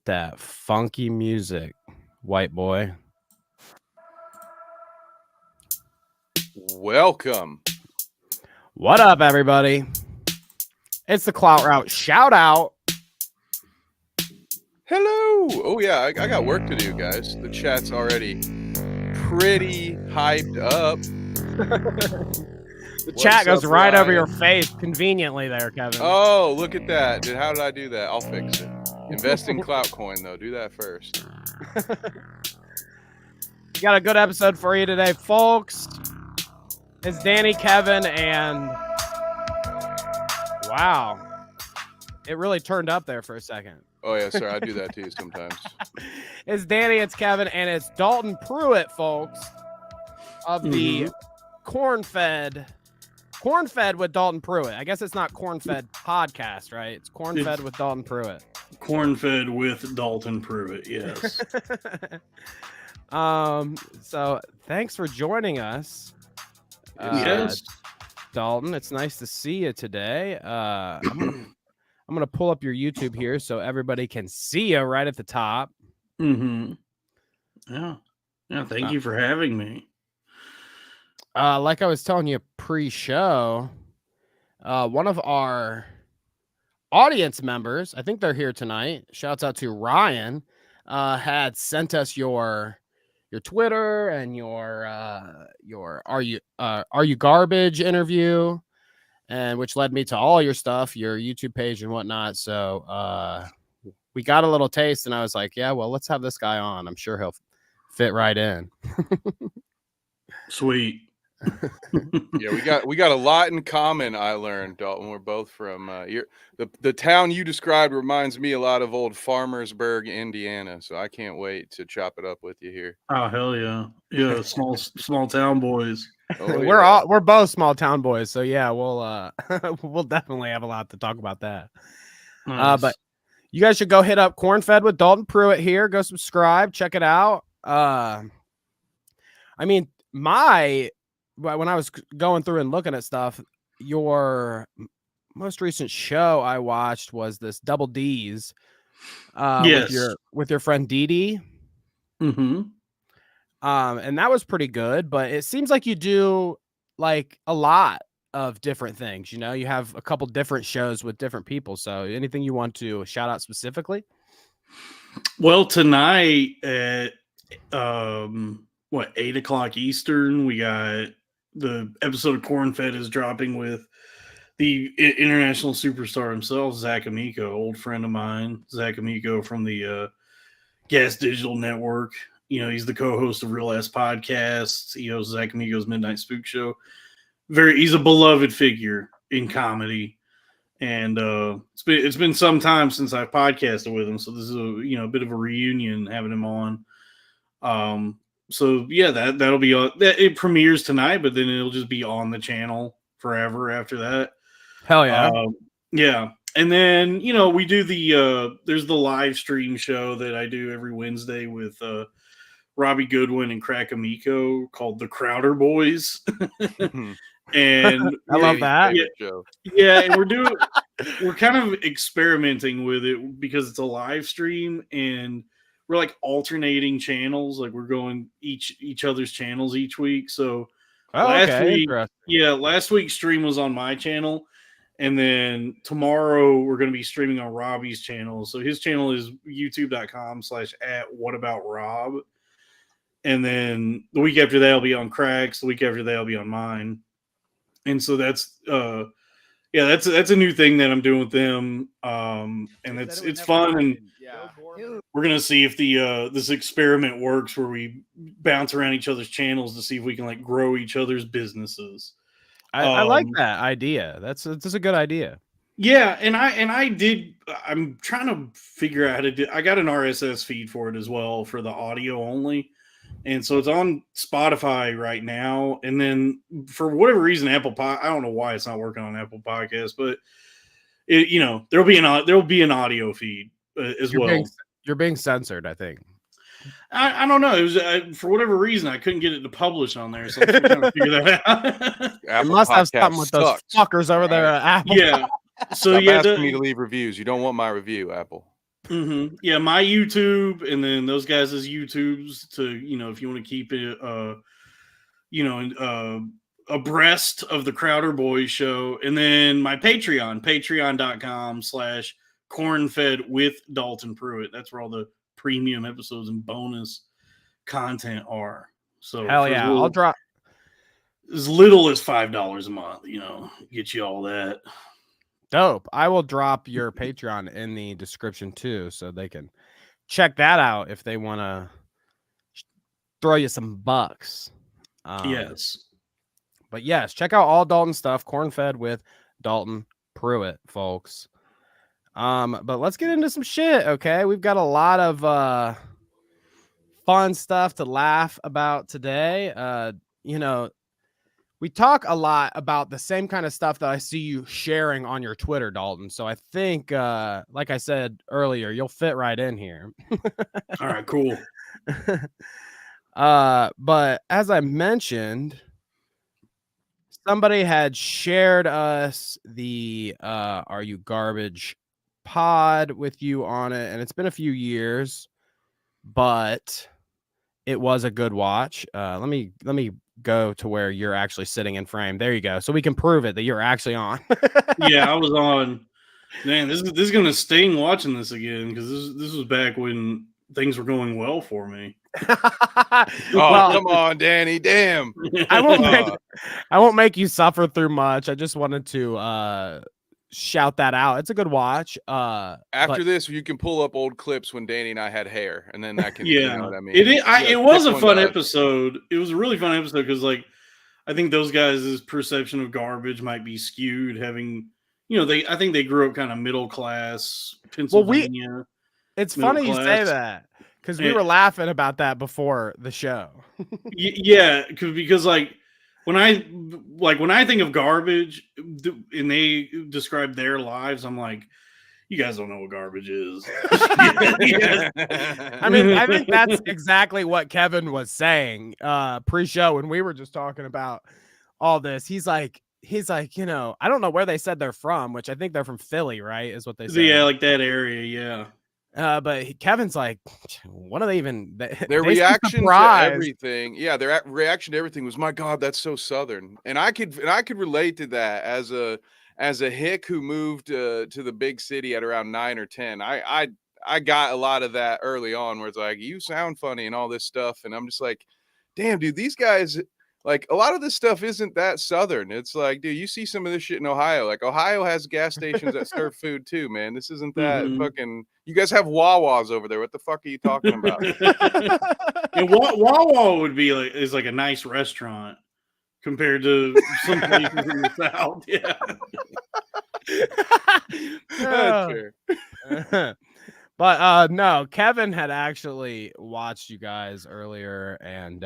that funky music, white boy. Welcome. What up, everybody? It's the Clout Route Shoutout. Hello. Oh, yeah, I got work to do, guys. The chat's already pretty hyped up. The chat goes right over your face conveniently there, Kevin. Oh, look at that. How did I do that? I'll fix it. Invest in Clout Coin, though. Do that first. We got a good episode for you today, folks. It's Danny, Kevin, and wow. It really turned up there for a second. Oh, yeah, sir. I do that to you sometimes. It's Danny, it's Kevin, and it's Dalton Pruitt, folks, of the Corn-Fed with Dalton Pruitt. I guess it's not Corn-Fed podcast, right? It's Corn-Fed with Dalton Pruitt. Corn-Fed with Dalton Pruitt, yes. So thanks for joining us. Yes. Dalton, it's nice to see you today. I'm gonna pull up your YouTube here so everybody can see you right at the top. Yeah. Thank you for having me. Like I was telling you pre-show, one of our audience members, I think they're here tonight. Shouts out to Ryan, had sent us your Twitter and your are you garbage interview, and which led me to all your stuff, your YouTube page and whatnot. So we got a little taste, and I was like, yeah, well, let's have this guy on. I'm sure he'll fit right in. Sweet. Yeah, we got a lot in common. I learned, Dalton. We're both from the town you described reminds me a lot of old Farmersburg, Indiana. So I can't wait to chop it up with you here. Oh hell yeah, yeah, small town boys. Oh, yeah. We're both small town boys, so yeah, we'll we'll definitely have a lot to talk about that. Nice. But you guys should go hit up Corn-Fed with Dalton Pruitt here. Go subscribe, check it out. I mean, when I was going through and looking at stuff, your most recent show I watched was this Double D's Yes. with your friend Dee Dee. And that was pretty good, but it seems like you do like a lot of different things. You know, you have a couple different shows with different people. So anything you want to shout out specifically? Well, tonight at 8:00 Eastern, we got the episode of Corn-Fed is dropping with the international superstar himself, Zach Amico, old friend of mine, Zach Amico from the Gas Digital Network. You know, he's the co-host of Real Ass Podcasts. He hosts Zach Amico's Midnight Spook Show. He's a beloved figure in comedy, and it's been some time since I've podcasted with him, so this is a bit of a reunion having him on. So yeah, that'll be it premieres tonight, but then it'll just be on the channel forever after that. Hell yeah. Yeah. And then, we do there's the live stream show that I do every Wednesday with Robbie Goodwin and Crack Amico called the Crowder Boys. And I love that. Yeah, and we're kind of experimenting with it because it's a live stream and we're like alternating channels, like we're going each other's channels each week. So last week's stream was on my channel, and then tomorrow we're going to be streaming on Robbie's channel. So his channel is youtube.com/@whataboutrob. And then the week after that, I'll be on Cracks. The week after that, I'll be on mine. And so that's a new thing that I'm doing with them. And it's fun. And we're going to see if this experiment works where we bounce around each other's channels to see if we can like grow each other's businesses. I like that idea. That's a good idea. Yeah. And I'm trying to figure out how to do, I got an RSS feed for it as well for the audio only. And so it's on Spotify right now. And then for whatever reason, I don't know why it's not working on Apple Podcasts, but there'll be an audio feed as well. You're being censored, I think. I don't know. It was for whatever reason I couldn't get it to publish on there, so I'm trying to figure that out. You must have something with those fuckers over there at Apple. Yeah. So Stop asking me to leave reviews. You don't want my review, Apple. Mm-hmm. Yeah, my YouTube, and then those guys' YouTubes to, if you want to keep it, abreast of the Crowder Boys show. And then my patreon.com/cornfed with Dalton Pruitt. That's where all the premium episodes and bonus content are. So Hell yeah. I'll drop as little as $5 a month, get you all that. Dope. I will drop your Patreon in the description too, so they can check that out if they want to throw you some bucks. Yes. But yes, check out all Dalton stuff. Corn-fed with Dalton Pruitt, folks. But let's get into some shit, okay? We've got a lot of fun stuff to laugh about today. We talk a lot about the same kind of stuff that I see you sharing on your Twitter, Dalton. So I think, like I said earlier, you'll fit right in here. All right, cool. But as I mentioned, somebody had shared us the Are You Garbage pod with you on it, and it's been a few years, but it was a good watch. Let me go to where you're actually sitting in frame. There you go. So we can prove it that you're actually on. Yeah, I was on. Man, this is gonna sting watching this again, because this was back when things were going well for me. Well, come on, Danny. Damn. I won't make you suffer through much. I just wanted to shout that out. It's a good watch. After this, you can pull up old clips when Danny and I had hair, and then that can, yeah, you know what I mean? It was a fun episode. It was a really fun episode because, like, I think those guys' perception of garbage might be skewed, having, I think they grew up kind of middle class Pennsylvania. It's funny you say that, because we were laughing about that before the show. Yeah, because like when I think of garbage and they describe their lives, I'm like, you guys don't know what garbage is. I mean, I think that's exactly what Kevin was saying pre-show when we were just talking about all this. He's like, I don't know where they said they're from, which I think they're from Philly, right? Is what they said. Yeah, like that area, yeah. But Kevin's like, what are they even? Their reaction to everything, their reaction to everything was, "My God, that's so Southern." And I could relate to that as a hick who moved to the big city at around 9 or 10. I got a lot of that early on, where it's like, you sound funny and all this stuff, and I'm just like, damn, dude, these guys. Like, a lot of this stuff isn't that Southern. It's like, dude, you see some of this shit in Ohio. Like, Ohio has gas stations that serve food too, man. This isn't that fucking. You guys have Wawas over there. What the fuck are you talking about? And Wawa is like a nice restaurant compared to some places in the South. Yeah. That's fair. But no, Kevin had actually watched you guys earlier and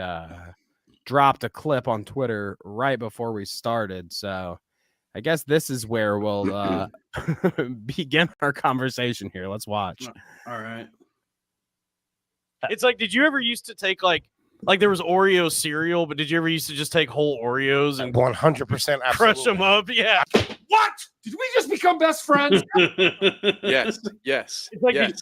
dropped a clip on Twitter right before we started. So I guess this is where we'll begin our conversation here. Let's watch. All right. It's like, did you ever used to take like there was Oreo cereal, but did you ever used to just take whole Oreos and 100% crush them up? Yeah. What? Did we just become best friends? Yes. It's like Yes.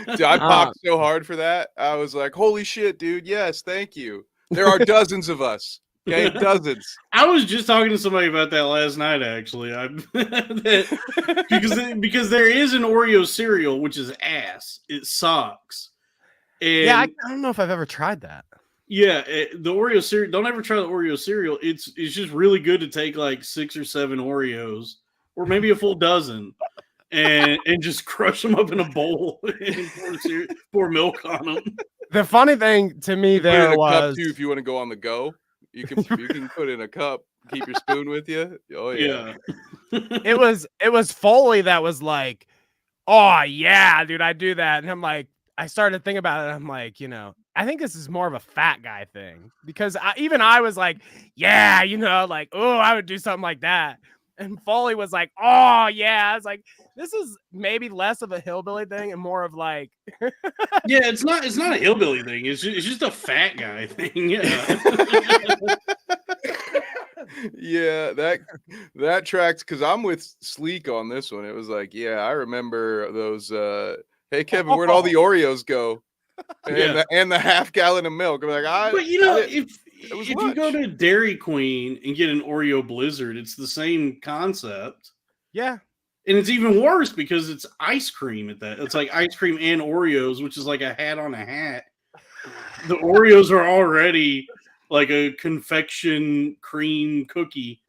Dude, I popped so hard for that. I was like, holy shit, dude. Yes, thank you. There are dozens of us. Okay, dozens. I was just talking to somebody about that last night, actually. Because there is an Oreo cereal, which is ass. It sucks. And yeah, I don't know if I've ever tried that. Yeah, the Oreo cereal. Don't ever try the Oreo cereal. It's just really good to take like 6 or 7 Oreos, or maybe a full dozen, and just crush them up in a bowl and pour milk on them. The funny thing to me there was, cup too, if you want to go on the go, you can put in a cup. Keep your spoon with you. Oh yeah. It was Foley that was like, oh yeah, dude, I do that, and I'm like, I started thinking about it. And I'm like, I think this is more of a fat guy thing, because I was like, yeah, like, oh, I would do something like that. And Foley was like, oh yeah. I was like, this is maybe less of a hillbilly thing and more of like, yeah, it's not a hillbilly thing. It's just a fat guy thing. Yeah. Yeah, that tracks because I'm with Sleek on this one. It was like, yeah, I remember those. Hey, Kevin, where'd all the Oreos go? And the half gallon of milk. I'm like, But if you go to Dairy Queen and get an Oreo Blizzard, it's the same concept. Yeah. And it's even worse because it's ice cream at that. It's like ice cream and Oreos, which is like a hat on a hat. The Oreos are already like a confection cream cookie.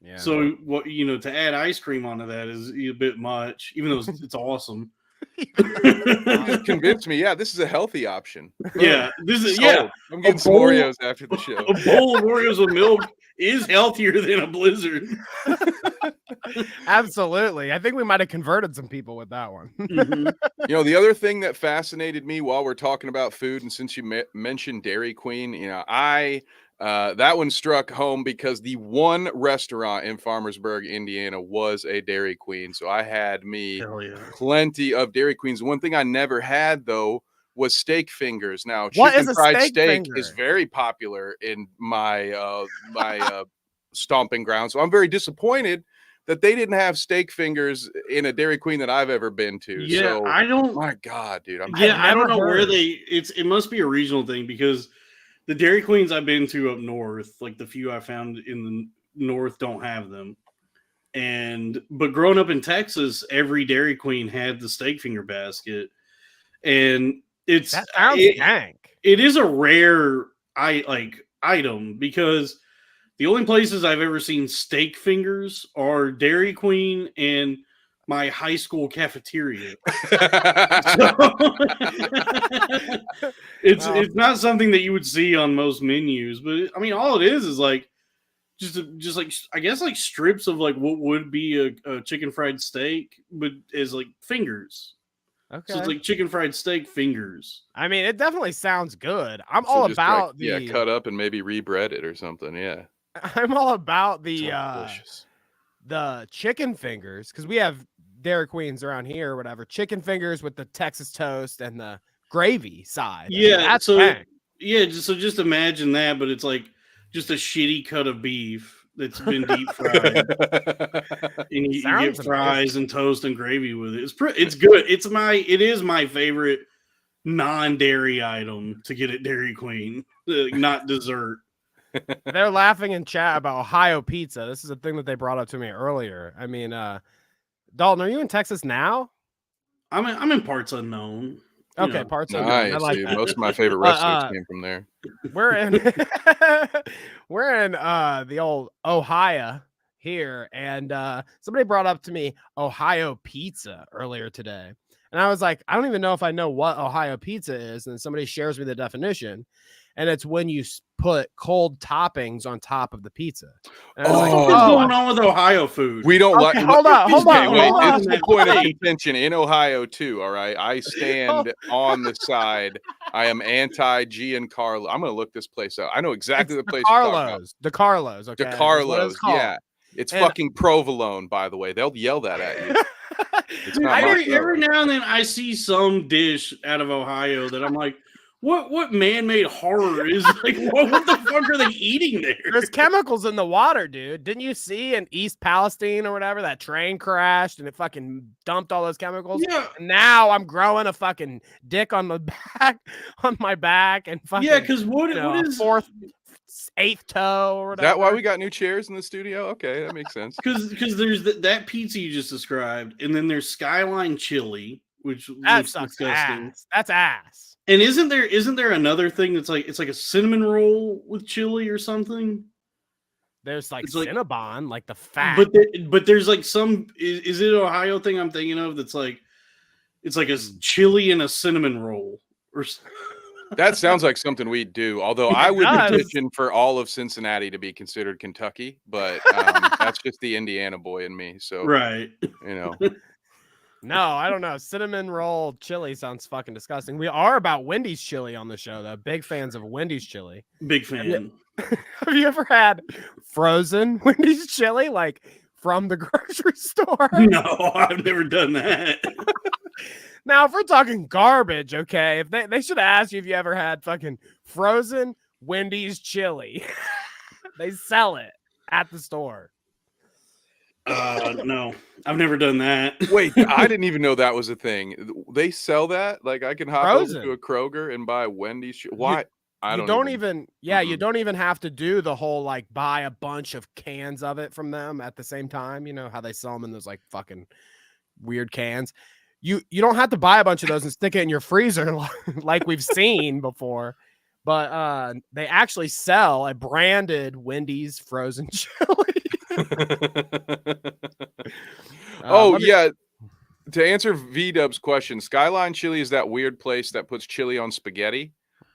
Yeah. So what to add ice cream onto that is a bit much, even though it's awesome. Convinced me. Yeah, this is a healthy option. Yeah, this is Sold. I'm getting some Oreos after the show. A bowl of Oreos with milk is healthier than a Blizzard. Absolutely. I think we might have converted some people with that one. Mm-hmm. The other thing that fascinated me while we're talking about food, and since you mentioned Dairy Queen, that one struck home because the one restaurant in Farmersburg, Indiana was a Dairy Queen. So I had me plenty of Dairy Queens. One thing I never had, though, was steak fingers. Now, chicken fried steak is very popular in my stomping ground. So I'm very disappointed that they didn't have steak fingers in a Dairy Queen that I've ever been to. Yeah, so, I don't. My God, dude. I don't know where it must be a regional thing because the Dairy Queens I've been to up north, like the few I found in the north, don't have them. But growing up in Texas, every Dairy Queen had the steak finger basket, and it is a rare item because the only places I've ever seen steak fingers are Dairy Queen and my high school cafeteria. It's not something that you would see on most menus, but I mean, all it is like just like I guess like strips of like what would be a chicken fried steak, but as like fingers. Okay. So it's like chicken fried steak fingers. I mean, it definitely sounds good. I'm all about cut up and maybe rebread it or something. Yeah. I'm all about the chicken fingers because we have Dairy Queens around here or whatever. Chicken fingers with the Texas toast and the gravy side. Yeah, that's just imagine that, but it's like just a shitty cut of beef that's been deep fried, and you get fries and toast and gravy with it. It's good. It is my favorite non-dairy item to get at Dairy Queen, not dessert. They're laughing in chat about Ohio pizza. This is a thing that they brought up to me earlier. I mean, Dalton, are you in Texas now? I'm in parts unknown. Okay, parts unknown. Nice, I like dude. that. Most of my favorite wrestlers came from there. We're in the old Ohio here, and somebody brought up to me Ohio pizza earlier today. And I was like, I don't even know if I know what Ohio pizza is. And somebody shares me the definition. And it's when you put cold toppings on top of the pizza. And I was what's going on with Ohio food? We don't like. Hold on. This is the point of contention in Ohio too. All right, I stand on the side. I am anti Giancarlo. I'm going to look this place up. I know exactly the place. DeCarlo's. Okay. DeCarlo's. Yeah, it's fucking provolone. By the way, they'll yell that at you. Every now and then I see some dish out of Ohio that I'm like, what man-made horror is like? What the fuck are they eating there? There's chemicals in the water, dude. Didn't you see in East Palestine or whatever that train crashed and it fucking dumped all those chemicals? Yeah. And now I'm growing a fucking dick on my back and fucking because what is fourth, eighth toe or whatever. Is that why we got new chairs in the studio? Okay, that makes sense. Because there's that pizza you just described, and then there's Skyline chili, which looks disgusting. Ass. That's ass. And isn't there another thing that's like it's like a cinnamon roll with chili or something? There's like Cinnabon, like the fat. But there's like some is it an Ohio thing I'm thinking of that's like it's like a chili and a cinnamon roll or that sounds like something we'd do. Although I would petition for all of Cincinnati to be considered Kentucky, but that's just the Indiana boy in me. So right, No, I don't know. Cinnamon roll chili sounds fucking disgusting. We are about Wendy's chili on the show, though. Big fans of Wendy's chili. Big fan. Have you ever had frozen Wendy's chili, like from the grocery store? No, I've never done that. Now, if we're talking garbage, okay, if they should ask you if you ever had fucking frozen Wendy's chili. They sell it. at the store. No, I've never done that. Wait, I didn't even know that was a thing. They sell that? Like I can hop over to a Kroger and buy Wendy's. Why? You don't even have to do the whole like buy a bunch of cans of it from them at the same time. You know how they sell them in those like fucking weird cans. You don't have to buy a bunch of those and stick it in your freezer like we've seen before. But they actually sell a branded Wendy's frozen chili. Yeah. To answer V-Dub's question, Skyline Chili is that weird place that puts chili on spaghetti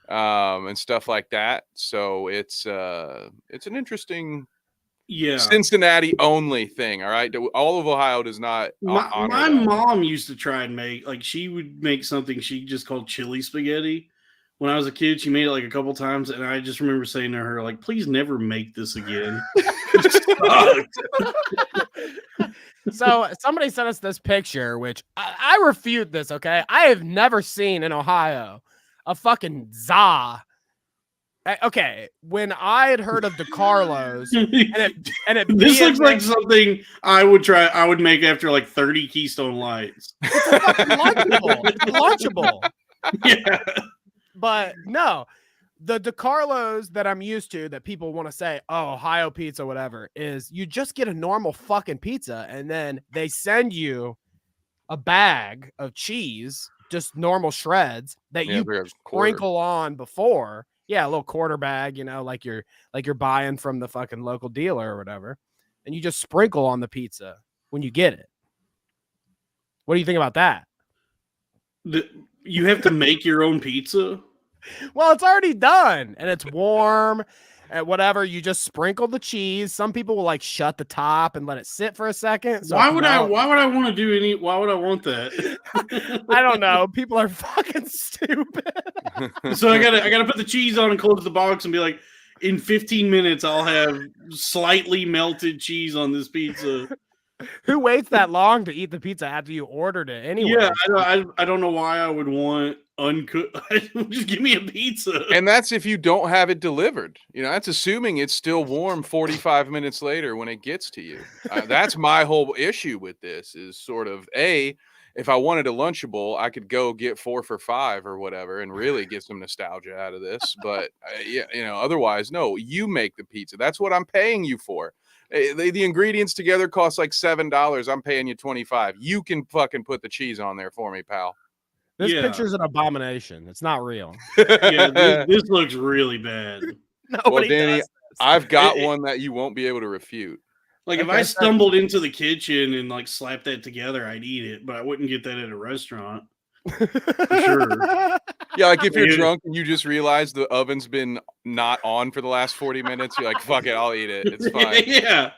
and stuff like that. So it's an interesting Cincinnati only thing. All right. All of Ohio does not. My mom used to try and make, like, she would make something she just called chili spaghetti. When I was a kid, she made it like a couple times, and I just remember saying to her, like, please never make this again. So somebody sent us this picture, which I refute this, okay? I have never seen in Ohio a fucking za. Okay, when I had heard of DeCarlo's, and it this looks like something I would make after like 30 Keystone Lights. It's a fucking Lunchable. It's Lunchable. Yeah. But no, the DeCarlo's that I'm used to, that people want to say, oh, Ohio pizza, whatever, is you just get a normal fucking pizza and then they send you a bag of cheese, just normal shreds that you sprinkle on before. Yeah, a little quarter bag, you know, like you're buying from the fucking local dealer or whatever. And you just sprinkle on the pizza when you get it. What do you think about that? You have to make your own pizza? Well, it's already done and it's warm and whatever. You just sprinkle the cheese. Some people will like shut the top and let it sit for a second. So why would I want that? I don't know. People are fucking stupid. So I gotta put the cheese on and close the box and be like, in 15 minutes I'll have slightly melted cheese on this pizza. Who waits that long to eat the pizza after you ordered it anyway? Yeah, I don't know why I would want uncooked. Just give me a pizza. And that's if you don't have it delivered. You know, that's assuming it's still warm 45 minutes later when it gets to you. That's my whole issue with this is sort of, if I wanted a Lunchable, I could go get 4 for $5 or whatever and really get some nostalgia out of this. But, otherwise, no, you make the pizza. That's what I'm paying you for. The ingredients together cost like $7. I'm paying you $25. You can fucking put the cheese on there for me, pal. This picture's an abomination. It's not real. Yeah, this looks really bad. Nobody Danny, does this. I've got one that you won't be able to refute. Like if I stumbled into the kitchen and like slapped that together, I'd eat it, but I wouldn't get that at a restaurant. For sure. Yeah, like if you're drunk and you just realize the oven's been not on for the last 40 minutes, you're like, fuck it, I'll eat it. It's fine. Yeah.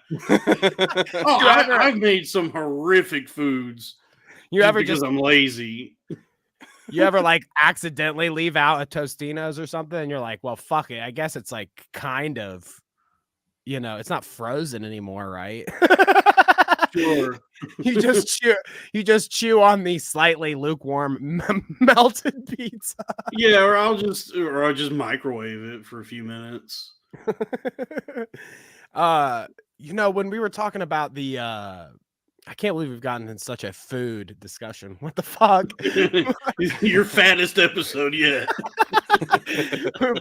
I've made some horrific foods. Because I'm lazy. You ever like accidentally leave out a Tostino's or something and you're like, well, fuck it. I guess it's like kind of, it's not frozen anymore, right? Sure. You just chew on the slightly lukewarm melted pizza. Yeah, or I'll just microwave it for a few minutes. When we were talking about the I can't believe we've gotten in such a food discussion. What the fuck? Your fattest episode yet.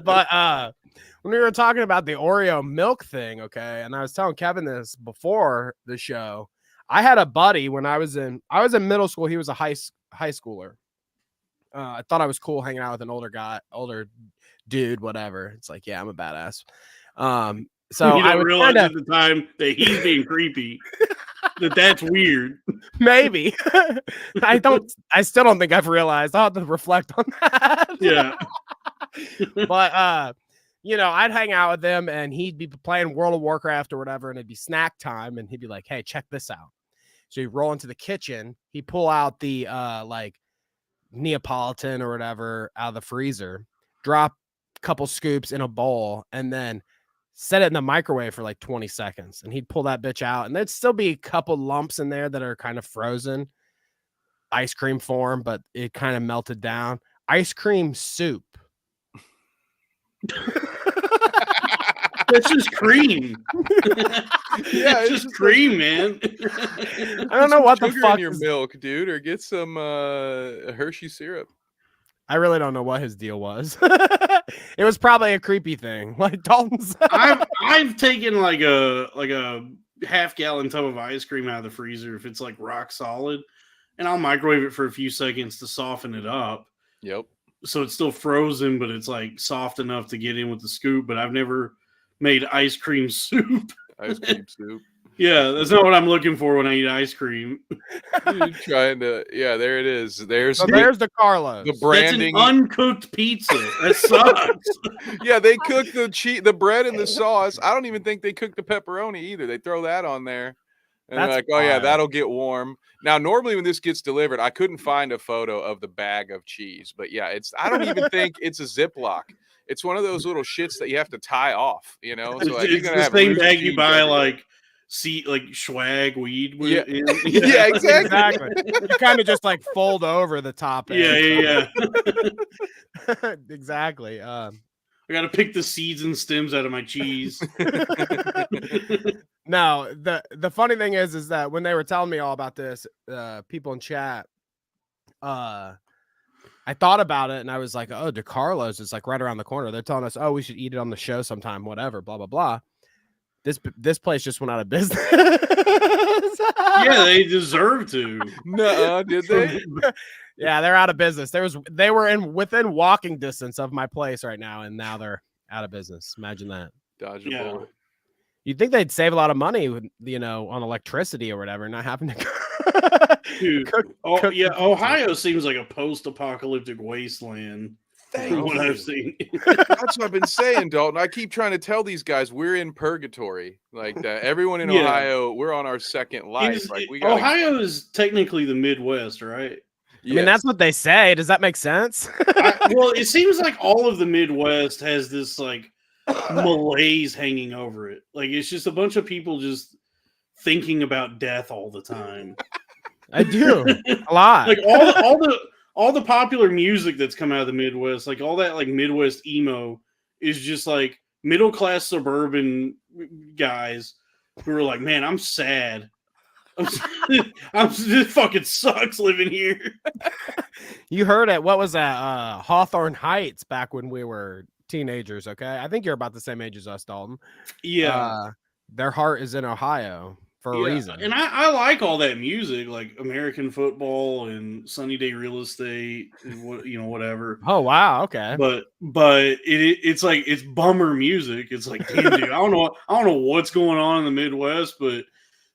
But when we were talking about the Oreo milk thing, okay, and I was telling Kevin this before the show, I had a buddy when I was in middle school. He was a high schooler. I thought I was cool hanging out with an older dude, whatever. It's like, yeah, I'm a badass. So I realized at the time that he's being creepy. That's weird. Maybe. I still don't think I've realized. I'll have to reflect on that. Yeah. But I'd hang out with him and he'd be playing World of Warcraft or whatever, and it'd be snack time, and he'd be like, hey, check this out. So he'd roll into the kitchen, he'd pull out the like Neapolitan or whatever out of the freezer, drop a couple scoops in a bowl, and then set it in the microwave for like 20 seconds, and he'd pull that bitch out, and there'd still be a couple lumps in there that are kind of frozen ice cream form, but it kind of melted down. Ice cream soup. That's just cream. Yeah, it's just cream, man. I don't know what the Sugar fuck in your is- milk, dude, or get some Hershey syrup. I really don't know what his deal was. It was probably a creepy thing, like Dalton's. I've taken like a half-gallon tub of ice cream out of the freezer if it's like rock solid, and I'll microwave it for a few seconds to soften it up. Yep. So it's still frozen, but it's like soft enough to get in with the scoop. But I've never made ice cream soup. Ice cream soup. Yeah, that's not what I'm looking for when I eat ice cream. Dude, trying to, yeah, there it is. There's So there's the Carlos. the branding. That's an uncooked pizza. That sucks. Yeah, they cook the bread and the sauce. I don't even think they cook the pepperoni either. They throw that on there. And they're That's like, oh yeah, wild. that'll get warm. Now, normally when this gets delivered, I couldn't find a photo of the bag of cheese, but yeah, I don't even think it's a Ziploc. It's one of those little shits that you have to tie off, you know? So like, It's the same bag you buy like swag weed with. Yeah. in. Yeah, exactly. Exactly. You kind of just like fold over the top end. Yeah. Exactly. I got to pick the seeds and stems out of my cheese. No, the funny thing is that when they were telling me all about this, people in chat, I thought about it and I was like, oh, DeCarlo's is like right around the corner. They're telling us, oh, we should eat it on the show sometime, whatever, blah, blah, blah. This place just went out of business. Yeah, they deserve to. No, did they? Yeah, they're out of business. They were within walking distance of my place right now, and now they're out of business. Imagine that. Dodge a Yeah. bullet. You'd think they'd save a lot of money, with, on electricity or whatever, not having to. Dude, cook yeah, the Ohio seems like a post-apocalyptic wasteland. From what I've seen. That's what I've been saying, Dalton. I keep trying to tell these guys we're in purgatory. Like that. Everyone in Yeah. Ohio, we're on our second life. Like we got Ohio is technically the Midwest, right? I mean, that's what they say. Does that make sense? Well, it seems like all of the Midwest has this like malaise hanging over it. Like it's just a bunch of people just thinking about death all the time. I do a lot. Like all the popular music that's come out of the Midwest, like all that like Midwest emo is just like middle class suburban guys who are like, man, I'm sad. This fucking sucks living here. You heard it. What was that? Hawthorne Heights back when we were teenagers. Okay, I think you're about the same age as us, Dalton. Yeah. Their heart is in Ohio for a reason. And I like all that music, like American football and Sunny Day Real Estate and whatever. Oh wow, okay. But it's like it's bummer music. It's like, damn, dude, I don't know what's going on in the Midwest, but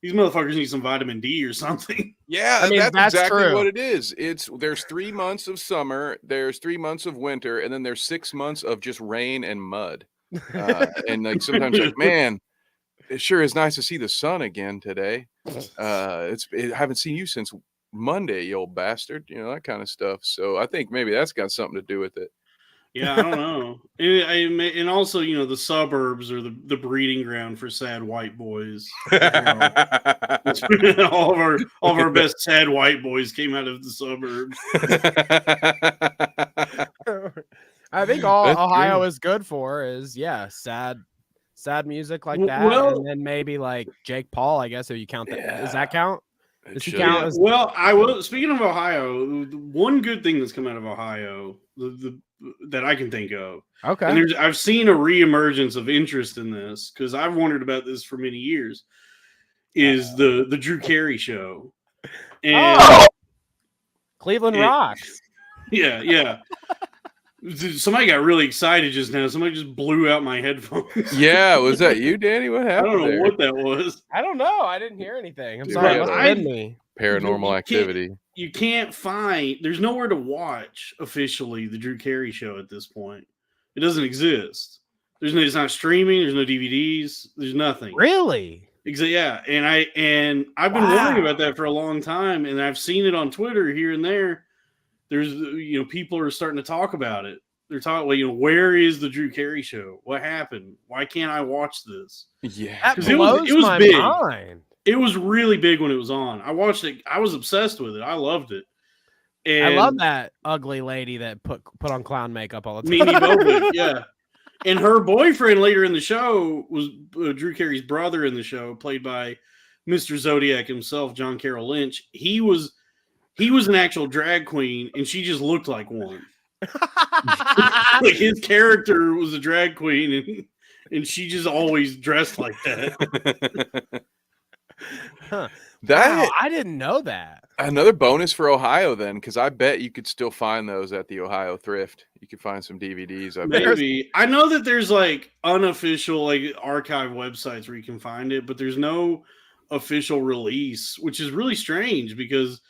these motherfuckers need some vitamin D or something. Yeah, I mean, that's exactly true. what it is. There's 3 months of summer, there's 3 months of winter, and then there's 6 months of just rain and mud. And like sometimes, like, man, it sure is nice to see the sun again today. I haven't seen you since Monday, you old bastard. That kind of stuff. So I think maybe that's got something to do with it. Yeah, I don't know. And also, the suburbs are the breeding ground for sad white boys. all of our best sad white boys came out of the suburbs. I think all That's Ohio true. is good for is sad music like that, Well- and then maybe like Jake Paul. I guess if you count that, does that count? It Does he should. count Yeah, as- well, I will. Speaking of Ohio, the one good thing that's come out of Ohio, that I can think of, Okay. and I've seen a reemergence of interest in this because I've wondered about this for many years. Is the Drew Carey Show? And Cleveland it- rocks. yeah. Somebody got really excited just now. Somebody just blew out my headphones. Yeah, was that you, Danny? What I happened don't know there? what that was. I don't know. I didn't hear anything. I'm Dude, sorry. yeah, It must I- have been me. Paranormal You can't- activity. You can't find. There's nowhere to watch officially the Drew Carey Show at this point. It doesn't exist. It's not streaming. There's no DVDs. There's nothing. Really? Yeah, and I've been Wow. wondering about that for a long time, and I've seen it on Twitter here and there. There's people are starting to talk about it. They're talking, where is the Drew Carey Show? What happened? Why can't I watch this? Yeah. That 'Cause it was blows my big. mind. It was really big when it was on. I watched it. I was obsessed with it. I loved it. And I love that ugly lady that put on clown makeup all the time. Mimi Boblick, yeah. And her boyfriend later in the show was Drew Carey's brother in the show, played by Mr. Zodiac himself, John Carroll Lynch. He was an actual drag queen, and she just looked like one. Like his character was a drag queen, and she just always dressed like that. Huh. That Wow, I didn't know that. another bonus for Ohio then, because I bet you could still find those at the Ohio thrift. You could find some DVDs. I bet. Maybe. I know that there's like unofficial like archive websites where you can find it, but there's no official release, which is really strange because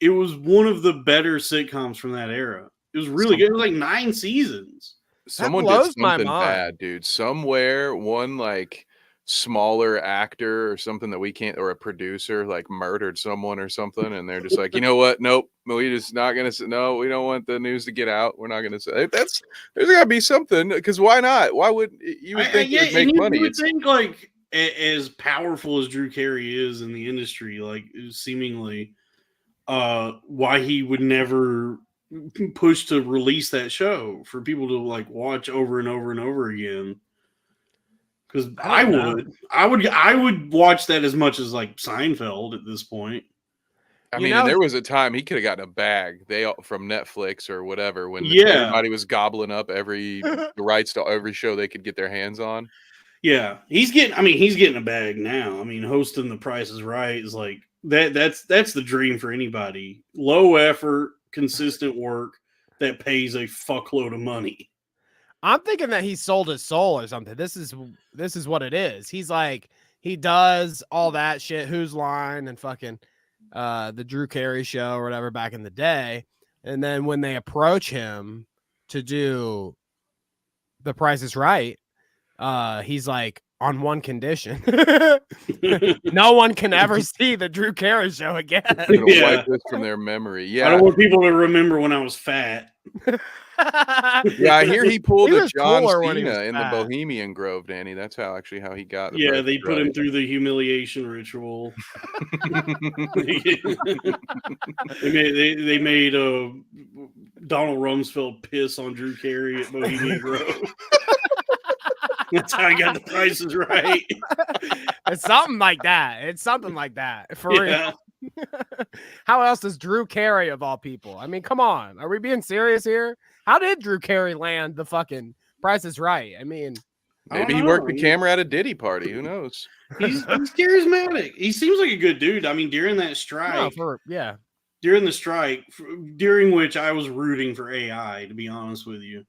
it was one of the better sitcoms from that era. It was really good. It was like 9 seasons. Someone did blows my something mind. bad, dude. Somewhere, one like smaller actor or something that we can't, or a producer like murdered someone or something, and they're just like, you know what? Nope, we just not gonna say. No, we don't want the news to get out. We're not gonna say that's. There's gotta be something, because why not? Why would you would think it would make money? You would think like as powerful as Drew Carey is in the industry, like seemingly, why he would never push to release that show for people to like watch over and over and over again. Because I would watch that as much as like Seinfeld at this point. I You mean, know- and there was a time he could have gotten a bag from Netflix or whatever when everybody was gobbling up the rights to every show they could get their hands on. Yeah, he's getting a bag now. I mean, hosting The Price is Right is like that's the dream for anybody. Low effort, consistent work that pays a fuckload of money. I'm thinking that he sold his soul or something. This is what it is. He's like, he does all that shit, Whose Line and fucking the Drew Carey Show or whatever back in the day. And then when they approach him to do The Price is Right, he's like, on one condition. No one can ever see the Drew Carey Show again. Wipe this from their memory. Yeah, I don't want people to remember when I was fat. Yeah, I hear he pulled He a was John cooler when he was Cena in the fat. Bohemian Grove, Danny. That's how he got. The Yeah, Price they is put him Right. through the humiliation ritual. They made Donald Rumsfeld piss on Drew Carey at Bohemian Grove. That's how I got The Price is Right. It's something like that. It's something like that. For real. How else does Drew Carey, of all people? I mean, come on. Are we being serious here? How did Drew Carey land the fucking Price is Right? I mean, Maybe he worked the camera at a Diddy party. Who knows? He's charismatic. He seems like a good dude. I mean, during that strike, during the strike, during which I was rooting for AI, to be honest with you.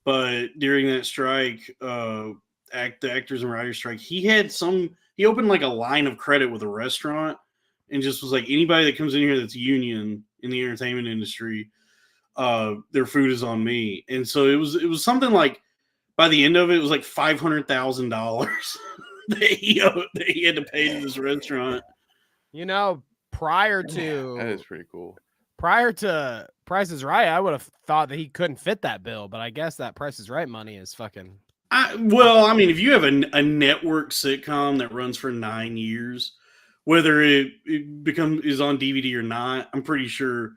But during that strike, the actors and writers strike, he opened like a line of credit with a restaurant and just was like, anybody that comes in here that's union in the entertainment industry, their food is on me. And so it was something like, by the end of it was like $500,000 that he had to pay to this restaurant. you know, prior to That is pretty cool. Prior to Price is Right, I would have thought that he couldn't fit that bill, but I guess that Price is Right money is fucking. Well, I mean, if you have a network sitcom that runs for 9 years, whether it is on DVD or not, I'm pretty sure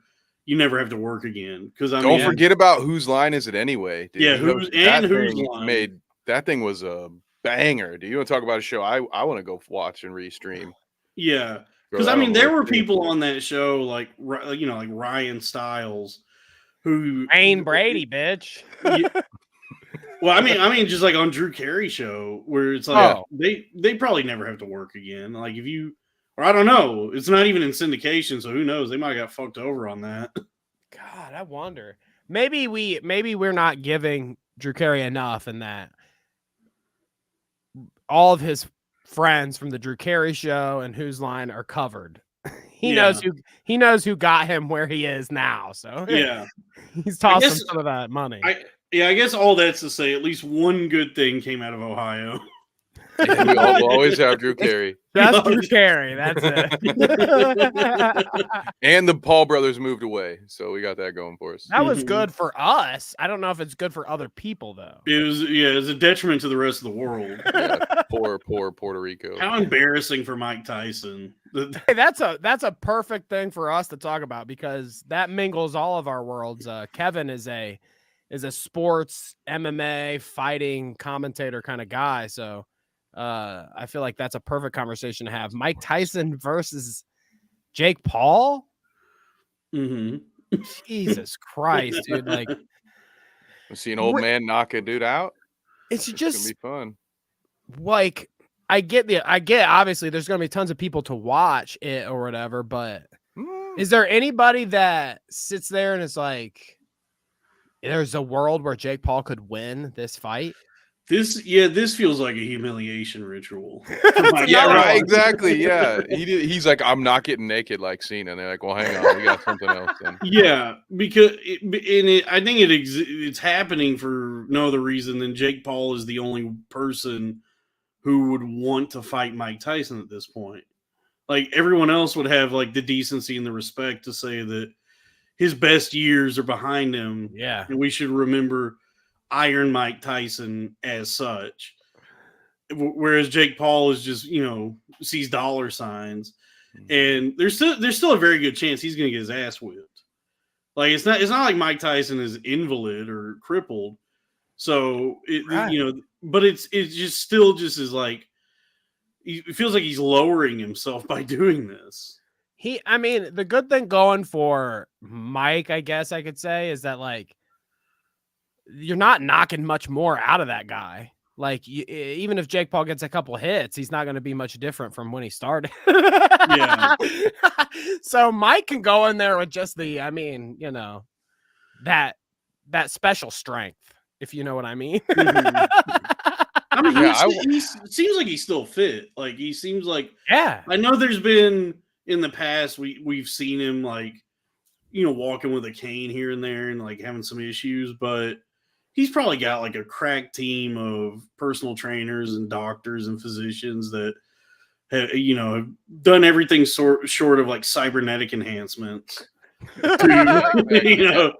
you never have to work again. Because Don't forget about Whose Line Is It Anyway? Dude. Yeah, Whose thing Line that thing was a banger. Do you want to talk about a show I want to go watch and restream? Yeah. Because I mean, there were people on that show like Ryan Stiles, who Wayne Brady, bitch. Well, I mean, just like on Drew Carey Show, where it's like they probably never have to work again. Like or I don't know, it's not even in syndication, so who knows? They might have got fucked over on that. God, I wonder. Maybe we're not giving Drew Carey enough, in that all of his friends from the Drew Carey Show and Whose Line are covered. He knows who got him where he is now. So yeah, he's tossing some of that money. I guess all that's to say, at least one good thing came out of Ohio. We'll always have Drew Carey. Just Drew Carey. That's it. And the Paul brothers moved away, so we got that going for us. That was good for us. I don't know if it's good for other people though. It was a detriment to the rest of the world. Yeah, poor Puerto Rico. How embarrassing for Mike Tyson. Hey, that's a perfect thing for us to talk about, because that mingles all of our worlds. Kevin is a is a sports MMA fighting commentator kind of guy. So I feel like that's a perfect conversation to have. Mike Tyson versus Jake Paul. Mm-hmm. Jesus Christ, dude! Like, see an old man knock a dude out. It's gonna just be fun. Like, I get obviously there's gonna be tons of people to watch it or whatever, but is there anybody that sits there and is like, there's a world where Jake Paul could win this fight? This feels like a humiliation ritual. Yeah, right, exactly. Yeah, he's like, I'm not getting naked like Cena. And they're like, well, hang on, we got something else. Then. Yeah, because I think it's happening for no other reason than Jake Paul is the only person who would want to fight Mike Tyson at this point. Like everyone else would have like the decency and the respect to say that his best years are behind him. Yeah, and we should remember Iron Mike Tyson as such. Whereas Jake Paul is just, sees dollar signs, and there's still a very good chance he's going to get his ass whipped. Like it's not like Mike Tyson is invalid or crippled. So but it just still just is like, it feels like he's lowering himself by doing this. The good thing going for Mike, I guess I could say, is that like, you're not knocking much more out of that guy. Like, even if Jake Paul gets a couple hits, he's not going to be much different from when he started. Yeah. So Mike can go in there with just the, that special strength, if you know what I mean. He seems like he's still fit. Like he seems like, yeah. I know there's been in the past we've seen him like, walking with a cane here and there and like having some issues, but he's probably got like a crack team of personal trainers and doctors and physicians that have, have done everything short of like cybernetic enhancements to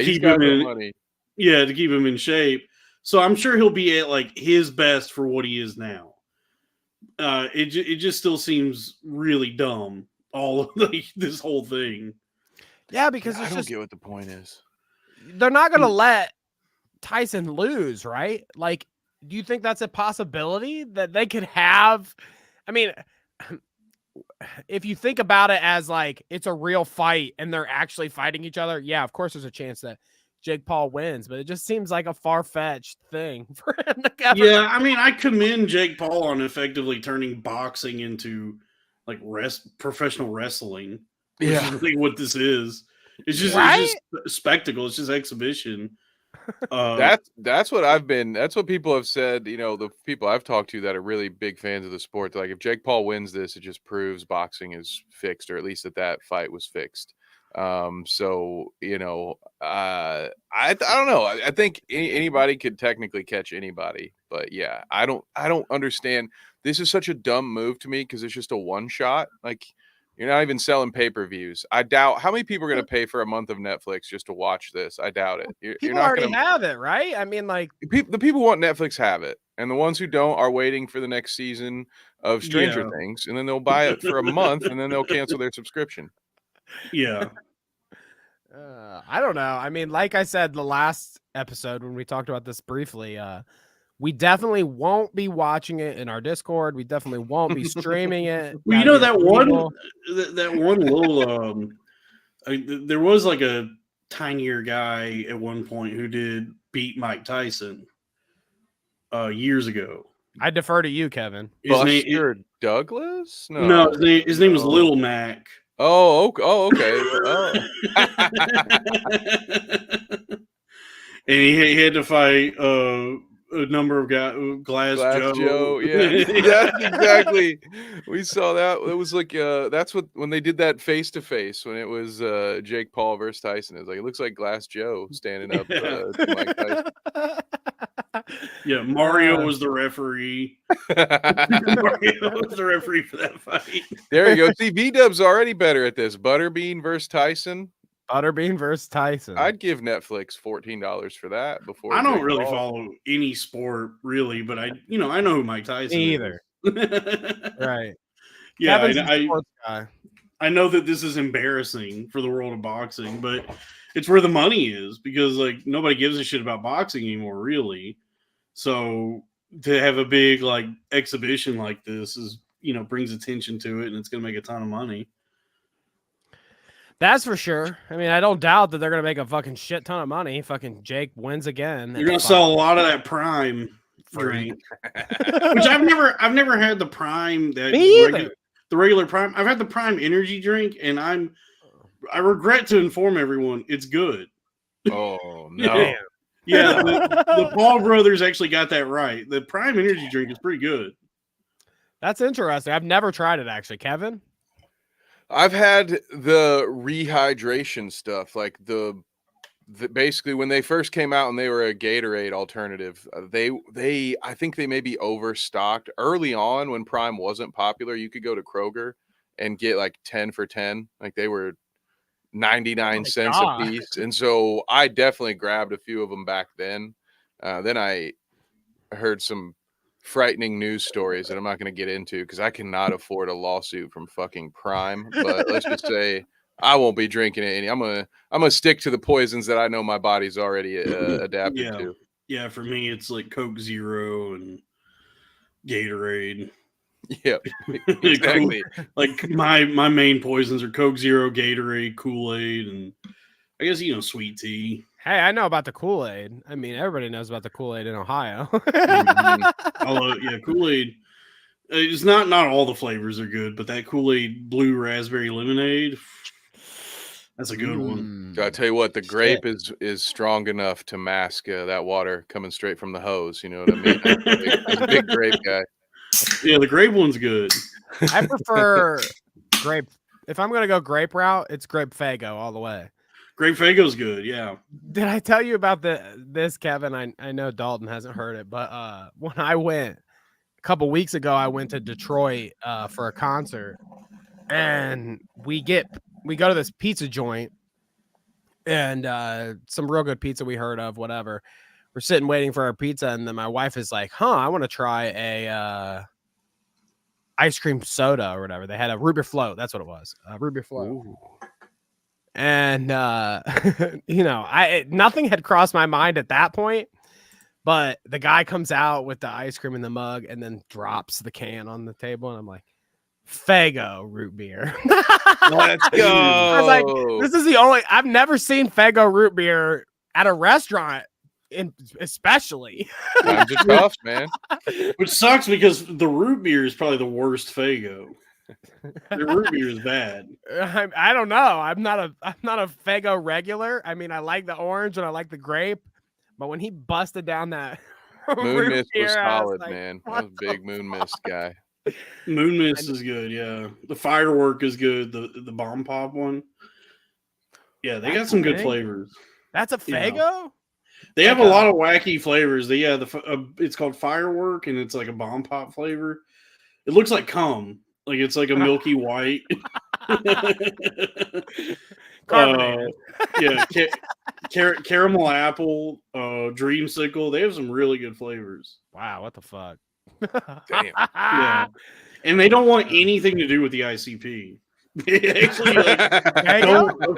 keep him in money. Yeah, to keep him in shape. So I'm sure he'll be at like his best for what he is now. It just still seems really dumb, all of like this whole thing. Yeah, because I don't get what the point is. They're not going to let Tyson lose, right? Like, do you think that's a possibility that they could have? I mean, if you think about it as like it's a real fight and they're actually fighting each other, yeah, of course there's a chance that Jake Paul wins, but it just seems like a far-fetched thing for him to ever. Yeah, I commend Jake Paul on effectively turning boxing into like professional wrestling. Yeah, is really what this is. It's just a spectacle. It's just exhibition. That's what people have said. The people I've talked to that are really big fans of the sport. Like, if Jake Paul wins this, it just proves boxing is fixed, or at least that fight was fixed. I don't know. I think anybody could technically catch anybody, but yeah, I don't understand. This is such a dumb move to me because it's just a one shot. Like, you're not even selling pay-per-views. I doubt how many people are going to pay for a month of Netflix just to watch this. I doubt it. People already have it, right? I mean, like, the people who want Netflix have it, and the ones who don't are waiting for the next season of Stranger Things, and then they'll buy it for a month, and then they'll cancel their subscription. Yeah. I don't know. I mean, like I said, the last episode when we talked about this briefly, we definitely won't be watching it in our Discord. We definitely won't be streaming it. Well, that one little there was like a tinier guy at one point who did beat Mike Tyson years ago. I defer to you, Kevin. Buster Douglas? No, his name was Little Mac. Oh, okay. And he had to fight a number of guys. Glass Joe. Yeah, that's exactly. We saw that. It was like that's when they did that face to face when it was Jake Paul versus Tyson. It was like, it looks like Glass Joe standing up to Mike Tyson. Yeah, Mario was the referee. Mario was the referee for that fight. There you go. See, V-Dub's already better at this. Butterbean versus Tyson. Butterbean versus Tyson. I'd give Netflix $14 for that before. I don't really follow any sport really, but I know who Mike Tyson is. Either. Right. Yeah, I know that this is embarrassing for the world of boxing, but it's where the money is, because like nobody gives a shit about boxing anymore, really. So to have a big like exhibition like this is, brings attention to it, and it's gonna make a ton of money. That's for sure. I mean, I don't doubt that they're gonna make a fucking shit ton of money. Fucking Jake wins again. You're gonna sell a lot of that Prime drink, which I've never had the Prime. The regular Prime. I've had the Prime energy drink, and I regret to inform everyone it's good. Oh no! Yeah, the Paul brothers actually got that right. The Prime energy drink is pretty good. That's interesting. I've never tried it actually, Kevin. I've had the rehydration stuff, like the basically when they first came out and they were a Gatorade alternative. I think they maybe overstocked early on when Prime wasn't popular. You could go to Kroger and get like 10 for 10, like they were 99 cents a piece, and so I definitely grabbed a few of them back then. Then I heard some frightening news stories that I'm not going to get into because I cannot afford a lawsuit from fucking Prime. But let's just say I won't be drinking it. I'm gonna stick to the poisons that I know my body's already adapted to. Yeah, for me it's like Coke Zero and Gatorade. Yeah, exactly. Like my main poisons are Coke Zero, Gatorade, Kool-Aid, and I guess sweet tea. Hey, I know about the Kool-Aid. I mean, everybody knows about the Kool-Aid in Ohio. Kool-Aid. It's not all the flavors are good, but that Kool-Aid blue raspberry lemonade, that's a good one. I tell you what, the grape is strong enough to mask that water coming straight from the hose. You know what I mean? I'm a big grape guy. Yeah, the grape one's good. I prefer grape. If I'm gonna go grape route, it's grape Faygo all the way. Grape Faygo's good, yeah. Did I tell you about this, Kevin? I know Dalton hasn't heard it, but when I went a couple weeks ago, I went to Detroit for a concert, and we go to this pizza joint, and some real good pizza we heard of, whatever. We're sitting waiting for our pizza, and then my wife is like, I want to try a ice cream soda or whatever. They had a root beer float. That's what it was. A root beer float. Ooh. And nothing had crossed my mind at that point, but the guy comes out with the ice cream in the mug and then drops the can on the table, and I'm like, Faygo root beer. Let's go. I was like, this is the only, I've never seen Faygo root beer at a restaurant, especially. Times are tough, man. Which sucks because the root beer is probably the worst Faygo. The root beer is bad. I don't know. I'm not a Faygo regular. I mean, I like the orange and I like the grape, but when he busted down that Moon Mist beer, was solid, like, man. I was a big Moon Mist guy. Moon Mist is good, yeah. The Firework is good. The Bomb Pop one. Yeah, they got some good flavors. That's a Faygo? They have a lot of wacky flavors. It's called Firework, and it's like a Bomb Pop flavor. It looks like cum. Like it's like a milky white. Caramel apple, dreamsicle. They have some really good flavors. Wow, what the fuck? Damn. Yeah, and they don't want anything to do with the ICP. They actually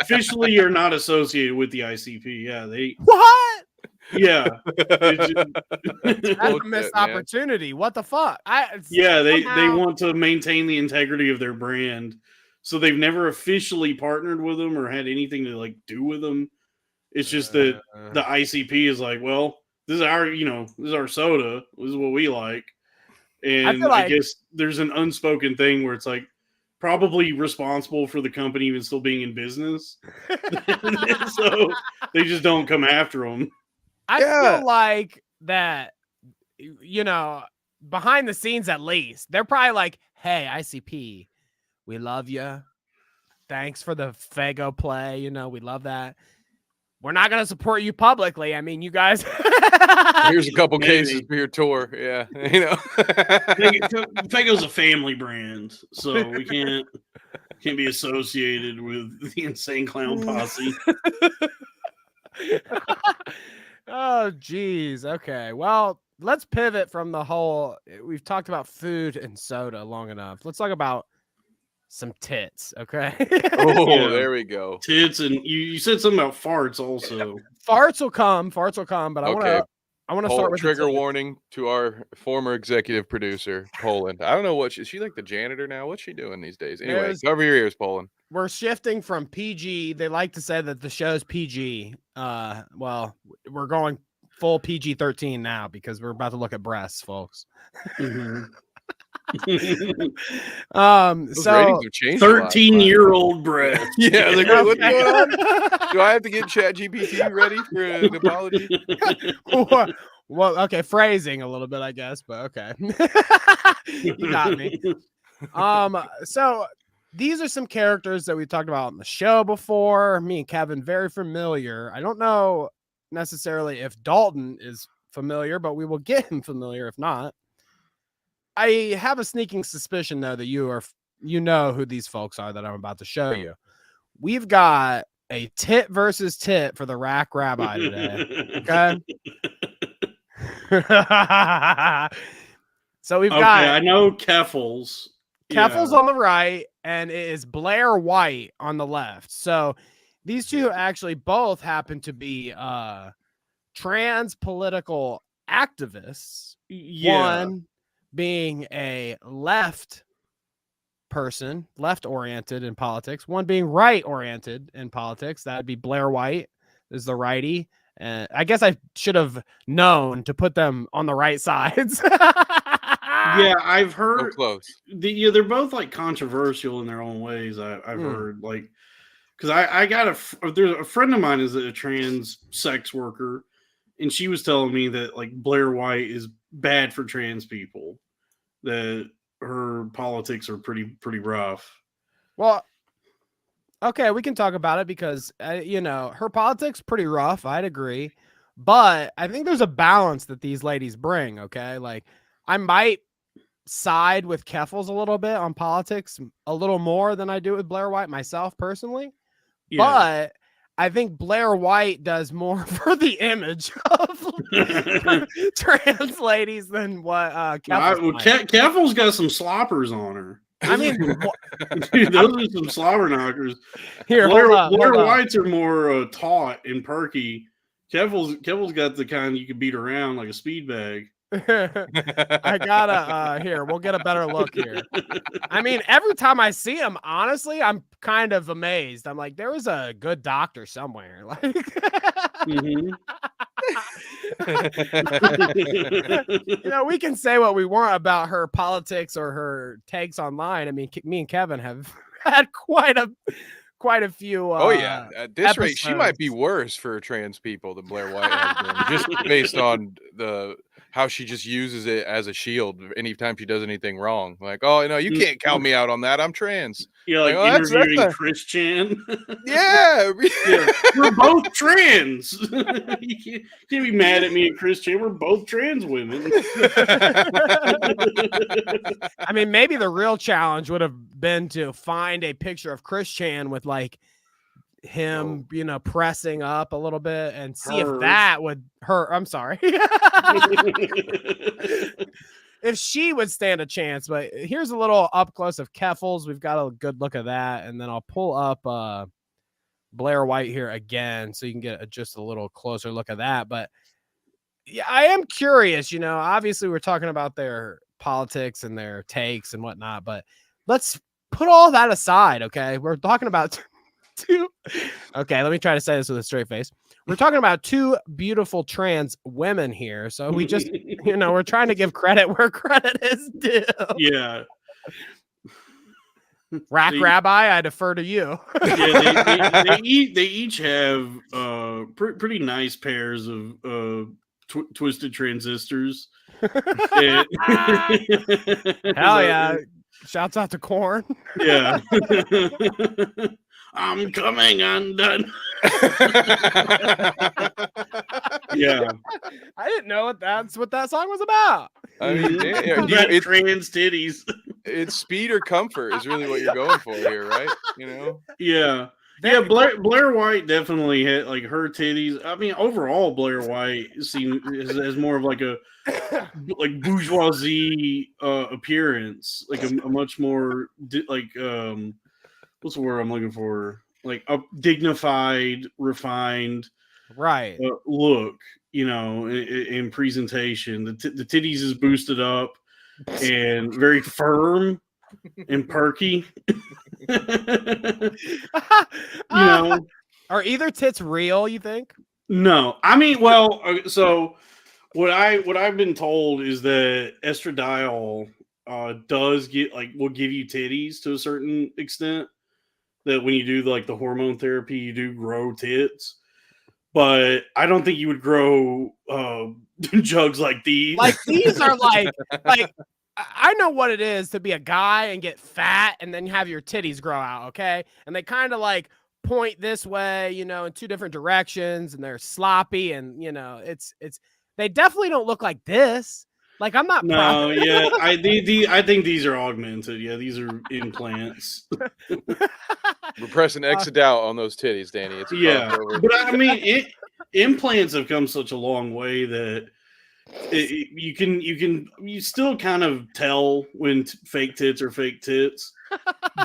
officially are not associated with the ICP. Yeah, what? Yeah, that's a missed opportunity. What the fuck? They want to maintain the integrity of their brand, so they've never officially partnered with them or had anything to like do with them. It's just that the ICP is like, well, this is our soda. This is what we like, and I guess there's an unspoken thing where it's like probably responsible for the company even still being in business, so they just don't come after them. I feel like that, behind the scenes at least, they're probably like, hey, ICP, we love you. Thanks for the Faygo play. We love that. We're not going to support you publicly. I mean, you guys. Here's a couple cases for your tour. Yeah. Faygo's a family brand, so we can't be associated with the Insane Clown Posse. Oh, geez. Okay. Well, let's pivot from the whole. We've talked about food and soda long enough. Let's talk about some tits. Okay. Oh, Yeah. there we go. Tits, and you said something about farts also. Farts will come, but Okay. I want to start with the trigger tits. warning to our former executive producer, Poland. I don't know is she like the janitor now? What's she doing these days? Anyway, cover your ears, Poland. We're shifting from PG. They like to say that the show's PG. Well, we're going full PG-13 now because we're about to look at breasts, folks. Mhm. Those So ratings have changed a lot. 13-year-old breath. Yeah, like, Okay. what's going on? Do I have to get ChatGPT ready for an apology? Well, okay, phrasing a little bit, I guess, but okay. You got me. So these are some characters that we talked about on the show before. Me and Kevin, very familiar. I don't know necessarily if Dalton is familiar, but we will get him familiar if not. I have a sneaking suspicion, though, that you know who these folks are that I'm about to show you. We've got a tit versus tit for the Rack Rabbi today. Okay. So we've got I know Keffels. Keffel's on the right, and it is Blair White on the left. So these two actually both happen to be trans political activists. Yeah. One being a left person, left oriented in politics, one being right oriented in politics. That would be Blair White is the righty. And I guess I should have known to put them on the right sides. Yeah, I've So heard close. they're both like controversial in their own ways. I've heard like because I got there's a friend of mine is a trans sex worker, and she was telling me that like Blair White is bad for trans people, that her politics are pretty rough. Well, okay, we can talk about it because her politics pretty rough. I'd agree, but I think there's a balance that these ladies bring. Okay, like I might side with Keffels a little bit on politics, a little more than I do with Blair White myself personally, but I think Blair White does more for the image of trans ladies than what Keffels might. Keffel's got some sloppers on her. I mean, Dude, those are some slobber knockers. Here, Blair hold up. Whites are more taut and perky. Keffel's got the kind you can beat around like a speed bag. I gotta here, we'll get a better look here. I mean, every time I see him, honestly, I'm kind of amazed. I'm like, there was a good doctor somewhere. Like we can say what we want about her politics or her takes online. I mean, me and Kevin have had quite a few at this rate she might be episodes. worse for trans people than Blair White has been, just based on how she just uses it as a shield anytime she does anything wrong. Like, oh no, you can't count me out on that, I'm trans. Yeah, like interviewing Chris Chan. Yeah. We're both trans. You can't be mad at me and Chris Chan. We're both trans women. I mean, maybe the real challenge would have been to find a picture of Chris Chan with like him, pressing up a little bit and see if that would hurt. I'm sorry. If she would stand a chance, but here's a little up close of Keffels. We've got a good look at that. And then I'll pull up Blair White here again so you can get just a little closer look at that. But yeah, I am curious, obviously we're talking about their politics and their takes and whatnot, but let's put all that aside. Okay. We're talking about okay, let me try to say this with a straight face. We're talking about two beautiful trans women here. So we just, we're trying to give credit where credit is due. Yeah. Rack Rabbi, I defer to you. Yeah, they each have pretty nice pairs of twisted transistors. Hell yeah. Shouts out to Corn. Yeah. I'm coming undone. Yeah. I didn't know that's what that song was about. I mean, it's trans titties. It's speed or comfort is really what you're going for here, right? Yeah. Yeah, Blair White definitely had like her titties. I mean, overall, Blair White has more of like a bourgeoisie appearance, like a much more what's the word I'm looking for? Like a dignified, refined, right. look. In presentation, the titties is boosted up and very firm and perky. Are either tits real, you think? No, I mean, well, so what I've been told is that estradiol will give you titties to a certain extent. That when you do like the hormone therapy, you do grow tits, but I don't think you would grow jugs like these. Like these are like I know what it is to be a guy and get fat and then have your titties grow out, okay? And they kind of like point this way, in two different directions, and they're sloppy, and it's they definitely don't look like this. Like I'm not proud. Yeah, I think these are augmented. Yeah, these are implants. We're pressing exit out on those titties, Danny. It's but I mean, implants have come such a long way that you still kind of tell when fake tits are fake tits,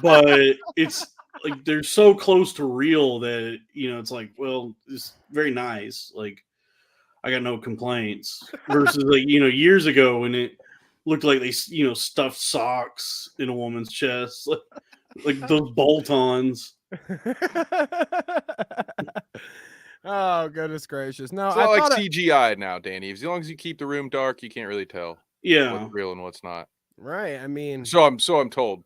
but it's like they're so close to real that it's like, well, it's very nice. Like I got no complaints. Versus like years ago when it looked like they stuffed socks in a woman's chest, like those bolt-ons. Oh, goodness gracious. No, it's not like CGI now, Danny. As long as you keep the room dark, you can't really tell what's real and what's not. Right. I mean, so I'm told.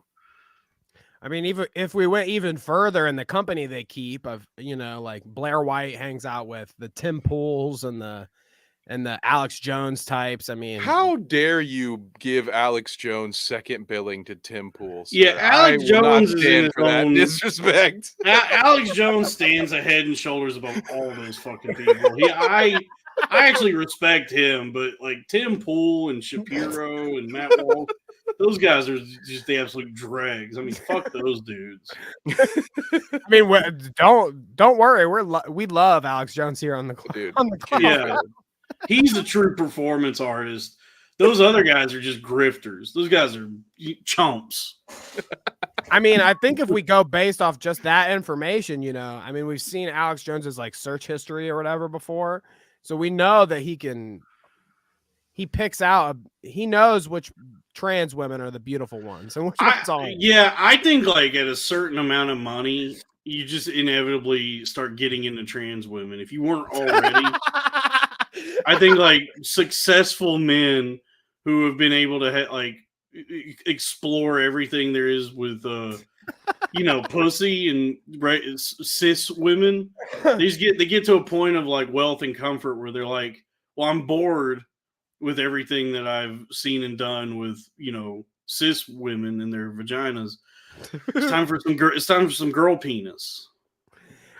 I mean, even if we went even further in the company they keep of, like Blair White hangs out with the Tim Pools and the Alex Jones types. I mean, how dare you give Alex Jones second billing to Tim Pool? Sir? Yeah, Alex Jones is in for that disrespect. Alex Jones stands a head and shoulders above all those fucking people. I actually respect him, but like Tim Pool and Shapiro and Matt Walsh, those guys are just the absolute dregs. I mean, fuck those dudes. I mean, don't worry, we love Alex Jones here on the club. Yeah. He's a true performance artist. Those other guys are just grifters. Those guys are chumps. I mean, I think if we go based off just that information, I mean, we've seen Alex Jones's like search history or whatever before. So we know that he picks out, he knows which trans women are the beautiful ones. And I think like at a certain amount of money, you just inevitably start getting into trans women. If you weren't already, I think like successful men who have been able to explore everything there is with pussy and cis women, they get to a point of like wealth and comfort where they're like, well, I'm bored with everything that I've seen and done with cis women and their vaginas. It's time for some girl penis.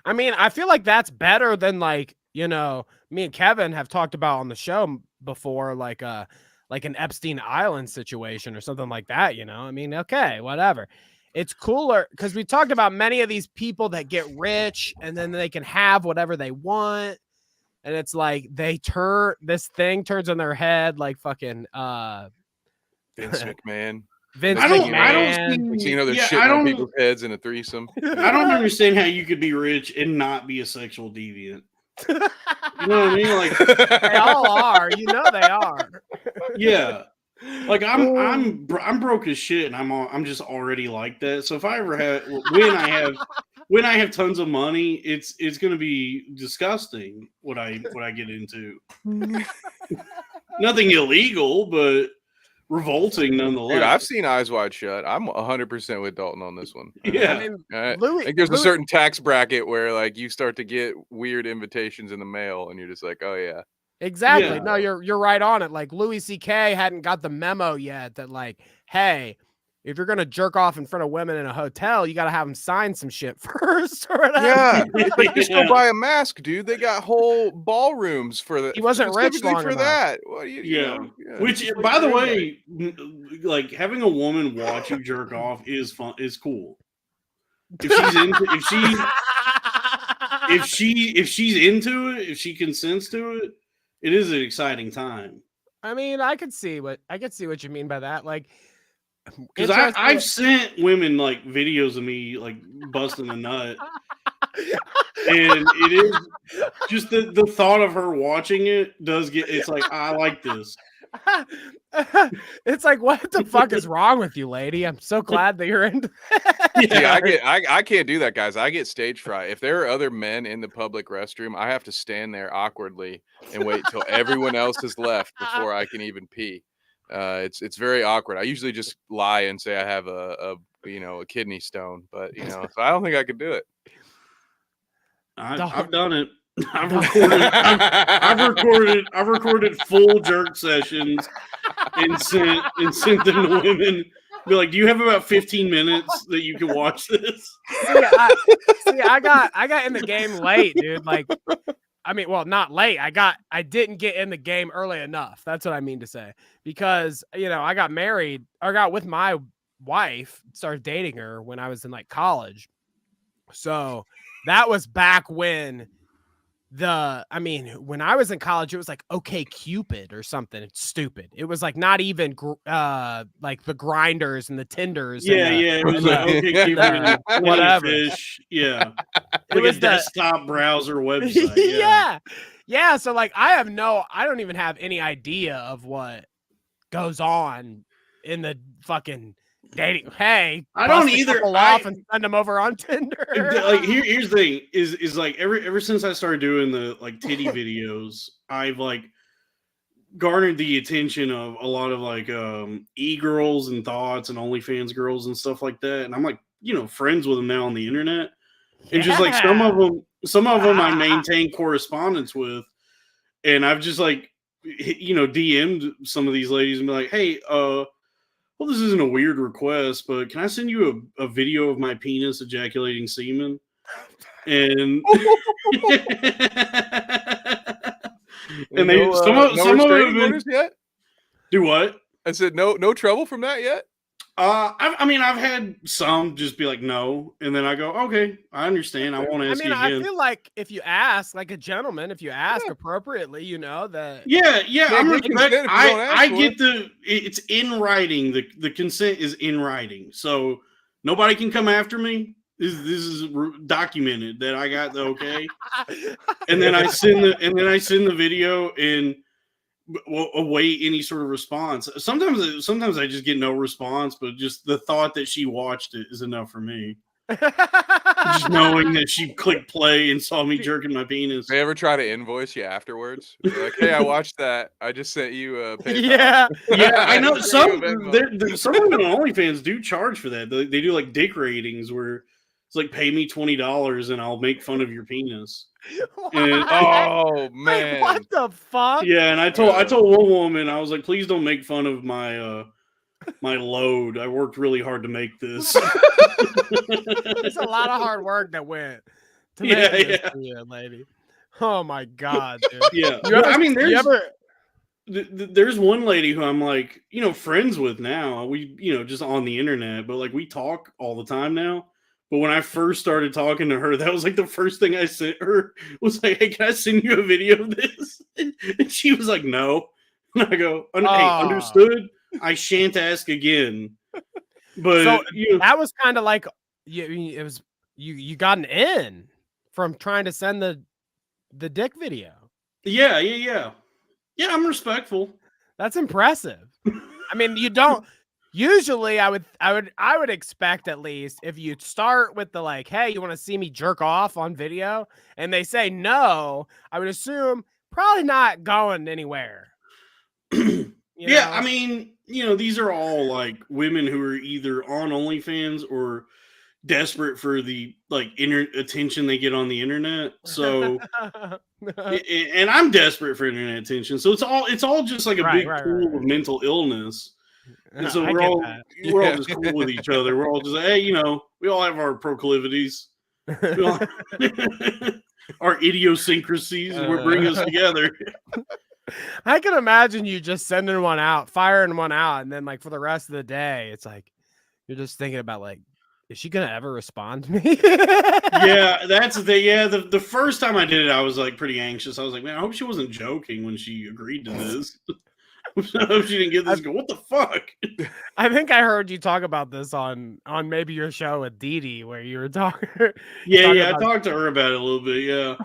I mean, I feel like that's better than like, me and Kevin have talked about on the show before, like an Epstein Island situation or something like that. I mean, okay, whatever. It's cooler because we talked about many of these people that get rich and then they can have whatever they want. And it's like this thing turns on their head like fucking Vince McMahon. I don't see, they're shitting on people's heads in a threesome. I don't understand how you could be rich and not be a sexual deviant. You know what I mean? Like they all are. They are. Yeah. Like I'm broke as shit, and I'm just already like that. So if I ever have when I have tons of money, it's gonna be disgusting what I get into. Nothing illegal, but revolting nonetheless. Dude, I've seen Eyes Wide Shut. I'm 100% with Dalton on this one. Yeah. I mean, I think there's a certain tax bracket where like you start to get weird invitations in the mail and you're just like, oh yeah. Exactly. Yeah. No, you're right on it. Like Louis C.K. hadn't got the memo yet that like, hey, if you're gonna jerk off in front of women in a hotel, you gotta have them sign some shit first or whatever. Yeah, like, just go buy a mask, dude. They got whole ballrooms for that. He wasn't rich long for enough. That. What do you? Which, by the way, like having a woman watch you jerk off is fun. Is cool. if she's into it, if she consents to it, it is an exciting time. I mean, I could see what you mean by that. Like, because I've sent women like videos of me like busting a nut, and it is just the thought of her watching it does get. It's like, I like this. It's like, what the fuck is wrong with you, lady? I'm so glad that you're into Yeah, I can't do that, guys. I get stage fright. If there are other men in the public restroom, I have to stand there awkwardly and wait till everyone else has left before I can even pee. It's very awkward. I usually just lie and say I have a kidney stone, but so I don't think I could do it. I've done it. I've recorded full jerk sessions and sent them to women. Be like, do you have about 15 minutes that you can watch this? I got in the game late, dude. Like, I mean, well, not late. I didn't get in the game early enough. That's what I mean to say. Because, I got married or got with my wife, started dating her when I was in like college. So that was back when when I was in college, it was like OK Cupid or something. It's stupid. It was like not even like the grinders and the Tinders. Yeah, it was like OK Cupid, whatever. Fish. Yeah, It like was a desktop browser website. Yeah. So like, I don't even have any idea of what goes on in the fucking dating. Hey, I don't either. Off and send them over on Tinder. Like here's the thing: is like ever since I started doing the like titty videos, I've like garnered the attention of a lot of like e-girls and thoughts and OnlyFans girls and stuff like that. And I'm like, friends with them now on the internet. And just like some of them I maintain correspondence with, and I've just like DM'd some of these ladies and be like, hey, well, this isn't a weird request, but can I send you a video of my penis ejaculating semen? And and they some of them orders yet? Do what? I said no trouble from that yet. I've had some just be like no, and then I go, okay, I understand. I won't ask you again. I feel like if you ask like a gentleman, if you ask appropriately, that. Yeah. I get it's in writing. The consent is in writing, so nobody can come after me. This is documented that I got the okay, and then I send the video and await any sort of response. Sometimes I just get no response, but just the thought that she watched it is enough for me. Just knowing that she clicked play and saw me jerking my penis. They ever try to invoice you afterwards? You're like, hey, I watched that. I just sent you a PayPal. Yeah, I know some women on OnlyFans do charge for that. They do like dick ratings where it's like, pay me $20 and I'll make fun of your penis. And, oh man, what the fuck? Yeah, and I told one woman, I was like, please don't make fun of my my load. I worked really hard to make this. It's a lot of hard work that went to make this for you, lady. Oh my god, dude. Yeah. There's one lady who I'm like, friends with now. We, just on the internet, but like we talk all the time now. But when I first started talking to her, that was like the first thing I sent her was like, hey, can I send you a video of this? And she was like, no. And I go, hey, understood. I shan't ask again. But so that was kind of like it was you got an in from trying to send the dick video. Yeah. Yeah, I'm respectful. That's impressive. I mean, you don't usually I would expect, at least if you start with the like, hey, you want to see me jerk off on video, and they say no, I would assume probably not going anywhere. Yeah, I mean, these are all like women who are either on OnlyFans or desperate for the like attention they get on the internet. So, and I'm desperate for internet attention. So it's all just like a big pool of mental illness. And so we're all just cool with each other. We're all just like, hey, we all have our proclivities, our idiosyncrasies, and we're bringing us together. I can imagine you just sending one out, firing one out, and then like for the rest of the day, it's like you're just thinking about like, is she gonna ever respond to me? Yeah, that's the thing. Yeah, the first time I did it, I was like pretty anxious. I was like, man, I hope she wasn't joking when she agreed to this. I hope she didn't get this. Go, what the fuck? I think I heard you talk about this on maybe your show with Dee Dee, where you were talking. Yeah, I talked to her about it a little bit. Yeah,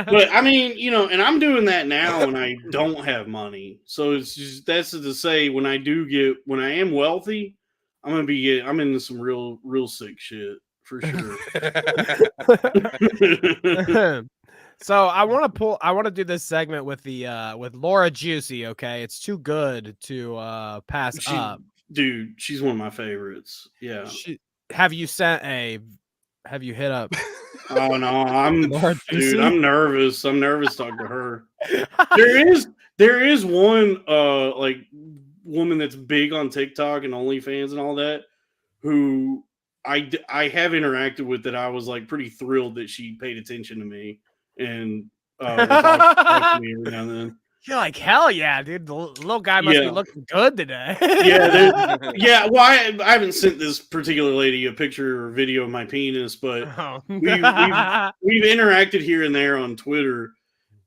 but I mean, and I'm doing that now when I don't have money. So it's just that's to say when I am wealthy, I'm into some real sick shit for sure. So I want to do this segment with with Laura Juicy. Okay, it's too good to pass up. Dude, she's one of my favorites. Yeah. Have you hit up? Oh no, I'm nervous. I'm nervous talking to her. There is one like woman that's big on TikTok and OnlyFans and all that who I have interacted with that I was like pretty thrilled that she paid attention to me and talked to me every now and then. You're like, hell yeah, dude. The little guy must be looking good today. Yeah. Well, I haven't sent this particular lady a picture or video of my penis, but we've interacted here and there on Twitter,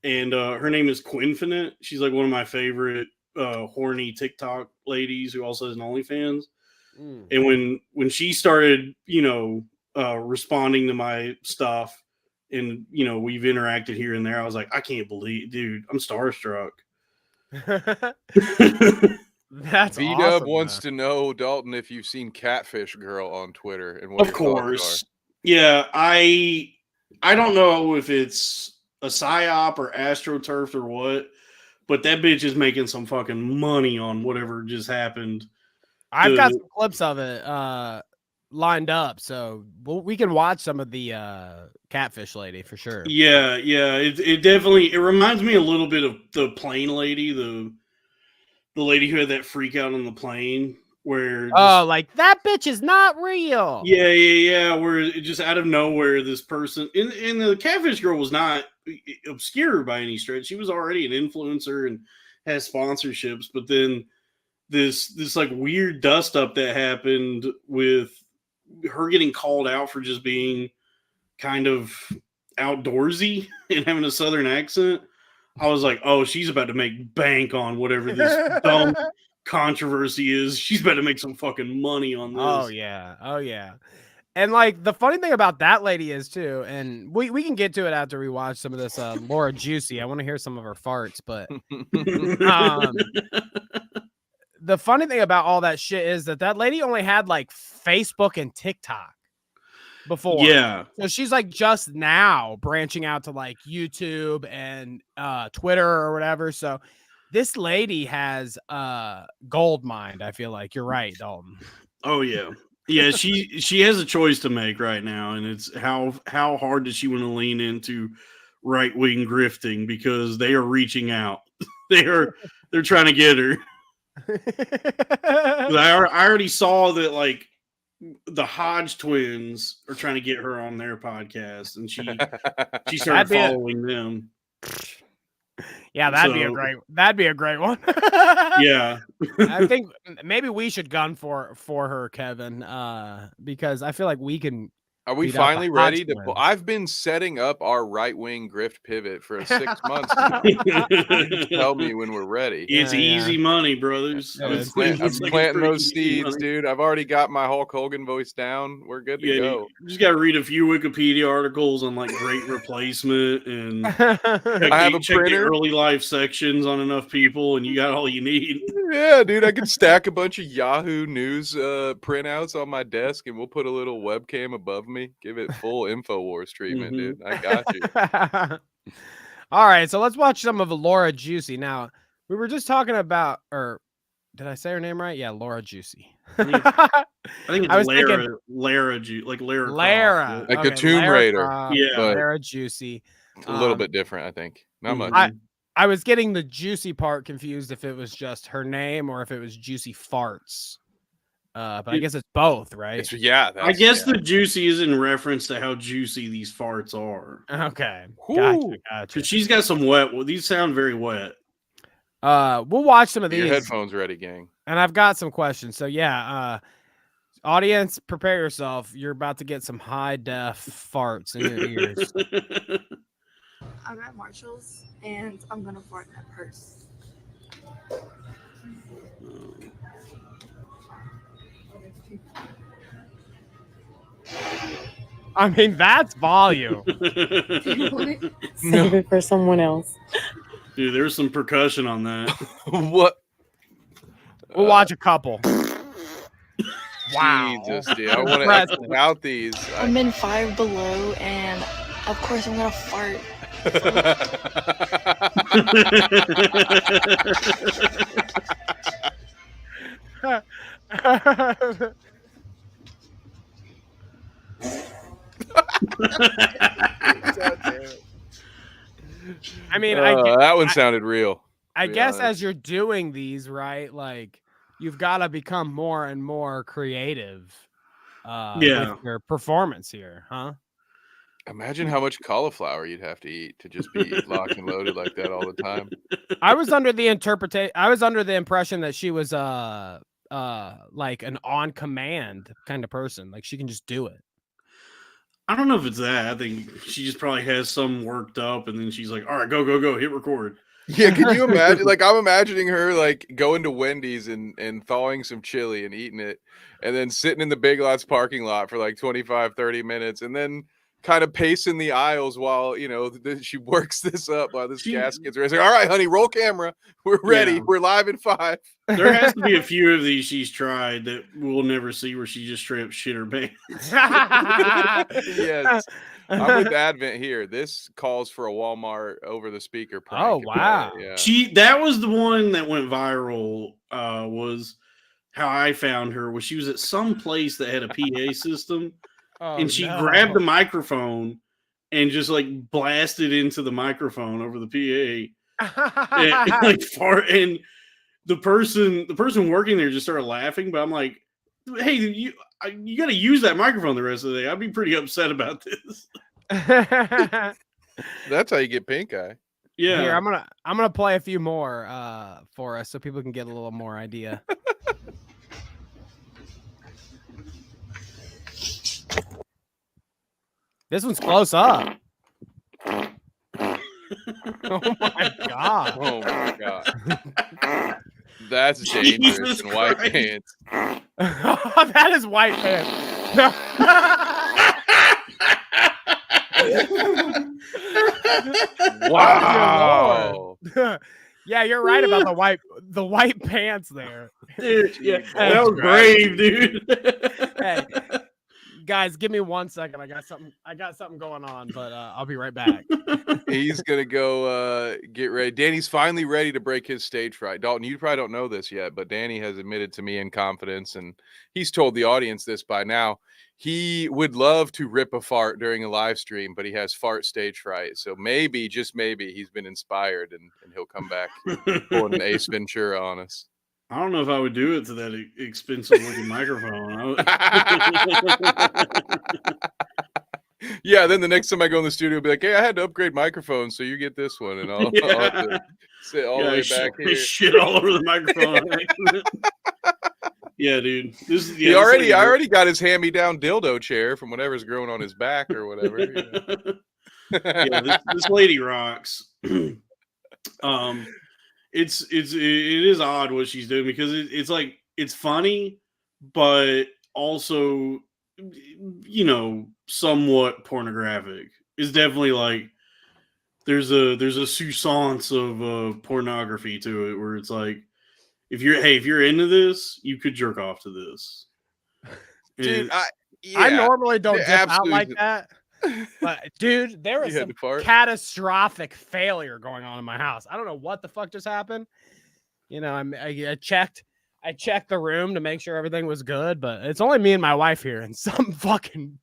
and her name is Quinfinite. She's like one of my favorite horny TikTok ladies who also has an OnlyFans. And when she started, responding to my stuff, and we've interacted here and there, I was like, I can't believe, dude, I'm starstruck. That's V-Dub awesome, wants to know, Dalton, if you've seen Catfish Girl on Twitter and what Of your course. thoughts Yeah, I don't know if it's a psyop or astroturf or what, but that bitch is making some fucking money on whatever just happened. I've got some clips of it lined up, so we can watch some of the Catfish lady for sure. Yeah, it definitely reminds me a little bit of the plane lady, the lady who had that freak out on the plane where like that bitch is not real. Yeah, where it just out of nowhere this person and the Catfish girl was not obscure by any stretch. She was already an influencer and has sponsorships, but then this like weird dust up that happened with her getting called out for just being kind of outdoorsy and having a Southern accent. I was like, oh, she's about to make bank on whatever this dumb controversy is. She's about to make some fucking money on this. Oh yeah. And like the funny thing about that lady is too, and we can get to it after we watch some of this Laura Juicy. I want to hear some of her farts, but the funny thing about all that shit is that lady only had like Facebook and TikTok before. Yeah. So she's like just now branching out to like YouTube and Twitter or whatever. So this lady has gold mine. I feel like you're right, Dalton. Oh yeah. Yeah, she has a choice to make right now, and it's how hard does she want to lean into right-wing grifting, because they are reaching out. They're trying to get her. I already saw that like the Hodge twins are trying to get her on their podcast, and she started following them. Yeah, that'd be a great one. Yeah. I think maybe we should gun for her, Kevin, because I feel like we can. Are we finally ready to pull? I've been setting up our right-wing grift pivot for 6 months now. Tell me when we're ready. It's easy money, brothers. I'm planting those seeds, dude. I've already got my Hulk Hogan voice down. We're good to go. You just got to read a few Wikipedia articles on like great replacement, and I have check the early life sections on enough people, and you got all you need. Yeah, dude. I can stack a bunch of Yahoo News printouts on my desk, and we'll put a little webcam above me. Give it full InfoWars treatment, dude. I got you. All right, so let's watch some of Laura Juicy. Now, we were just talking about, or did I say her name right? Yeah, Laura Juicy. I think it's Lara, like a Tomb Raider. Lara Juicy. A little bit different, I think. Not much. I was getting the juicy part confused if it was just her name or if it was Juicy Farts. But I guess it's both, right? I guess the juicy is in reference to how juicy these farts are. Okay. Gotcha. Because she's got some wet. Well, these sound very wet. We'll watch some of these. Your headphones ready, gang. And I've got some questions. So yeah, Audience, prepare yourself. You're about to get some high def farts in your ears. I'm at Marshall's and I'm gonna fart in that purse. I mean, that's volume. Save it for someone else. Dude, there's some percussion on that. What? We'll watch a couple. Wow. Jesus, dude. I want to Impressive. exit out these. I'm in Five Below and of course I'm gonna fart. I mean, that one sounded real. I be guess honest. as you're doing these, right, like you've got to become more and more creative with your performance here, huh? Imagine how much cauliflower you'd have to eat to just be locked and loaded like that all the time. I was under the impression that she was like an on command kind of person. Like she can just do it. I don't know if it's that. I think she just probably has some worked up, and then she's like, "All right, go, hit record." Yeah, can you imagine? Like, I'm imagining her like going to Wendy's and thawing some chili and eating it, and then sitting in the Big Lots parking lot for like 25, 30 minutes, and then kind of pacing the aisles while, you know, she works this up while this gas gets ready. Like, all right, honey, roll camera. We're ready. Yeah. We're live in 5. There has to be a few of these she's tried that we'll never see where she just straight up shit her pants. Yes. I'm with Advent here. This calls for a Walmart over the speaker prank. Oh, wow. Yeah. That was the one that went viral, was how I found her, was she was at some place that had a PA system. And she grabbed the microphone and just like blasted into the microphone over the PA. and the person working there just started laughing. But I'm like, hey, you got to use that microphone the rest of the day. I'd be pretty upset about this. That's how you get pink eye. Yeah. Here, I'm gonna play a few more for us so people can get a little more idea. This one's close up. Oh my god. Oh my god. That's dangerous in white pants. That is white pants. Wow. Yeah, you're right about the white pants there. Dude, yeah, that was brave, dude. Hey, guys, give me 1 second. I got something going on, but I'll be right back. He's gonna go get ready. Danny's finally ready to break his stage fright. Dalton, you probably don't know this yet, but Danny has admitted to me in confidence, and he's told the audience this by now. He would love to rip a fart during a live stream, but he has fart stage fright. So maybe, just maybe, he's been inspired and he'll come back pulling an Ace Ventura on us. I don't know if I would do it to that expensive looking microphone. Yeah, then the next time I go in the studio, I'll be like, hey, I had to upgrade microphones, so you get this one. And I'll have to sit all the way back here. Shit all over the microphone. Yeah, dude. I already got his hand-me-down dildo chair from whatever's growing on his back or whatever. Yeah, this lady rocks. It is odd what she's doing because it's like it's funny, but also, you know, somewhat pornographic. It's definitely like there's a sousance of pornography to it where it's like if you're into this, you could jerk off to this. Dude, I normally don't dip out like that. But dude, there was some catastrophic failure going on in my house. I don't know what the fuck just happened. You know, I checked the room to make sure everything was good, but it's only me and my wife here, and something fucking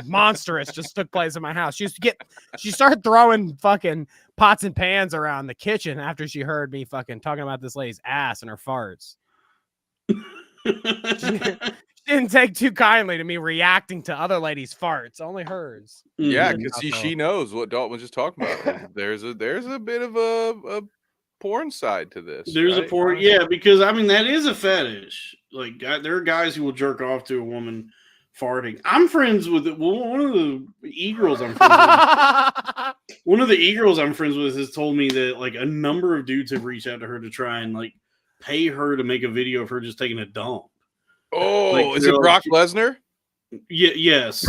monstrous just took place in my house. She started throwing fucking pots and pans around the kitchen after she heard me fucking talking about this lady's ass and her farts. She didn't take too kindly to me reacting to other ladies' farts, only hers. Yeah, because she knows what Dalton was just talking about. There's a bit of a porn side to this. There's right? a porn, yeah, because I mean that is a fetish. Like there are guys who will jerk off to a woman farting. I'm friends with one of the e-girls I'm friends with. One of the e-girls I'm friends with has told me that like a number of dudes have reached out to her to try and like pay her to make a video of her just taking a dump. Oh, Like, is it Brock Lesnar? Yeah, yes.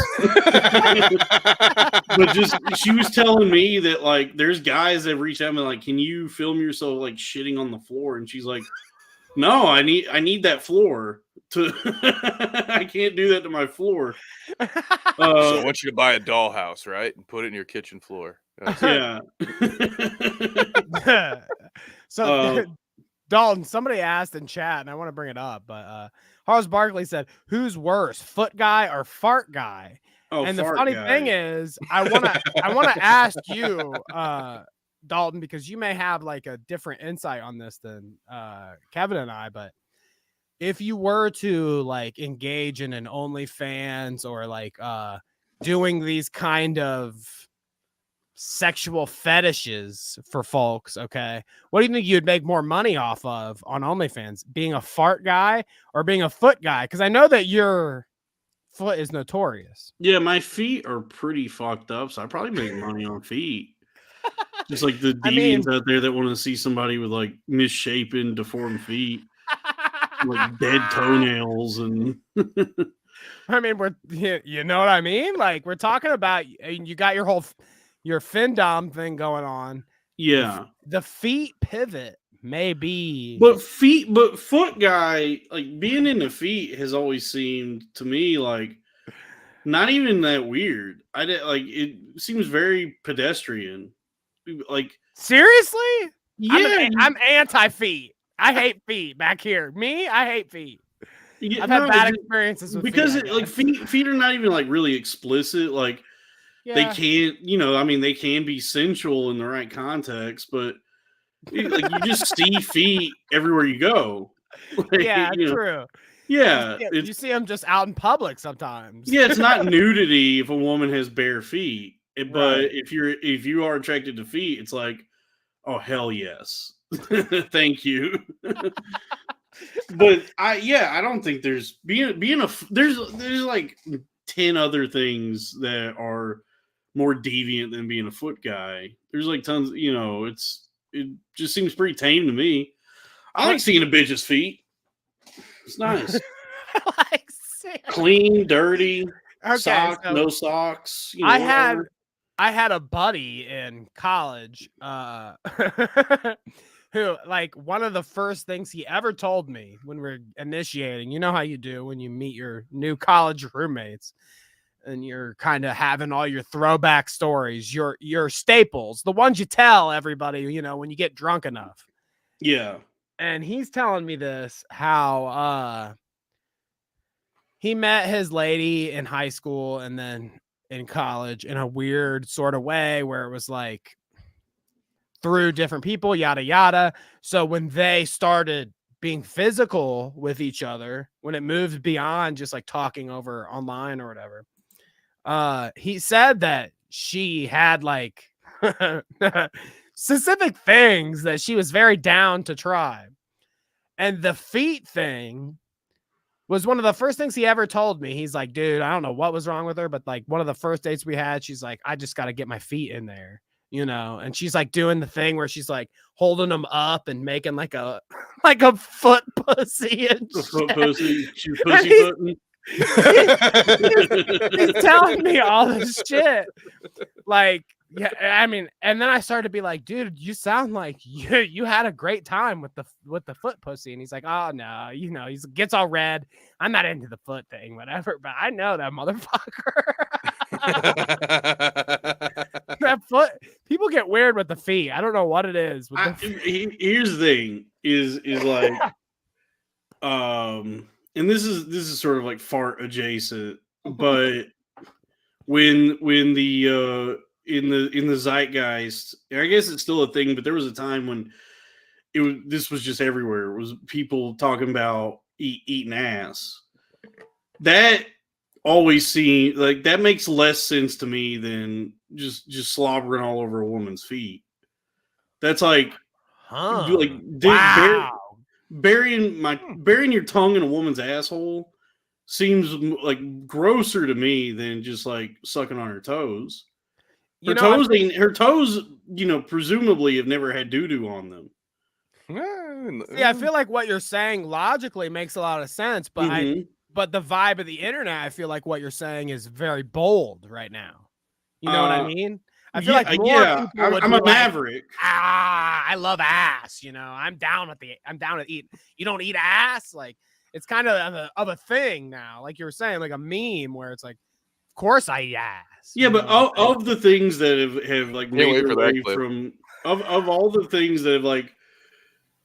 But just she was telling me that like there's guys that reach out and like, can you film yourself like shitting on the floor? And she's like, no, I need that floor to I can't do that to my floor. So I want you to buy a dollhouse, right? And put it in your kitchen floor. Yeah. So Dalton, somebody asked in chat, and I want to bring it up, but Harris Barkley said, "Who's worse, foot guy or fart guy?" Oh, and the fart funny guy. thing is, I wanna ask you, Dalton, because you may have like a different insight on this than Kevin and I, but if you were to like engage in an OnlyFans or like doing these kind of sexual fetishes for folks, okay, what do you think you'd make more money off of on OnlyFans, being a fart guy or being a foot guy? Because I know that your foot is notorious. Yeah, my feet are pretty fucked up, so I probably make money on feet. Just like the deviants out there that want to see somebody with like misshapen, deformed feet, like dead toenails, and I mean, you know what I mean? Like we're talking about, you got your findom thing going on. yeah. The feet pivot may be, But foot guy, like being in the feet has always seemed to me like not even that weird. I did like it seems very pedestrian. Like seriously? yeah, I'm anti feet. I hate feet back here. I hate feet. yeah, I've had no, bad experiences with because feet, like feet are not even like really explicit. Like they can't, I mean, they can be sensual in the right context, but like you just see feet everywhere you go. Like, yeah, true. Yeah, you see them just out in public sometimes. Yeah, it's not nudity if a woman has bare feet, but Right. if you are attracted to feet, it's like, oh hell yes, thank you. But I don't think there's there's like 10 other things that are more deviant than being a foot guy. There's like tons, it just seems pretty tame to me. I like seeing a bitch's feet. It's nice. Like, clean, dirty, okay, socks, so no socks. I had a buddy in college who, like, one of the first things he ever told me when we're initiating, you know how you do when you meet your new college roommates and you're kind of having all your throwback stories, your staples, the ones you tell everybody, when you get drunk enough. Yeah. And he's telling me this, how he met his lady in high school and then in college in a weird sort of way where it was like through different people, yada, yada. So when they started being physical with each other, when it moved beyond just like talking over online or whatever, he said that she had like specific things that she was very down to try. And the feet thing was one of the first things he ever told me. He's like, dude, I don't know what was wrong with her, but like one of the first dates we had, she's like, I just got to get my feet in there, and she's like doing the thing where she's like holding them up and making like a foot pussy and a foot pussy. She's pussy he's telling me all this shit. Like, yeah, I mean, and then I started to be like, dude, you sound like you had a great time with the foot pussy. And he's like, oh no, he gets all red. I'm not into the foot thing, whatever, but I know that motherfucker. That foot, people get weird with the feet. I don't know what it is. Here's the thing is like, and this is sort of like fart adjacent, but when the in the zeitgeist, and I guess it's still a thing, but there was a time when this was just everywhere. It was people talking about eating ass. That always seemed like that makes less sense to me than just slobbering all over a woman's feet. That's like Huh. Like burying your tongue in a woman's asshole seems like grosser to me than just like sucking on her toes. Her toes, presumably have never had doo-doo on them. Yeah, I feel like what you're saying logically makes a lot of sense, but but the vibe of the internet, I feel like what you're saying is very bold right now. You know what I mean? I feel like more people would I'm be a maverick. I love ass. I'm down with eat. You don't eat ass. Like it's kind of a thing now. Like you were saying, like a meme where it's like, of course I eat ass. Yeah, but of the things that have like made their way from of all the things that have like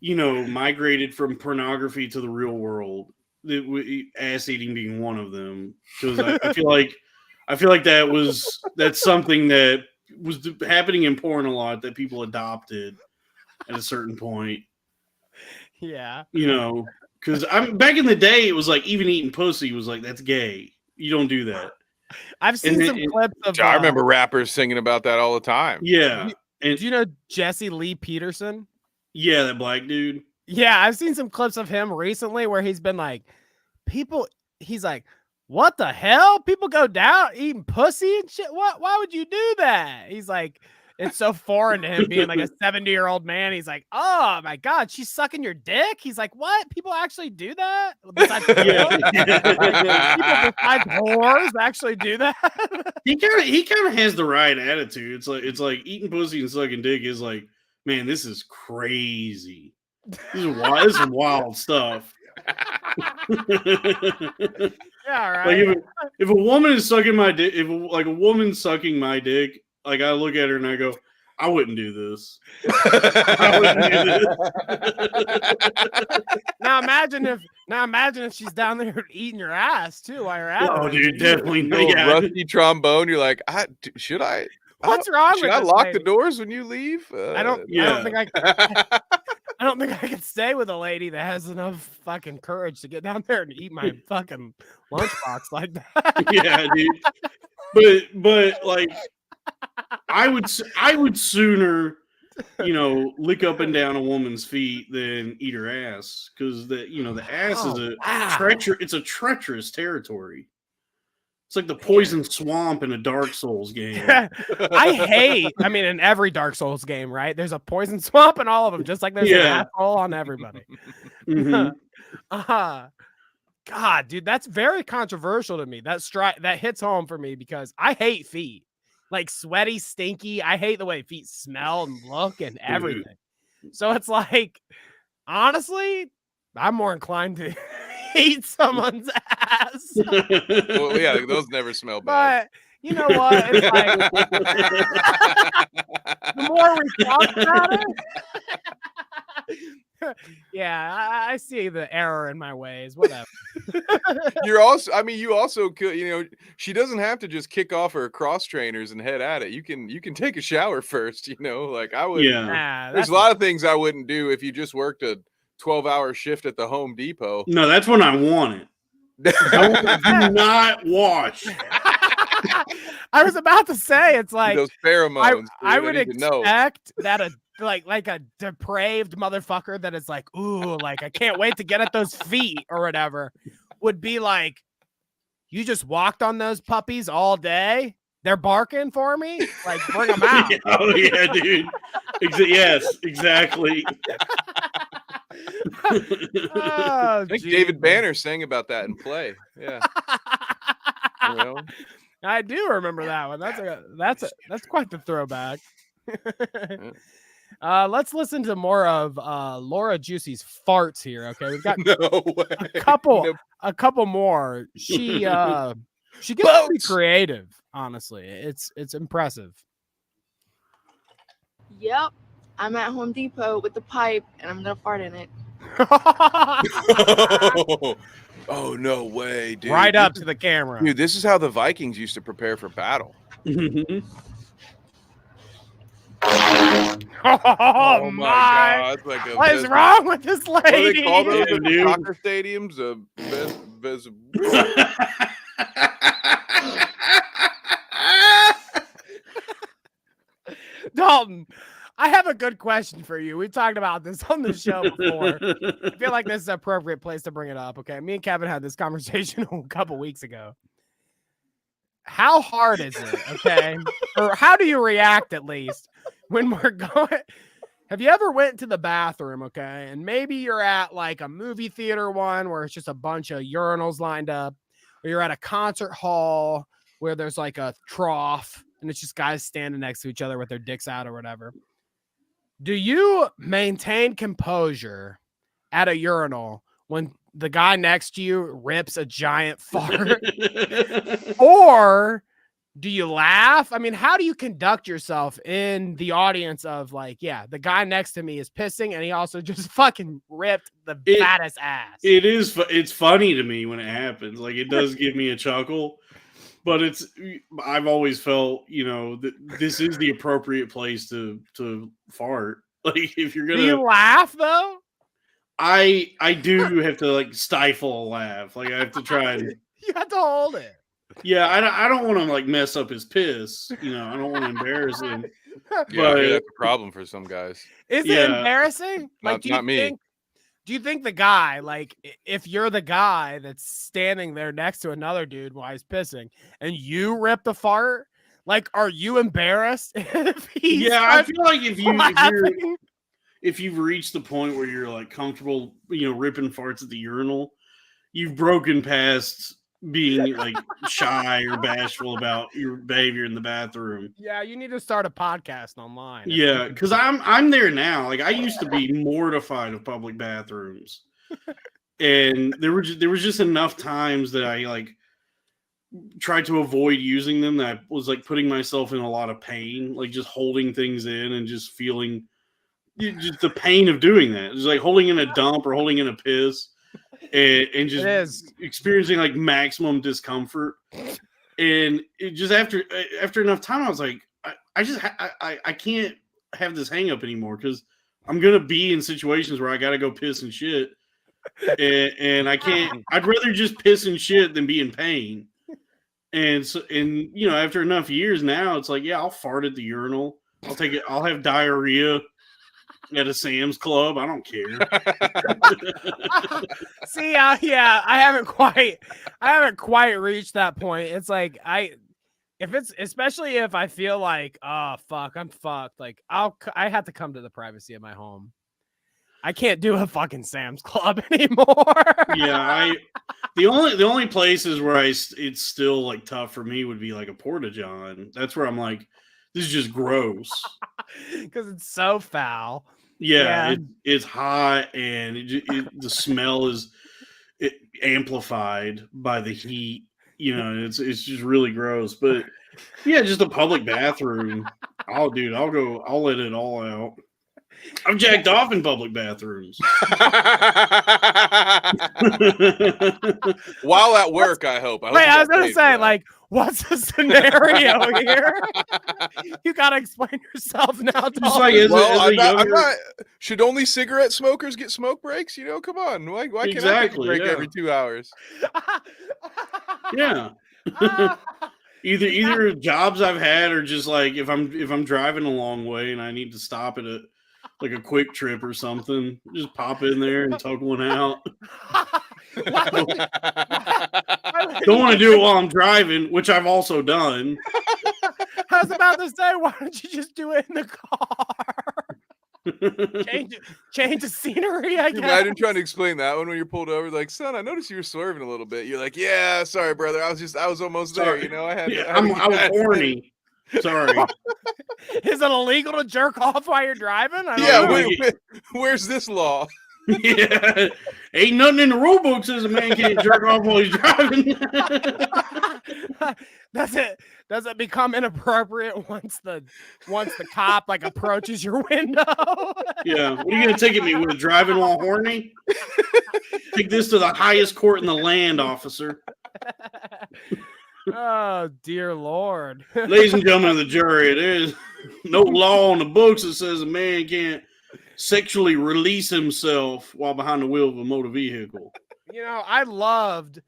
migrated from pornography to the real world, ass eating being one of them. Because I feel like that's something that was happening in porn a lot that people adopted at a certain point. Yeah. Because back in the day, it was like even eating pussy was like, that's gay. You don't do that. I've seen some clips of. I remember rappers singing about that all the time. Yeah. And do you know Jesse Lee Peterson? Yeah, that black dude. Yeah, I've seen some clips of him recently where he's been like, he's like, what the hell? People go down eating pussy and shit. Why would you do that? He's like, it's so foreign to him being like a 70-year-old man. He's like, oh my God, she's sucking your dick. He's like, what? People actually do that? Besides people besides whores actually do that? He kind of has the right attitude. It's like eating pussy and sucking dick is like, man, this is crazy. This is wild stuff. Yeah, right. Like if a woman is sucking my dick, if like a woman's sucking my dick, like I look at her and I go, I wouldn't do this. I wouldn't do this. Now imagine if she's down there eating your ass too while you're at it. Oh, dude, definitely. Rusty trombone. You're like, should I? What's wrong with should this I lock lady? the doors when you leave? I don't think I can stay with a lady that has enough fucking courage to get down there and eat my fucking lunchbox like that. Yeah, dude. But like, I would sooner, lick up and down a woman's feet than eat her ass, because the ass is it's a treacherous territory. It's like the poison swamp in a Dark Souls game. In every Dark Souls game, right? There's a poison swamp in all of them, just like there's an asshole on everybody. God, dude, that's very controversial to me. That hits home for me because I hate feet. Like sweaty, stinky. I hate the way feet smell and look and everything. So it's like, honestly, I'm more inclined to eat someone's ass. Well, yeah, those never smell bad. But you know what? It's like the more we talk about it, yeah, I see the error in my ways. Whatever. You also could, she doesn't have to just kick off her cross trainers and head at it. You can take a shower first, like I would. Yeah. There's a lot of things I wouldn't do if you just worked a 12-hour shift at the Home Depot. No, that's when I want it. Do not wash. I was about to say, it's like those pheromones. I would expect that a depraved motherfucker that is like, ooh, like I can't wait to get at those feet or whatever, would be like, you just walked on those puppies all day. They're barking for me. Like, bring them out. Oh yeah, dude. Yes, exactly. I think David Banner sang about that in Play. Yeah. I do remember that one. That's quite the throwback. Let's listen to more of Laura Juicy's farts here. Okay, we've got a couple more. She gets pretty creative. Honestly, it's impressive. Yep, I'm at Home Depot with the pipe, and I'm gonna fart in it. Oh, no way, dude. Right up to the camera. Dude, this is how the Vikings used to prepare for battle. Oh my God. Like what is wrong with this lady? What do they call those soccer stadiums? Dalton, I have a good question for you. We've talked about this on the show before. I feel like this is an appropriate place to bring it up. Okay. Me and Kevin had this conversation a couple weeks ago. How hard is it? Okay. Or how do you react at least when we're going? Have you ever went to the bathroom? Okay. And maybe you're at like a movie theater one where it's just a bunch of urinals lined up, or you're at a concert hall where there's like a trough and it's just guys standing next to each other with their dicks out or whatever. Do you maintain composure at a urinal when the guy next to you rips a giant fart? Or do you laugh? I mean, how do you conduct yourself in the audience of like, yeah, the guy next to me is pissing and he also just fucking ripped the fattest ass? It's funny to me when it happens. Like, it does give me a chuckle. But I've always felt, that this is the appropriate place to fart. Like, if you're gonna, do you laugh though? I do have to like stifle a laugh. Like, I have to try and you have to hold it. Yeah, I don't want to like mess up his piss. I don't want to embarrass him. Yeah, that's a problem for some guys. Is it embarrassing? Like, not me. Do you think the guy, like, if you're the guy that's standing there next to another dude while he's pissing and you rip the fart, like, are you embarrassed? I feel like if you've reached the point where you're like comfortable, ripping farts at the urinal, you've broken past being like shy or bashful about your behavior in the bathroom. Yeah, you need to start a podcast online. Yeah, because I'm there now. Like, I used to be mortified of public bathrooms, and there was just enough times that I like tried to avoid using them that I was like putting myself in a lot of pain, like just holding things in and just feeling just the pain of doing that. It's like holding in a dump or holding in a piss. And just experiencing like maximum discomfort, and it just after enough time, I was like, I can't have this hang up anymore because I'm gonna be in situations where I gotta go piss and shit, and I can't. I'd rather just piss and shit than be in pain. And so, after enough years now, it's like, yeah, I'll fart at the urinal. I'll take it. I'll have diarrhea at a Sam's Club. I don't care. See, yeah, I haven't quite reached that point. It's like especially if I feel like, oh fuck, I'm fucked. Like I have to come to the privacy of my home. I can't do a fucking Sam's Club anymore. Yeah, the only places where it's still like tough for me would be like a porta john. That's where I'm like, this is just gross because it's so foul. Yeah. It's hot and the smell is amplified by the heat. It's just really gross. But yeah, just a public bathroom. I'll let it all out. I've jacked off in public bathrooms. While at work, I hope. Wait, I was going to say, like, what's the scenario here? You got to explain yourself now. Should only cigarette smokers get smoke breaks? Come on. Why can't I take a break every 2 hours? Yeah. Either jobs I've had or just like if I'm driving a long way and I need to stop at a Quick Trip or something, just pop in there and tug one out. Don't want to do it while I'm driving, which I've also done. I was about to say, why don't you just do it in the car? change the scenery, I guess. Imagine trying to explain that one when you're pulled over. Like, son, I noticed you were swerving a little bit. You're like, yeah, sorry, brother. I was almost there. I was horny. Sorry. Is it illegal to jerk off while you're driving? Where's this law? Yeah, ain't nothing in the rule book says a man can't jerk off while he's driving. Does it become inappropriate once the cop like approaches your window? Yeah, what are you gonna ticket me with? Driving while horny? Take this to the highest court in the land, officer. Oh dear Lord. Ladies and gentlemen of the jury, there's no law on the books that says a man can't sexually release himself while behind the wheel of a motor vehicle. I loved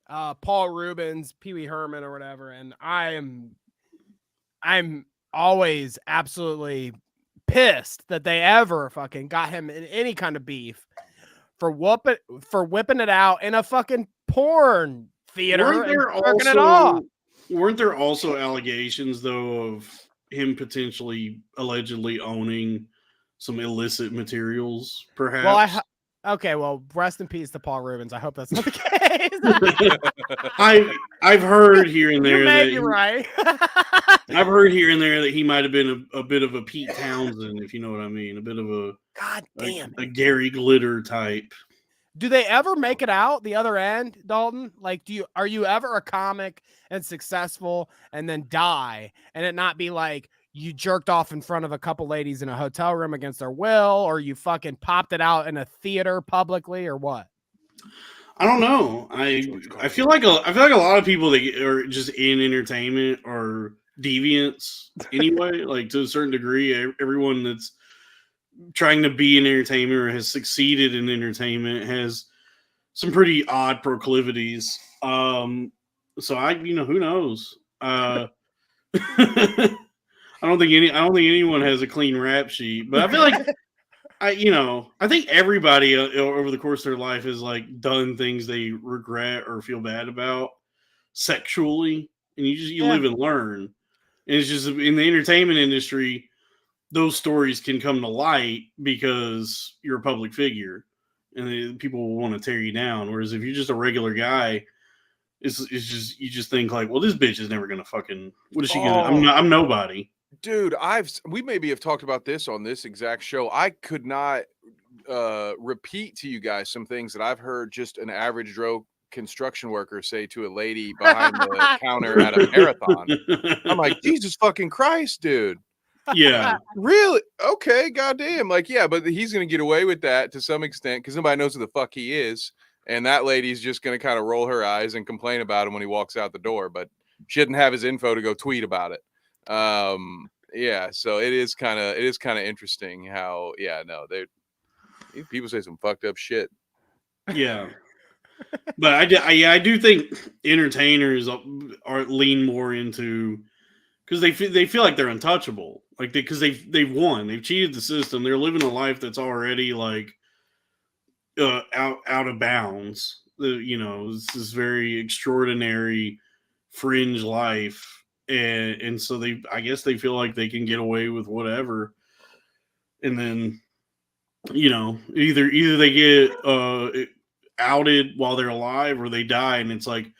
Paul Rubens, Pee Wee Herman, or whatever, and I'm always absolutely pissed that they ever fucking got him in any kind of beef for whipping it out in a fucking porn theater Weren't and there jerking it off. weren't there also allegations though of him potentially allegedly owning some illicit materials, perhaps? Well, rest in peace to Paul Rubens. I hope that's not the case. I've heard here and there You may that be right. I've heard here and there that he might have been a bit of a Pete Townsend, if you know what I mean, a bit of a God damn a Gary Glitter type. Do they ever make it out the other end, Dalton? Like, are you ever a comic and successful and then die and it not be like you jerked off in front of a couple ladies in a hotel room against their will, or you fucking popped it out in a theater publicly, or what? I don't know. I feel like a lot of people that are just in entertainment are deviants anyway. Like to a certain degree, everyone that's trying to be an entertainer or has succeeded in entertainment has some pretty odd proclivities. So who knows? I don't think anyone has a clean rap sheet, but I feel like I think everybody over the course of their life has like done things they regret or feel bad about sexually, and you live and learn. And it's just in the entertainment industry, those stories can come to light because you're a public figure, and people will want to tear you down. Whereas if you're just a regular guy, it's just you just think like, well, this bitch is never gonna fucking. What is she gonna? I'm nobody. Dude, we maybe have talked about this on this exact show. I could not repeat to you guys some things that I've heard just an average Joe construction worker say to a lady behind the counter at a marathon. I'm like, Jesus fucking Christ, dude. Yeah. Really? Okay, goddamn. Like, yeah, but he's gonna get away with that to some extent because nobody knows who the fuck he is. And that lady's just gonna kind of roll her eyes and complain about him when he walks out the door, but she didn't have his info to go tweet about it. Yeah, so it is kind of interesting how people say some fucked up shit. Yeah. But I do think entertainers are lean more into because they feel like they're untouchable, like because they've won, they've cheated the system, they're living a life that's already like out of bounds. This is very extraordinary fringe life. And so I guess they feel like they can get away with whatever, and then either they get outed while they're alive or they die, and it's like,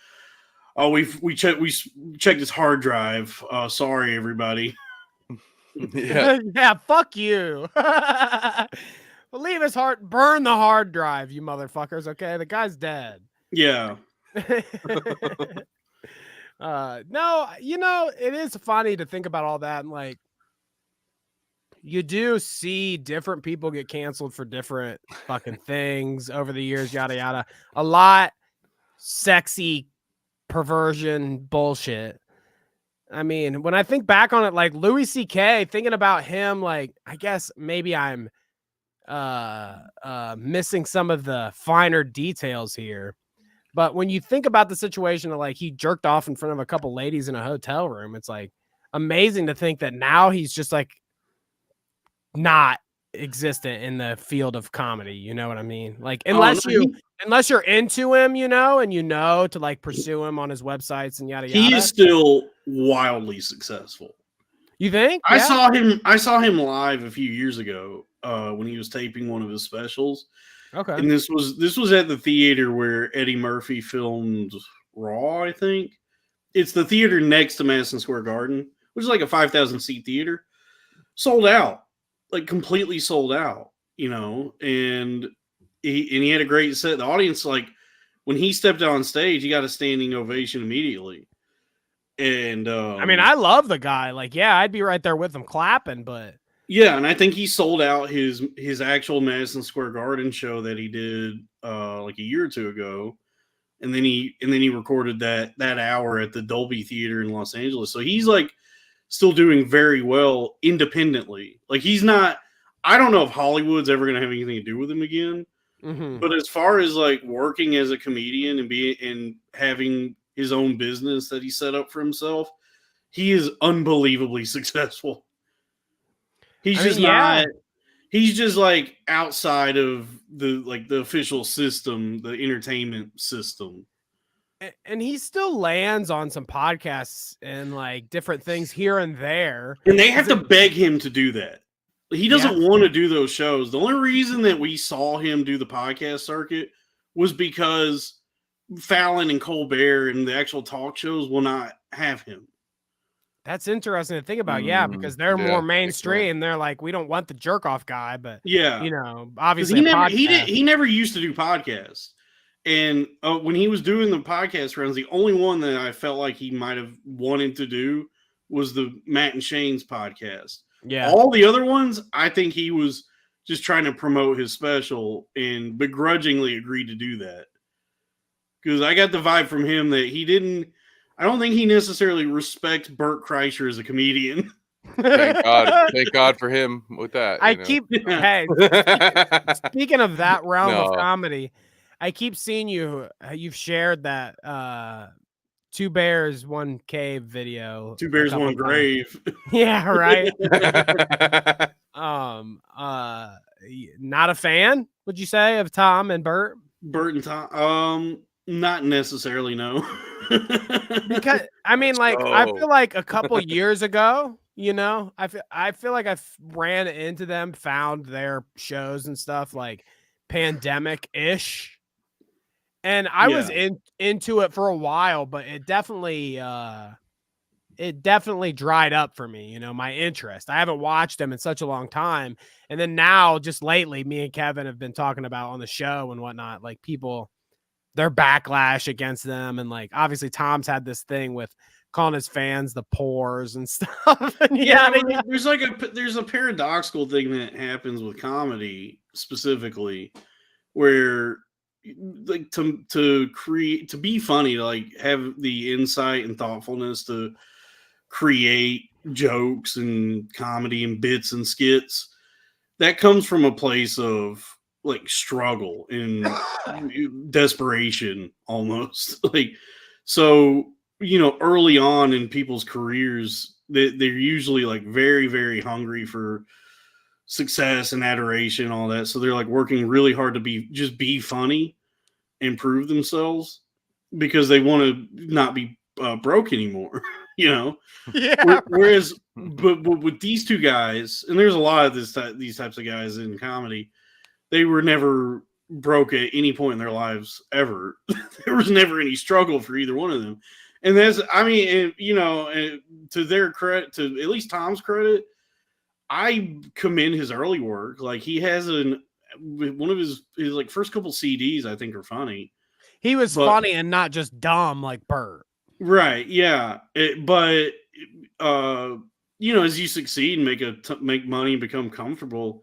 oh, we checked his hard drive. Sorry, everybody. Yeah, fuck you. Leave his heart, burn the hard drive, you motherfuckers. Okay, the guy's dead. Yeah. No, it is funny to think about all that, and like you do see different people get canceled for different fucking things over the years, yada yada. A lot sexy perversion bullshit. I mean, when I think back on it, like Louis C.K., thinking about him, like I guess maybe I'm missing some of the finer details here. But when you think about the situation of like he jerked off in front of a couple ladies in a hotel room, it's like amazing to think that now he's just like not existent in the field of comedy. You know what I mean? Like unless you're into him, and to like pursue him on his websites and yada yada. He is still wildly successful. You think? I saw him live a few years ago when he was taping one of his specials. Okay. And this was at the theater where Eddie Murphy filmed Raw, I think. It's the theater next to Madison Square Garden, which is like a 5,000 seat theater. Sold out. Like completely sold out, and he had a great set. The audience, like when he stepped on stage, he got a standing ovation immediately. And I mean, I love the guy. Like, yeah, I'd be right there with him clapping, but yeah, and I think he sold out his actual Madison Square Garden show that he did like a year or two ago, and then he recorded that hour at the Dolby Theater in Los Angeles. So he's like still doing very well independently. Like he's not. I don't know if Hollywood's ever going to have anything to do with him again. Mm-hmm. But as far as like working as a comedian and having his own business that he set up for himself, he is unbelievably successful. He's I just mean, yeah. not. He's just like outside of the official system, the entertainment system. And he still lands on some podcasts and like different things here and there. And they have to beg him to do that. He doesn't Yeah. want to do those shows. The only reason that we saw him do the podcast circuit was because Fallon and Colbert and the actual talk shows will not have him. That's interesting to think about, because they're yeah, more mainstream. They're like, we don't want the jerk off guy, but Yeah, obviously he never used to do podcasts. And when he was doing the podcast rounds, the only one that I felt like he might have wanted to do was the Matt and Shane's podcast. Yeah. All the other ones, I think he was just trying to promote his special and begrudgingly agreed to do that. Because I got the vibe from him that I don't think he necessarily respects Bert Kreischer as a comedian. Thank God. Thank God for him with that. Hey, speaking of that realm of comedy, I keep seeing you've shared that 2 bears, 1 cave video. 2 bears, 1 grave. Yeah, right. Not a fan, would you say, of Tom and Bert? Bert and Tom, not necessarily, no. Because I mean, like, I feel like a couple years ago, I feel like I ran into them, found their shows and stuff like pandemic-ish. And I was into it for a while, but it definitely dried up for me, my interest. I haven't watched them in such a long time. And then now, just lately, me and Kevin have been talking about on the show and whatnot, like people, their backlash against them. And like, obviously Tom's had this thing with calling his fans the pores and stuff. And there's a paradoxical thing that happens with comedy specifically where like to be funny, to like have the insight and thoughtfulness to create jokes and comedy and bits and skits, that comes from a place of like struggle and desperation almost. Like, so early on in people's careers, they're usually like very, very hungry for success and adoration and all that. So they're like working really hard to be funny and prove themselves because they want to not be broke anymore, Yeah. Whereas, but with these 2 guys, and there's a lot of these types of guys in comedy, they were never broke at any point in their lives ever. There was never any struggle for either one of them. And to their credit, to at least Tom's credit, I commend his early work. Like, he has one of his like first couple CDs, I think, are funny. He was funny and not just dumb like Bert. Right. Yeah. But as you succeed and make money and become comfortable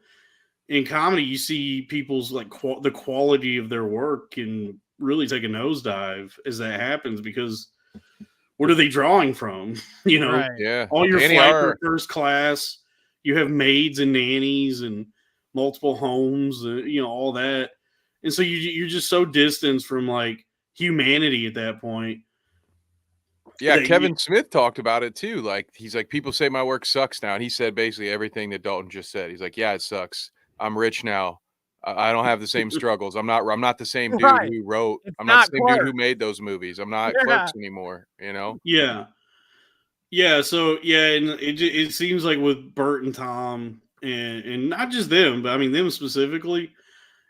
in comedy, you see people's like the quality of their work can really take a nosedive as that happens, because what are they drawing from? Right. Yeah. All your flight for first class, you have maids and nannies and multiple homes, all that. And so you're just so distanced from like humanity at that point. Yeah, Kevin Smith talked about it too. Like, he's like, people say my work sucks now. And he said basically everything that Dalton just said. He's like, yeah, it sucks. I'm rich now. I don't have the same struggles. I'm not the same dude who wrote. I'm not the same dude who made those movies. I'm not Clerks anymore, Yeah. Yeah. So, and it seems like with Bert and Tom and not just them, but I mean, them specifically,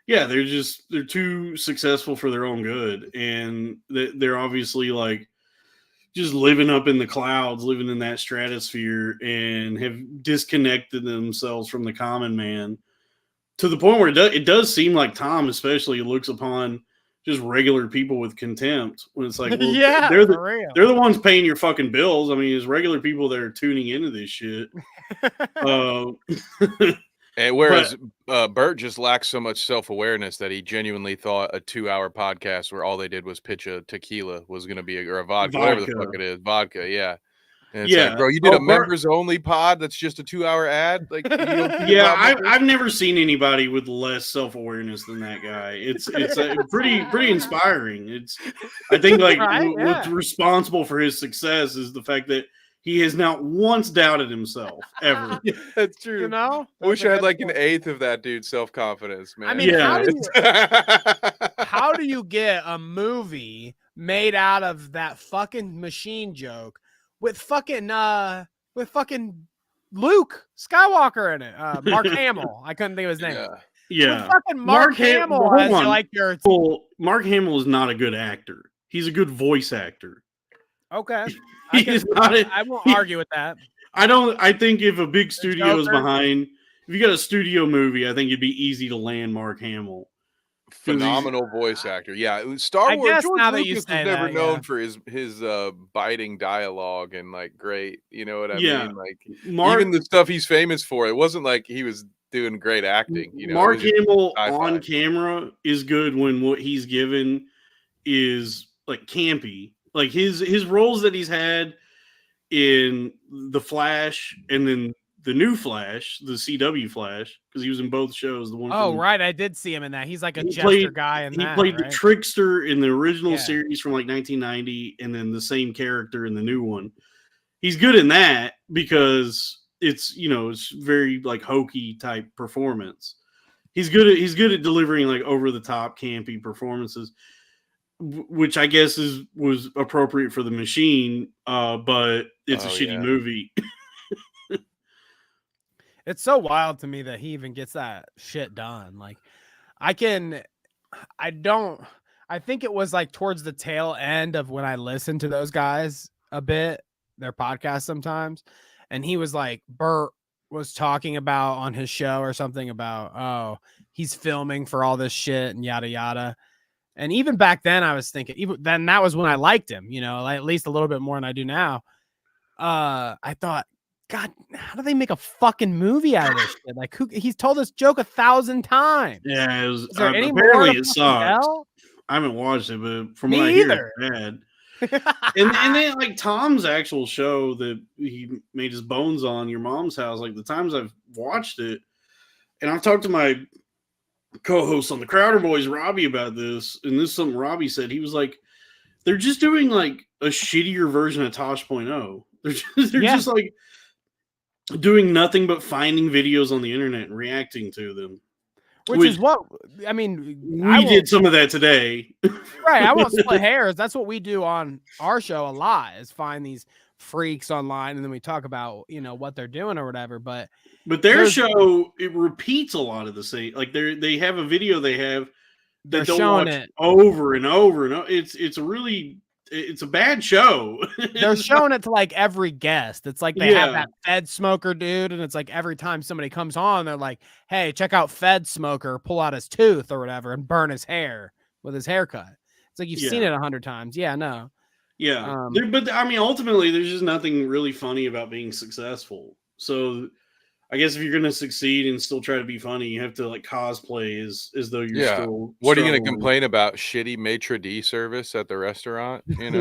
yeah, they're too successful for their own good. And they're obviously like just living up in the clouds, living in that stratosphere, and have disconnected themselves from the common man to the point where it does seem like Tom especially looks upon just regular people with contempt, when it's like, well, they're the ones paying your fucking bills. I mean, it's regular people that are tuning into this shit. And whereas Bert just lacks so much self-awareness that he genuinely thought a 2-hour podcast where all they did was pitch a tequila was going to be or a vodka, whatever the fuck it is, vodka. Yeah. And it's like, bro, you did a members only pod that's just a 2-hour ad. Like, I've never seen anybody with less self-awareness than that guy. It's pretty inspiring. I think like what's responsible for his success is the fact that He has not once doubted himself ever. Yeah, that's true. You know, I wish That's a I had good like an point. eighth of that dude's self-confidence, man. I mean, Yeah. how do you get a movie made out of that fucking machine joke with fucking Luke Skywalker in it? Mark Hamill. I couldn't think of his name. Yeah. Yeah. With fucking Mark Hamill as hold on. like your Well, Mark Hamill is not a good actor. He's a good voice actor. okay. He is not. I won't argue with that. I think if a big studio is Joker. behind, if you got a studio movie, I think it'd be easy to land Mark Hamill. Phenomenal voice actor. Yeah, Star I Wars. guess George now that you Lucas say was never that, known yeah. for his biting dialogue and like great. You know what I Yeah. mean? Like Mark even the stuff he's famous for, it wasn't like he was doing great acting. You know, Mark it was just Hamill sci-fi. on camera is good when what he's given is like campy. Like his roles that he's had in The Flash and then the new Flash, the CW Flash, because he was in both shows. The one Oh, from, right. I did see him in that. He's like a He jester played- guy in he that. played right? the trickster in the original Yeah. series from like 1990, and then the same character in the new one. He's good in that because it's it's very like hokey type performance. He's good at delivering like over the top campy performances, which I guess was appropriate for The Machine, but it's a Oh, shitty yeah. movie. It's so wild to me that he even gets that shit done. Like, I think it was like towards the tail end of when I listened to those guys a bit, their podcast sometimes. And he was like, Bert was talking about on his show or something about, oh, he's filming for all this shit and yada, yada. And even back then I was thinking, even then that was when I liked him, like at least a little bit more than I do now. I thought, God, how do they make a fucking movie out of this shit? Like, he's told this joke 1,000 times. Yeah, Is there any more apparently to it fucking sucks. tell? I haven't watched it, but from Me what I hear, either. it's bad. And then like Tom's actual show that he made his bones on, Your Mom's House, like the times I've watched it, and I've talked to my co-host on the Crowder Boys, Robbie, about this, and this is something Robbie said. He was like, they're just doing like a shittier version of Tosh.0. They're just like doing nothing but finding videos on the internet and reacting to them. Which is what I mean. We did some of that today. Right. I won't split hairs. That's what we do on our show a lot, is find these freaks online and then we talk about, what they're doing or whatever. But their show, it repeats a lot of the same. Like they have a video they have they're that they'll showing watch it over and over and over. It's a bad show. They're showing it to like every guest. It's like they have Yeah. that Fed Smoker dude, and it's like every time somebody comes on, they're like, "Hey, check out Fed Smoker, pull out his tooth or whatever, and burn his hair with his haircut." It's like you've seen it 100 times. Yeah, no. Yeah. But I mean, ultimately, there's just nothing really funny about being successful. So I guess if you're going to succeed and still try to be funny, you have to like cosplay as though you're still. What are you going to struggling. complain about? Shitty maitre d' service at the restaurant? Like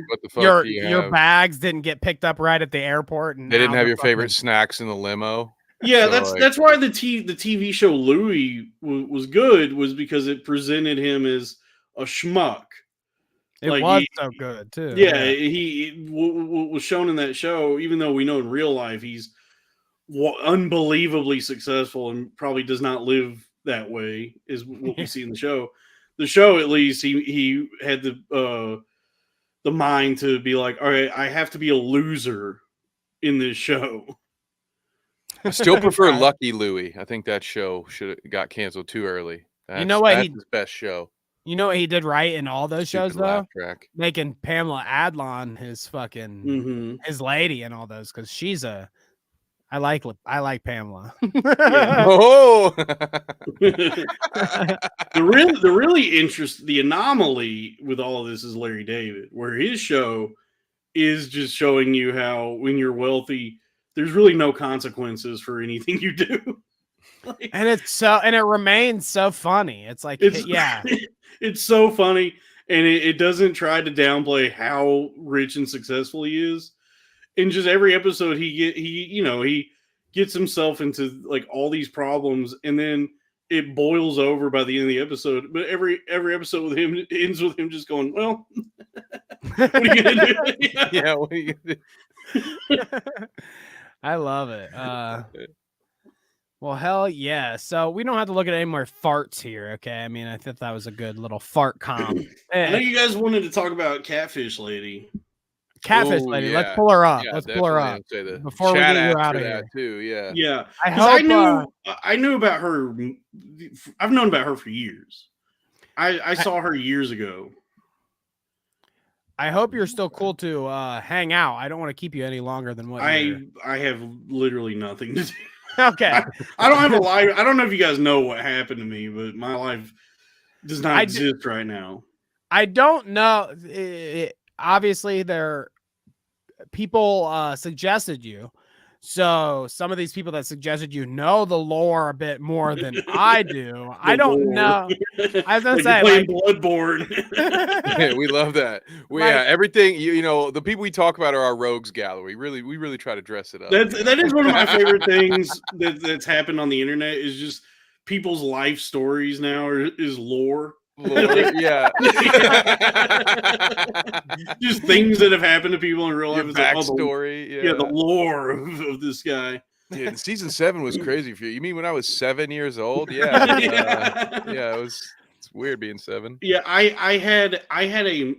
what the fuck? do you Your have? bags didn't get picked up right at the airport, and They didn't now have they're your favorite snacks in the limo. Yeah, So, that's why the TV show Louie was good, was because it presented him as a schmuck. It like was so good too. Yeah, he was shown in that show, even though we know in real life he's unbelievably successful and probably does not live that way, is what we see in the show. The show, at least, he had the mind to be like, all right, I have to be a loser in this show. I still prefer Lucky Louie. I think that show should have got canceled too early. You know what? That's his best show. You know what he did right in all those shows, Stupid though? laugh track. Making Pamela Adlon his fucking his lady and all those, because she's I like Pamela. Oh, the anomaly with all of this is Larry David, where his show is just showing you how when you're wealthy, there's really no consequences for anything you do. And it remains so funny. It's like, it's so funny, and it doesn't try to downplay how rich and successful he is. In just every episode, he gets himself into like all these problems, and then it boils over by the end of the episode. But every episode with him ends with him just going, "Well, what are you gonna do?" yeah. What are you gonna do? I love it. Well, hell yeah. So we don't have to look at any more farts here, okay? I mean, I thought that was a good little fart comp. I know you guys wanted to talk about Catfish Lady. Catfish Ooh, lady, yeah. let's pull her up. Yeah, Let's pull her definitely. up I'd say the before we chat get you ads out for of that here. too. Yeah. Yeah, I 'cause I hope. knew about her. I've known about her for years. I saw her years ago. I hope you're still cool to hang out. I don't want to keep you any longer than what I have literally nothing to do. Okay. I don't have a life. I don't know if you guys know what happened to me, but my life does not exist right now. I don't know. Obviously, people suggested you. So some of these people that suggested you know the lore a bit more than I do. I don't know. I was gonna say, playing Bloodborne. Yeah, we love that. Everything you know, the people we talk about are our rogues gallery. We really try to dress it up. That is one of my favorite things that's happened on the internet is just people's life stories now is lore. Yeah. Just things that have happened to people in real life. Your backstory. The lore of this guy. Yeah, season 7 was crazy for you. You mean when I was 7 years old? Yeah. It's weird being 7. Yeah, I had a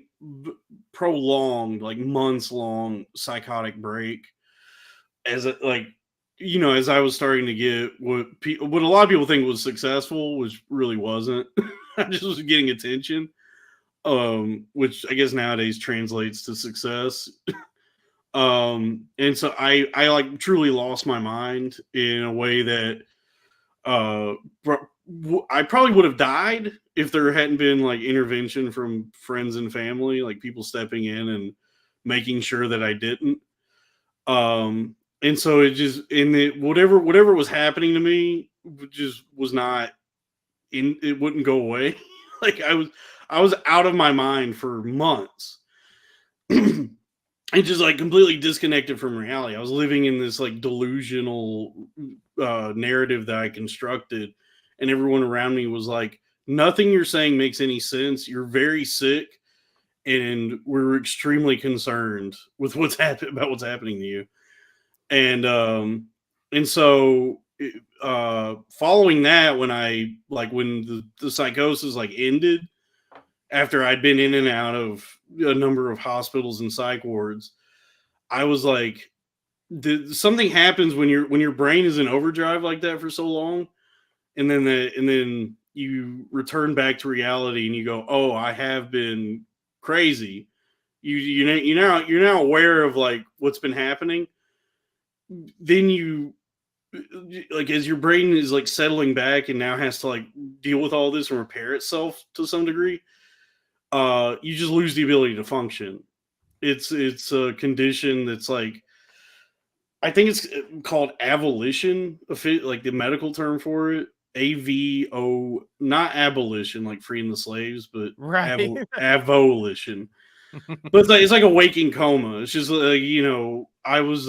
prolonged, like months long psychotic break as as I was starting to get what a lot of people think was successful, which really wasn't. I just was getting attention, which I guess nowadays translates to success. And so I like truly lost my mind in a way that I probably would have died if there hadn't been like intervention from friends and family, like people stepping in and making sure that I didn't. And so it just whatever was happening to me just was not it wouldn't go away. Like I was out of my mind for months. And just like completely disconnected from reality. I was living in this like delusional narrative that I constructed, and everyone around me was like, nothing you're saying makes any sense. You're very sick, and we're extremely concerned with what's happening to you. And so following that, when the psychosis like ended, after I'd been in and out of a number of hospitals and psych wards, I was like, something happens when your brain is in overdrive like that for so long, and then you return back to reality and you go, oh, I have been crazy. You're now aware of like what's been happening. Then you like, as your brain is like settling back and now has to like deal with all this and repair itself to some degree, you just lose the ability to function. It's a condition that's like, I think it's called avolition, like the medical term for it. AVO, not abolition, like freeing the slaves, but avolition. But it's like a waking coma. It's just like, I was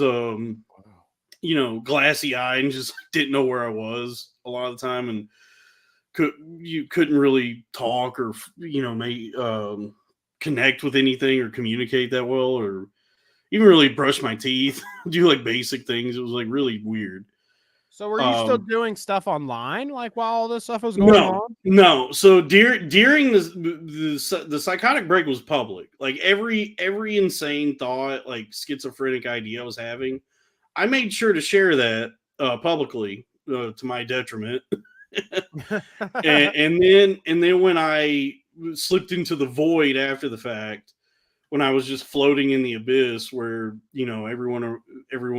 glassy eyed and just didn't know where I was a lot of the time, and couldn't really talk or connect with anything or communicate that well, or even really brush my teeth, do like basic things. It was like really weird. So were you still doing stuff online, like while all this stuff was going on? No. So during the psychotic break was public. Like every insane thought, like schizophrenic idea I was having, I made sure to share that publicly, to my detriment. and then when I slipped into the void after the fact, when I was just floating in the abyss, where everyone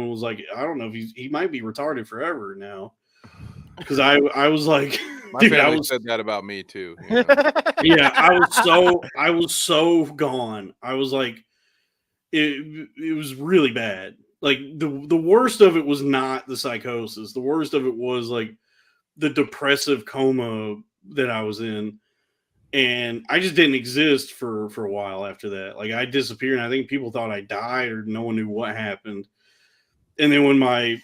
was like, I don't know if he might be retarded forever now, because I was like, my family said that about me too. Yeah, I was so gone. I was like, it was really bad. Like the worst of it was not the psychosis. The worst of it was like the depressive coma that I was in. And I just didn't exist for a while after that. Like I disappeared, and I think people thought I died or no one knew what happened. And then when my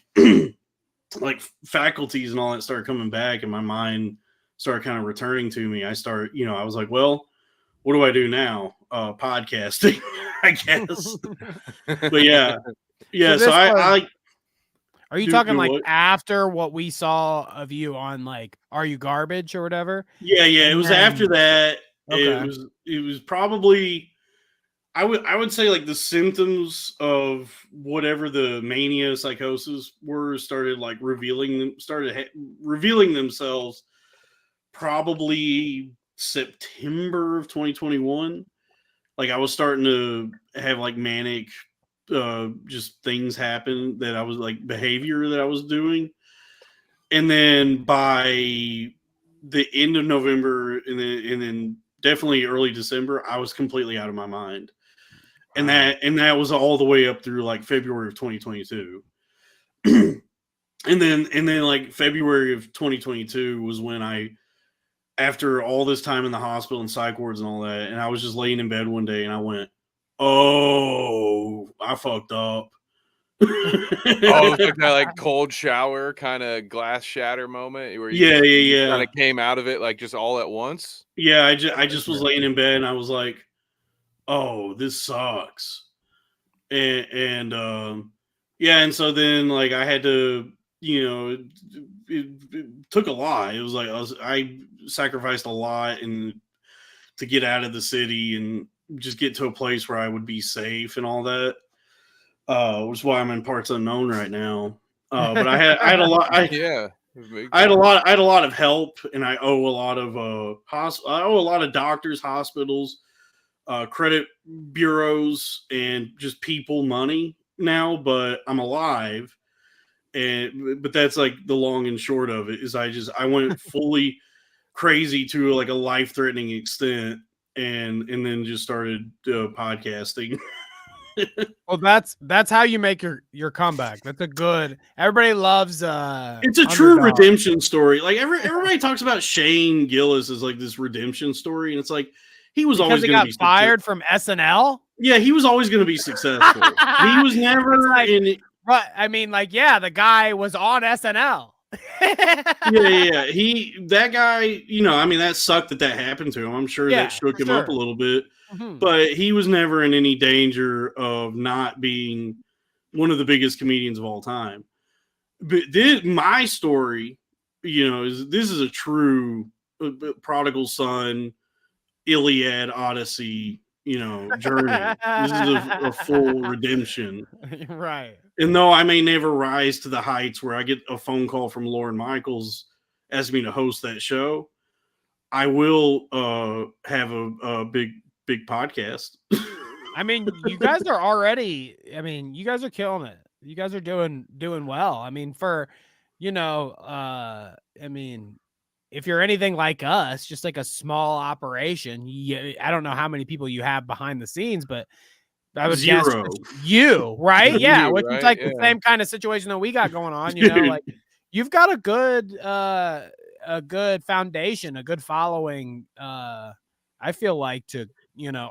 like faculties and all that started coming back and my mind started kind of returning to me, I was like, well, what do I do now? Podcasting, I guess. But yeah, Yeah, So so this I Are you Do- talking do like what? after what we saw of you on like Are You Garbage or whatever? yeah, it And was after then- that. Okay. It was probably I would say like the symptoms of whatever the mania psychosis were started like revealing themselves probably September of 2021. Like I was starting to have like manic just things happen that I was like behavior that I was doing. And then by the end of November and then definitely early December, I was completely out of my mind. And that was all the way up through like February of 2022. and then like February of 2022 was when after all this time in the hospital and psych wards and all that, and I was just laying in bed one day and I went, "Oh, I fucked up." Oh, it's like that like cold shower kind of glass shatter moment where you kind of came out of it like just all at once. Yeah, I just was laying in bed and I was like, "Oh, this sucks." And so then like I had to, it took a lot. It was like I sacrificed a lot and to get out of the city and just get to a place where I would be safe and all that. Which is why I'm in parts unknown right now. But I had a lot. I had a lot of help, and I owe a lot of I owe a lot of doctors, hospitals, credit bureaus, and just people money now. But I'm alive, but that's like the long and short of it. Is I went fully crazy to like a life threatening extent, and then just started podcasting. Well, that's how you make your comeback. That's a good. Everybody loves. It's a true redemption story. Like everybody talks about Shane Gillis as like this redemption story, and it's like he was always going to be fired from SNL. Yeah, he was always going to be successful. He was never like, in. Right. I mean, like, yeah, the guy was on SNL. yeah. That guy, I mean, that sucked that happened to him. I'm sure that shook him up a little bit, but he was never in any danger of not being one of the biggest comedians of all time. But my story, this is a true prodigal son, Iliad, Odyssey, journey. This is a full redemption. Right. And though I may never rise to the heights where I get a phone call from Lauren Michaels asking me to host that show, I will have a big podcast. I mean, you guys are already. I mean, you guys are killing it. You guys are doing well. I mean, I mean, if you're anything like us, just like a small operation, I don't know how many people you have behind the scenes, but I would guess you, right? Yeah, which is like the same kind of situation that we got going on. Like you've got a good foundation, a good following. I feel like to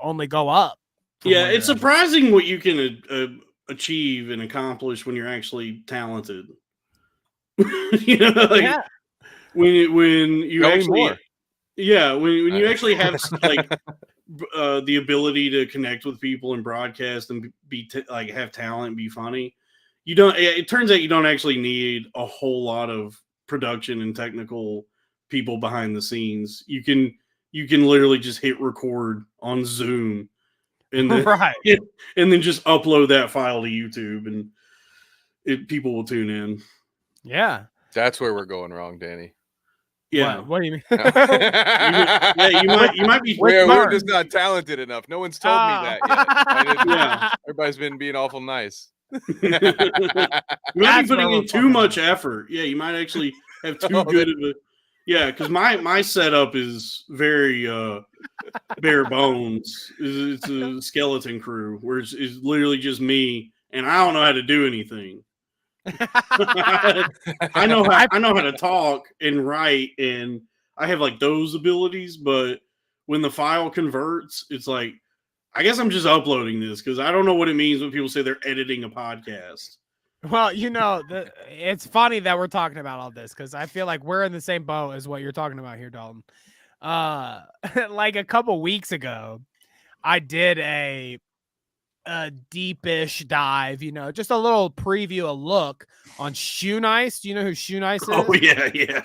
only go up. Yeah, it's surprising what you can achieve and accomplish when you're actually talented. When you actually, when you actually have like the ability to connect with people and broadcast and have talent and be funny, it turns out you don't actually need a whole lot of production and technical people behind the scenes. You can literally just hit record on Zoom and then, and then just upload that file to YouTube and people will tune in. Yeah. That's where we're going wrong, Danny. Yeah. What do you mean? you might be. We're just not talented enough. No one's told me that yet. Everybody's been being awful nice. You might be putting in too much effort. Yeah, you might actually have too good of a. Yeah, because my setup is very bare bones. It's a skeleton crew where it's literally just me, and I don't know how to do anything. I know how to talk and write, and I have like those abilities. But when the file converts, it's like I guess I'm just uploading this because I don't know what it means when people say they're editing a podcast. Well, it's funny that we're talking about all this because I feel like we're in the same boat as what you're talking about here, Dalton. Like a couple weeks ago, I did deepish dive, just a little preview, a look on Shoe Nice. Do you know who Shoe Nice is? Oh yeah.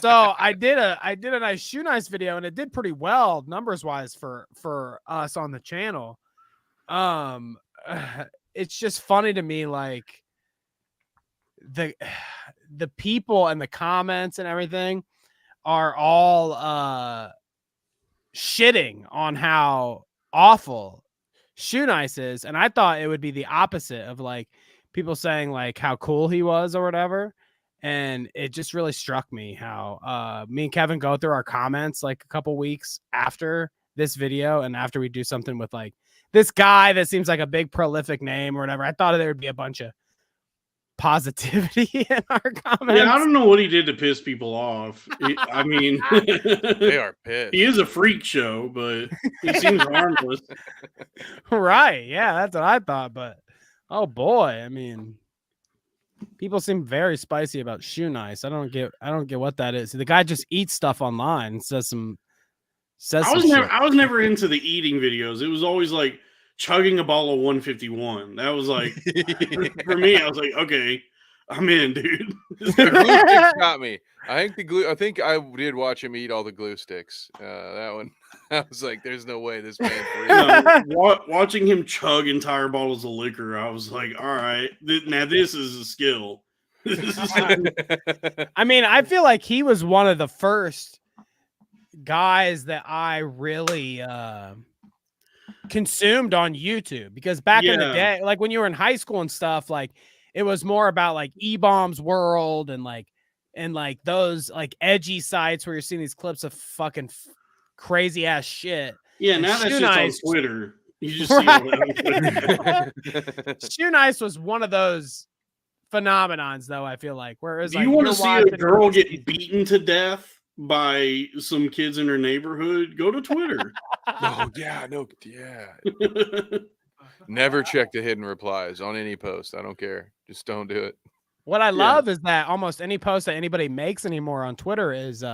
So I did a nice Shoe Nice video, and it did pretty well numbers wise for us on the channel. It's just funny to me, like the people and the comments and everything are all shitting on how awful Shoe Nice is, and I thought it would be the opposite of like people saying like how cool he was or whatever. And it just really struck me how me and Kevin go through our comments like a couple weeks after this video, and after we do something with like this guy that seems like a big prolific name or whatever, I thought there would be a bunch of positivity in our comments. Yeah, I don't know what he did to piss people off. I mean, They are pissed. he is a freak show, but he seems harmless. Right. Yeah, that's what I thought. But oh boy, I mean, people seem very spicy about Shoe Nice. I don't get what that is. The guy just eats stuff online and says I was never into the eating videos. It was always like chugging a bottle of 151. That was like for me. I was like, okay, I'm in, dude. The glue sticks got me. I think I did watch him eat all the glue sticks. That one, I was like, "There's no way this man." Watching him chug entire bottles of liquor, I was like, "All right, now this is a skill." I mean, I feel like he was one of the first guys that I really consumed on YouTube, because back in the day, like when you were in high school and stuff, like it was more about like E-Bombs World and like those like edgy sites where you're seeing these clips of fucking crazy ass shit. Yeah, and now that's Shoe just Nice, on Twitter. You just see all that on Twitter. Shoe Nice was one of those phenomenons, though. I feel like, whereas do you want to see a girl get beaten to death by some kids in her neighborhood? Go to Twitter. Oh yeah, no, yeah. Never check the hidden replies on any post. I don't care. Just don't do it. What I love is that almost any post that anybody makes anymore on Twitter is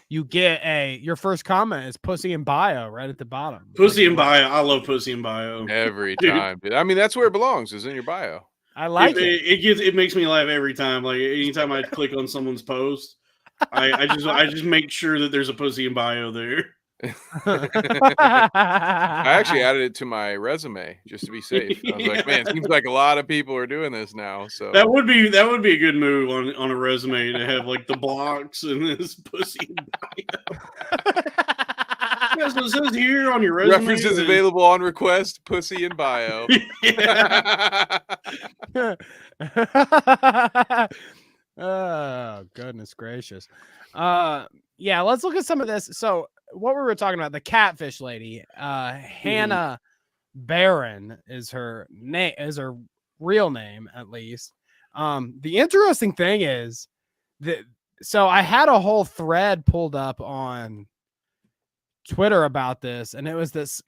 you get your first comment is pussy in bio right at the bottom. Pussy in bio. I love pussy in bio every time. I mean, that's where it belongs, is in your bio. I like it. It makes me laugh every time. Like anytime I click on someone's post, I just make sure that there's a pussy in bio there. I actually added it to my resume just to be safe. I was like, man, it seems like a lot of people are doing this now. So that would be a good move on a resume to have like the blocks and this pussy in bio. Yeah, so it says here on your resume. References available on request, pussy in bio. Oh, goodness gracious. Yeah, let's look at some of this. So what we were talking about, the catfish lady, Hannah Barron is her name, is her real name, at least. The interesting thing is that, so I had a whole thread pulled up on Twitter about this, and it was this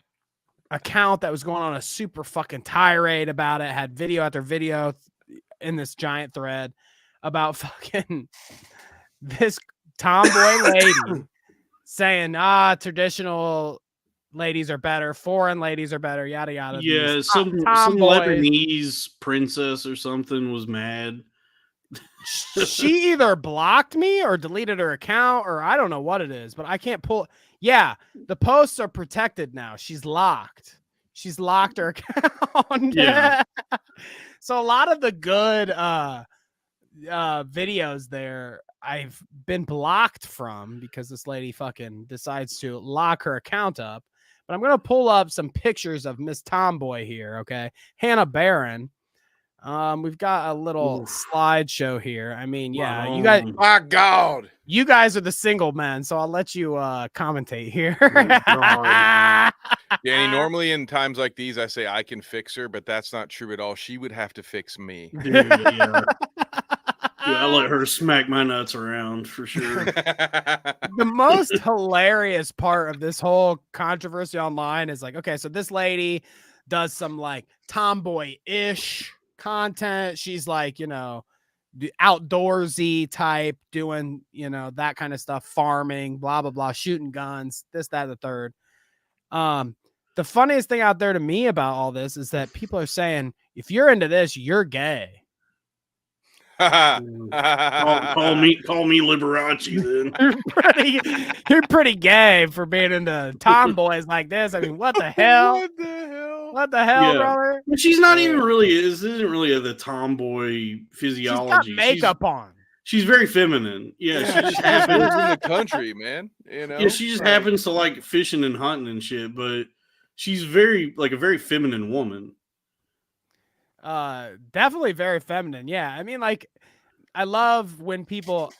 account that was going on a super fucking tirade about it, had video after video in this giant thread about fucking this tomboy lady saying, traditional ladies are better, foreign ladies are better, yada yada. Yeah, some Lebanese princess or something was mad. She either blocked me or deleted her account, or I don't know what it is, but I can't pull. Yeah, the posts are protected now. She's locked. She's locked her account. Yeah. So a lot of the good videos there I've been blocked from because this lady fucking decides to lock her account up. But I'm gonna pull up some pictures of Miss Tomboy here. Okay, Hannah Barron. We've got a little slideshow here. I mean, yeah, you guys, my God, you guys are the single men, so I'll let you commentate here. Danny, normally in times like these, I say I can fix her, but that's not true at all. She would have to fix me. Dude, yeah. I let her smack my nuts around for sure. The most hilarious part of this whole controversy online is like, okay, so this lady does some like tomboy-ish content. She's like, the outdoorsy type, doing, that kind of stuff, farming, blah, blah, blah, shooting guns, this, that, and the third. The the funniest thing out there to me about all this is that people are saying, if you're into this, you're gay. Call me Liberace then. You're pretty gay for being into tomboys like this. I mean, what the hell? What the hell? What the hell, Yeah. brother? But she's not even really. This isn't really the tomboy She's got physiology. makeup on. She's very feminine. Yeah, she just happens. Lives in the country, man. You know. Yeah, she just happens to like fishing and hunting and shit. But she's very like a very feminine woman. Definitely very feminine. Yeah, I mean, like, I love when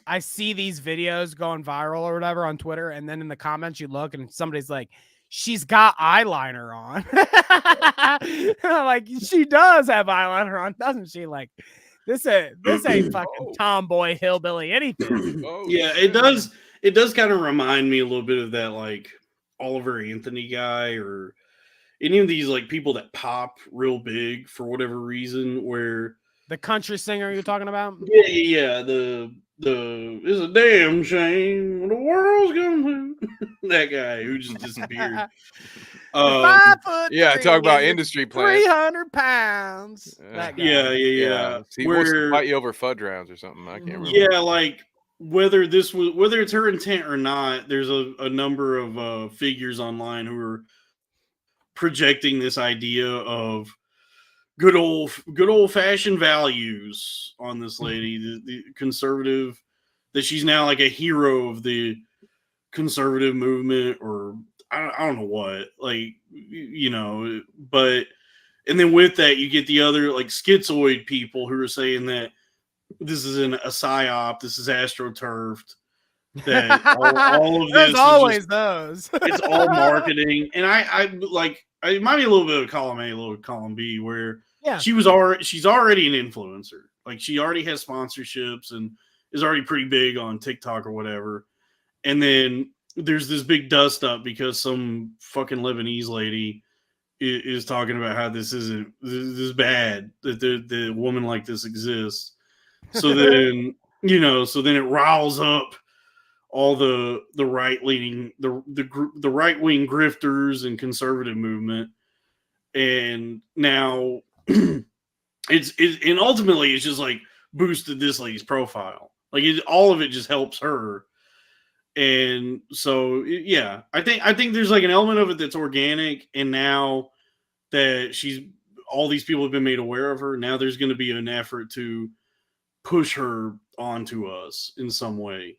I see these videos going viral or whatever on Twitter, and then in the comments you look and somebody's like, she's got eyeliner on. Like, she does have eyeliner on, doesn't she? Like, this ain't fucking tomboy hillbilly anything. Yeah, it does. It does kind of remind me a little bit of that like Oliver Anthony guy or any of these like people that pop real big for whatever reason. Where the country singer you're talking about? Yeah. The it's a damn shame the world's gonna that guy who just disappeared. 5'3", talk about industry plants. 300 pounds. That guy. Yeah. He wants to fight you over fudge rounds or something. I can't remember. Yeah, like whether it's her intent or not, there's a number of figures online who are projecting this idea of good old fashioned values on this lady, the conservative, that she's now like a hero of the conservative movement, or I don't know what, like, you know, but and then with that you get the other like schizoid people who are saying that this is a psyop, this is astroturfed, that all of this There's always just, those. it's all marketing. And I like, it might be a little bit of column A, a little column B, where she's already an influencer. Like, she already has sponsorships and is already pretty big on TikTok or whatever. And then there's this big dust up because some fucking Lebanese lady is talking about how this is bad, that the woman like this exists. So then, then it riles up all the right leaning, the right wing grifters and conservative movement. And now and ultimately it's just like boosted this lady's profile. Like, all of it just helps her. And so, I think there's like an element of it that's organic. And now that all these people have been made aware of her, now there's going to be an effort to push her onto us in some way.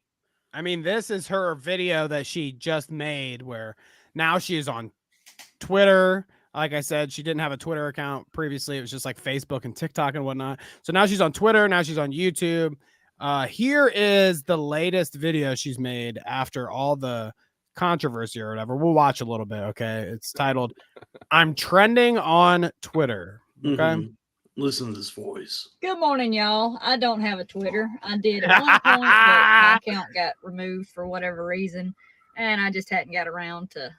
I mean, this is her video that she just made where now she is on Twitter. Like I said, she didn't have a Twitter account previously. It was just like Facebook and TikTok and whatnot. So now she's on Twitter. Now she's on YouTube. Here is the latest video she's made after all the controversy or whatever. We'll watch a little bit, okay? It's titled, I'm Trending on Twitter. Okay? Mm-hmm. Listen to this voice. Good morning, y'all. I don't have a Twitter. I did at one point, but my account got removed for whatever reason, and I just hadn't got around to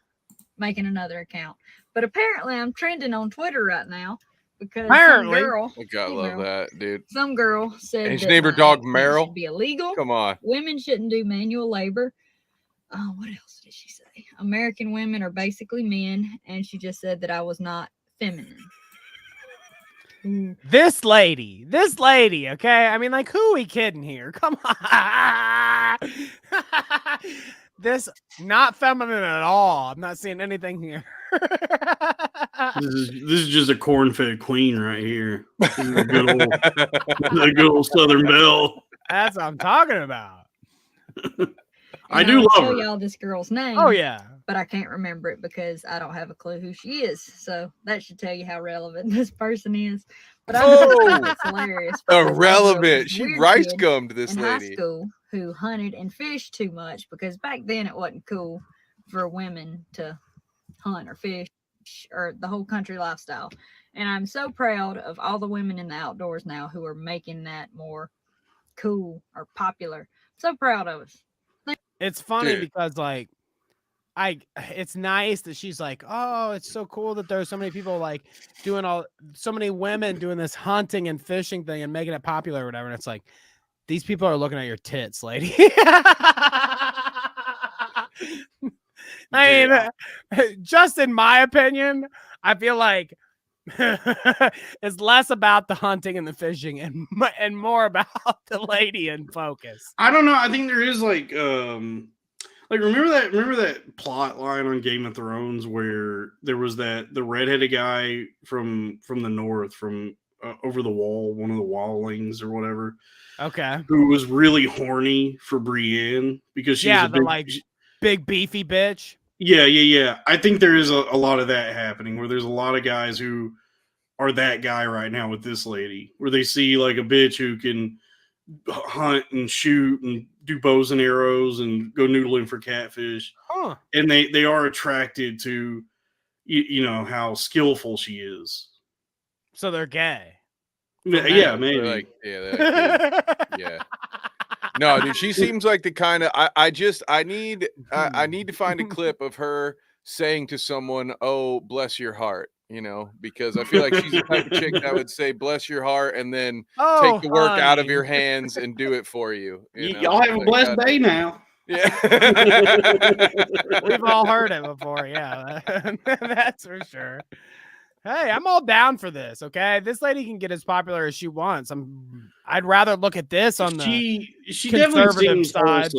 making another account. But apparently I'm trending on Twitter right now because some girl, I gotta love that, dude. Some girl said and she that named her dog Meryl. Should be illegal. Come on. Women shouldn't do manual labor. What else did she say? American women are basically men, and she just said that I was not feminine. This lady, okay? I mean, like, who are we kidding here? Come on. This, not feminine at all. I'm not seeing anything here. This is just a corn-fed queen right here. This is a good old Southern belle. That's what I'm talking about. I do love tell her. Y'all this girl's name. Oh, yeah. But I can't remember it because I don't have a clue who she is. So that should tell you how relevant this person is. But I think it's hilarious. Irrelevant. She rice gummed this in lady. High school who hunted and fished too much because back then it wasn't cool for women to hunt or fish or the whole country lifestyle. And I'm so proud of all the women in the outdoors now who are making that more cool or popular. So proud of us. It's funny because, like, it's nice that she's like, oh, it's so cool that there's so many people like doing so many women doing this hunting and fishing thing and making it popular or whatever. And it's like, these people are looking at your tits, lady. I mean, just in my opinion, I feel like it's less about the hunting and the fishing and more about the lady in focus. I don't know. I think there is like remember that plot line on Game of Thrones where there was the redheaded guy from the north, from over the wall, one of the wallings or whatever. Okay. Who was really horny for Brienne because she's big beefy bitch. Yeah. I think there is a lot of that happening where there's a lot of guys who are that guy right now with this lady, where they see like a bitch who can hunt and shoot and do bows and arrows and go noodling for catfish. Huh. And they are attracted to, you know, how skillful she is. So they're gay. Yeah, maybe. Like, yeah. No, dude, she seems like the kind of I need to find a clip of her saying to someone, "Oh, bless your heart," you know, because I feel like she's the type of chick that would say, "Bless your heart," and then take the work out of your hands and do it for you. Y'all have a blessed day now. Yeah, we've all heard it before. Yeah, that's for sure. Hey, I'm all down for this. Okay, this lady can get as popular as she wants. I'd rather look at this on the she definitely seems side.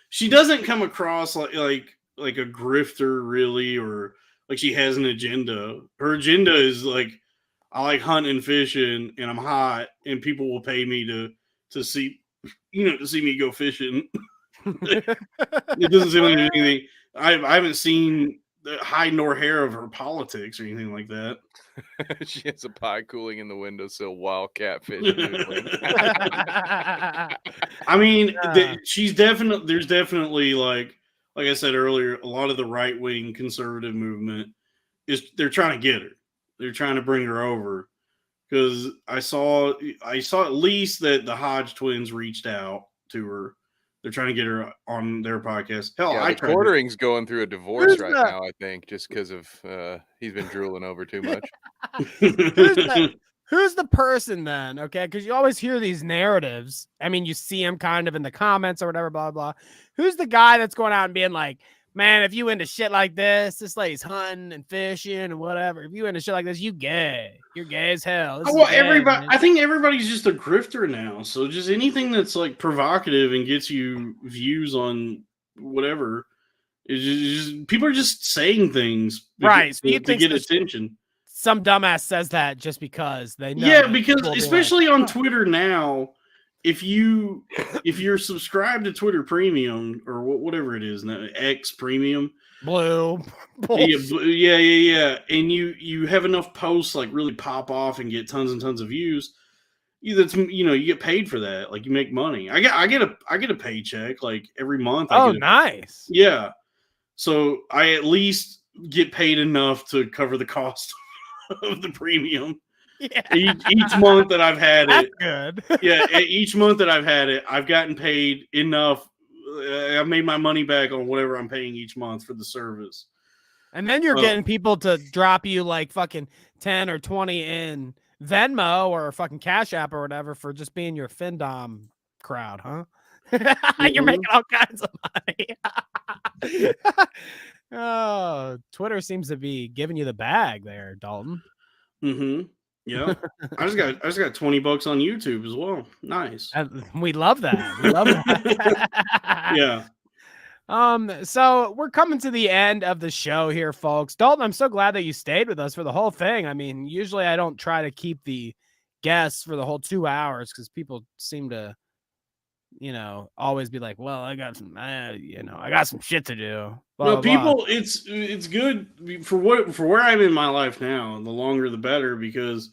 She doesn't come across like a grifter, really, or like she has an agenda. Her agenda is like, I like hunting and fishing, and I'm hot, and people will pay me to see me go fishing. It doesn't seem like anything. I haven't seen the hide nor hair of her politics or anything like that. She has a pie cooling in the windowsill while catfish. I mean, there's definitely like I said earlier, a lot of the right wing conservative movement they're trying to get her. They're trying to bring her over, because I saw at least that the Hodge twins reached out to her. They're trying to get her on their podcast. Hell, yeah, Quartering's going through a divorce right now, I think, just because of he's been drooling over too much. Who's the person then? Okay, because you always hear these narratives. I mean, you see them kind of in the comments or whatever, blah, blah. Who's the guy that's going out and being like, man, if you into shit like this lady's hunting and fishing and whatever. If you into shit like this, you gay. You're gay as hell. Everybody. I think everybody's just a grifter now. So just anything that's like provocative and gets you views on whatever is just people are just saying things, right? To get attention. Some dumbass says that just because they know. Yeah, because especially on Twitter now. If you're subscribed to Twitter Premium or whatever it is now, X Premium, Blue, yeah, and you have enough posts like really pop off and get tons and tons of views, you get paid for that. Like you make money. I get a paycheck like every month. Nice. Yeah, so I at least get paid enough to cover the cost of the premium. Yeah. Each month that I've had it, good. Yeah, each month that I've had it, I've gotten paid enough. I've made my money back on whatever I'm paying each month for the service. And then you're getting people to drop you like fucking 10 or 20 in Venmo or fucking Cash App or whatever for just being your Findom crowd, huh? You're making all kinds of money. Oh, Twitter seems to be giving you the bag there, Dalton. Mm-hmm. Yeah, I just got $20 on YouTube as well. Nice. We love that. We love that. Yeah. So we're coming to the end of the show here, folks. Dalton, I'm so glad that you stayed with us for the whole thing. I mean, usually I don't try to keep the guests for the whole 2 hours because people seem to, always be like, well, I got some shit to do. Blah, no, blah, people, blah. it's good for where I'm in my life now. The longer, the better, because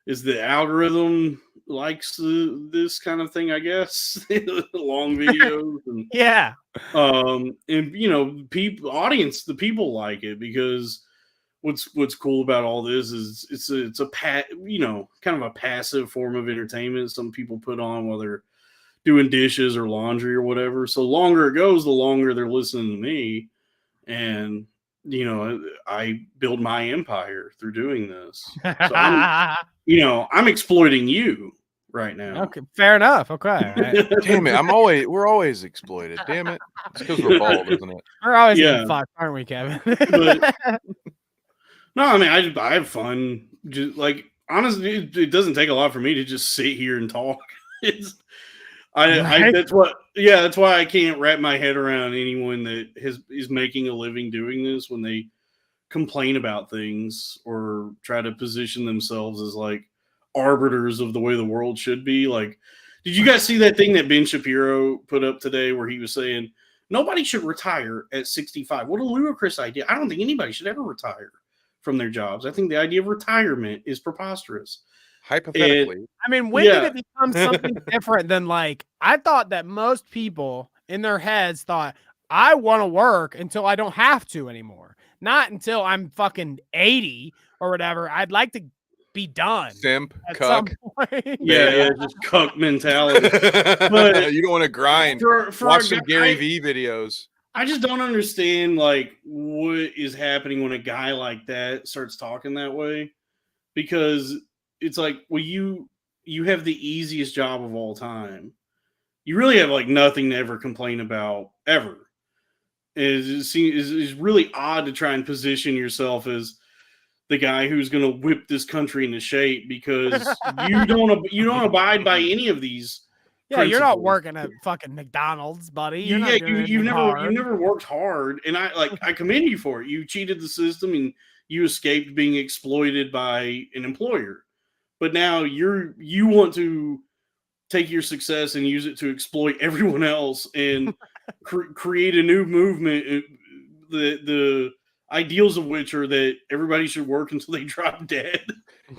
the algorithm likes this kind of thing, I guess. Long videos, and yeah. And the people like it because what's cool about all this is it's a kind of a passive form of entertainment. Some people put on while they're doing dishes or laundry or whatever. So the longer it goes, the longer they're listening to me. And, I build my empire through doing this. So I'm exploiting you. right now. Okay, fair enough. Okay, all right. Damn it! We're always exploited. Damn it! It's because we're bald, isn't it? We're always Yeah. getting fucked, aren't we, Kevin? But no, I mean, I have fun. Just like honestly, it doesn't take a lot for me to just sit here and talk. Right? That's why I can't wrap my head around anyone that is making a living doing this when they complain about things or try to position themselves as like arbiters of the way the world should be. Like, did you guys see that thing that Ben Shapiro put up today where he was saying nobody should retire at 65? What a ludicrous idea. I don't think anybody should ever retire from their jobs. I think the idea of retirement is preposterous. Hypothetically, I mean, when did it become something different than like, I thought that most people in their heads thought, I want to work until I don't have to anymore. Not until I'm fucking 80 or whatever. I'd like to be done. simp, At some cuck. point. Yeah, just cuck mentality. But you don't want to grind. For Watch a some guy- Gary V videos. I just don't understand like what is happening when a guy like that starts talking that way, because it's like, well, you have the easiest job of all time. You really have like nothing to ever complain about ever. It's really odd to try and position yourself as the guy who's going to whip this country into shape because you don't abide by any of these. Yeah, you're not principles. working at fucking McDonald's, buddy. You're not doing You've anything hard. never worked hard, and I commend you for it. You cheated the system and you escaped being exploited by an employer. But now you want to take your success and use it to exploit everyone else and create a new movement. The ideals of which are that everybody should work until they drop dead.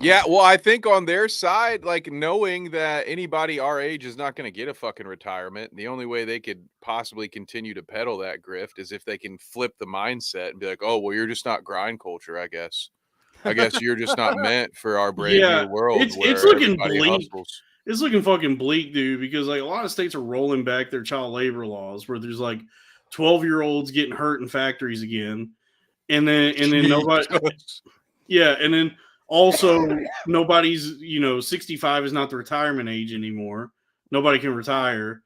Yeah, well, I think on their side, like knowing that anybody our age is not going to get a fucking retirement, the only way they could possibly continue to peddle that grift is if they can flip the mindset and be like, oh, well, you're just not grind culture, I guess. I guess you're just not meant for our brave new world. It's where looking everybody bleak. hustles. It's looking fucking bleak, dude, because like a lot of states are rolling back their child labor laws where there's like 12-year-olds getting hurt in factories again. And then nobody and then also nobody's 65 is not the retirement age anymore. Nobody can retire.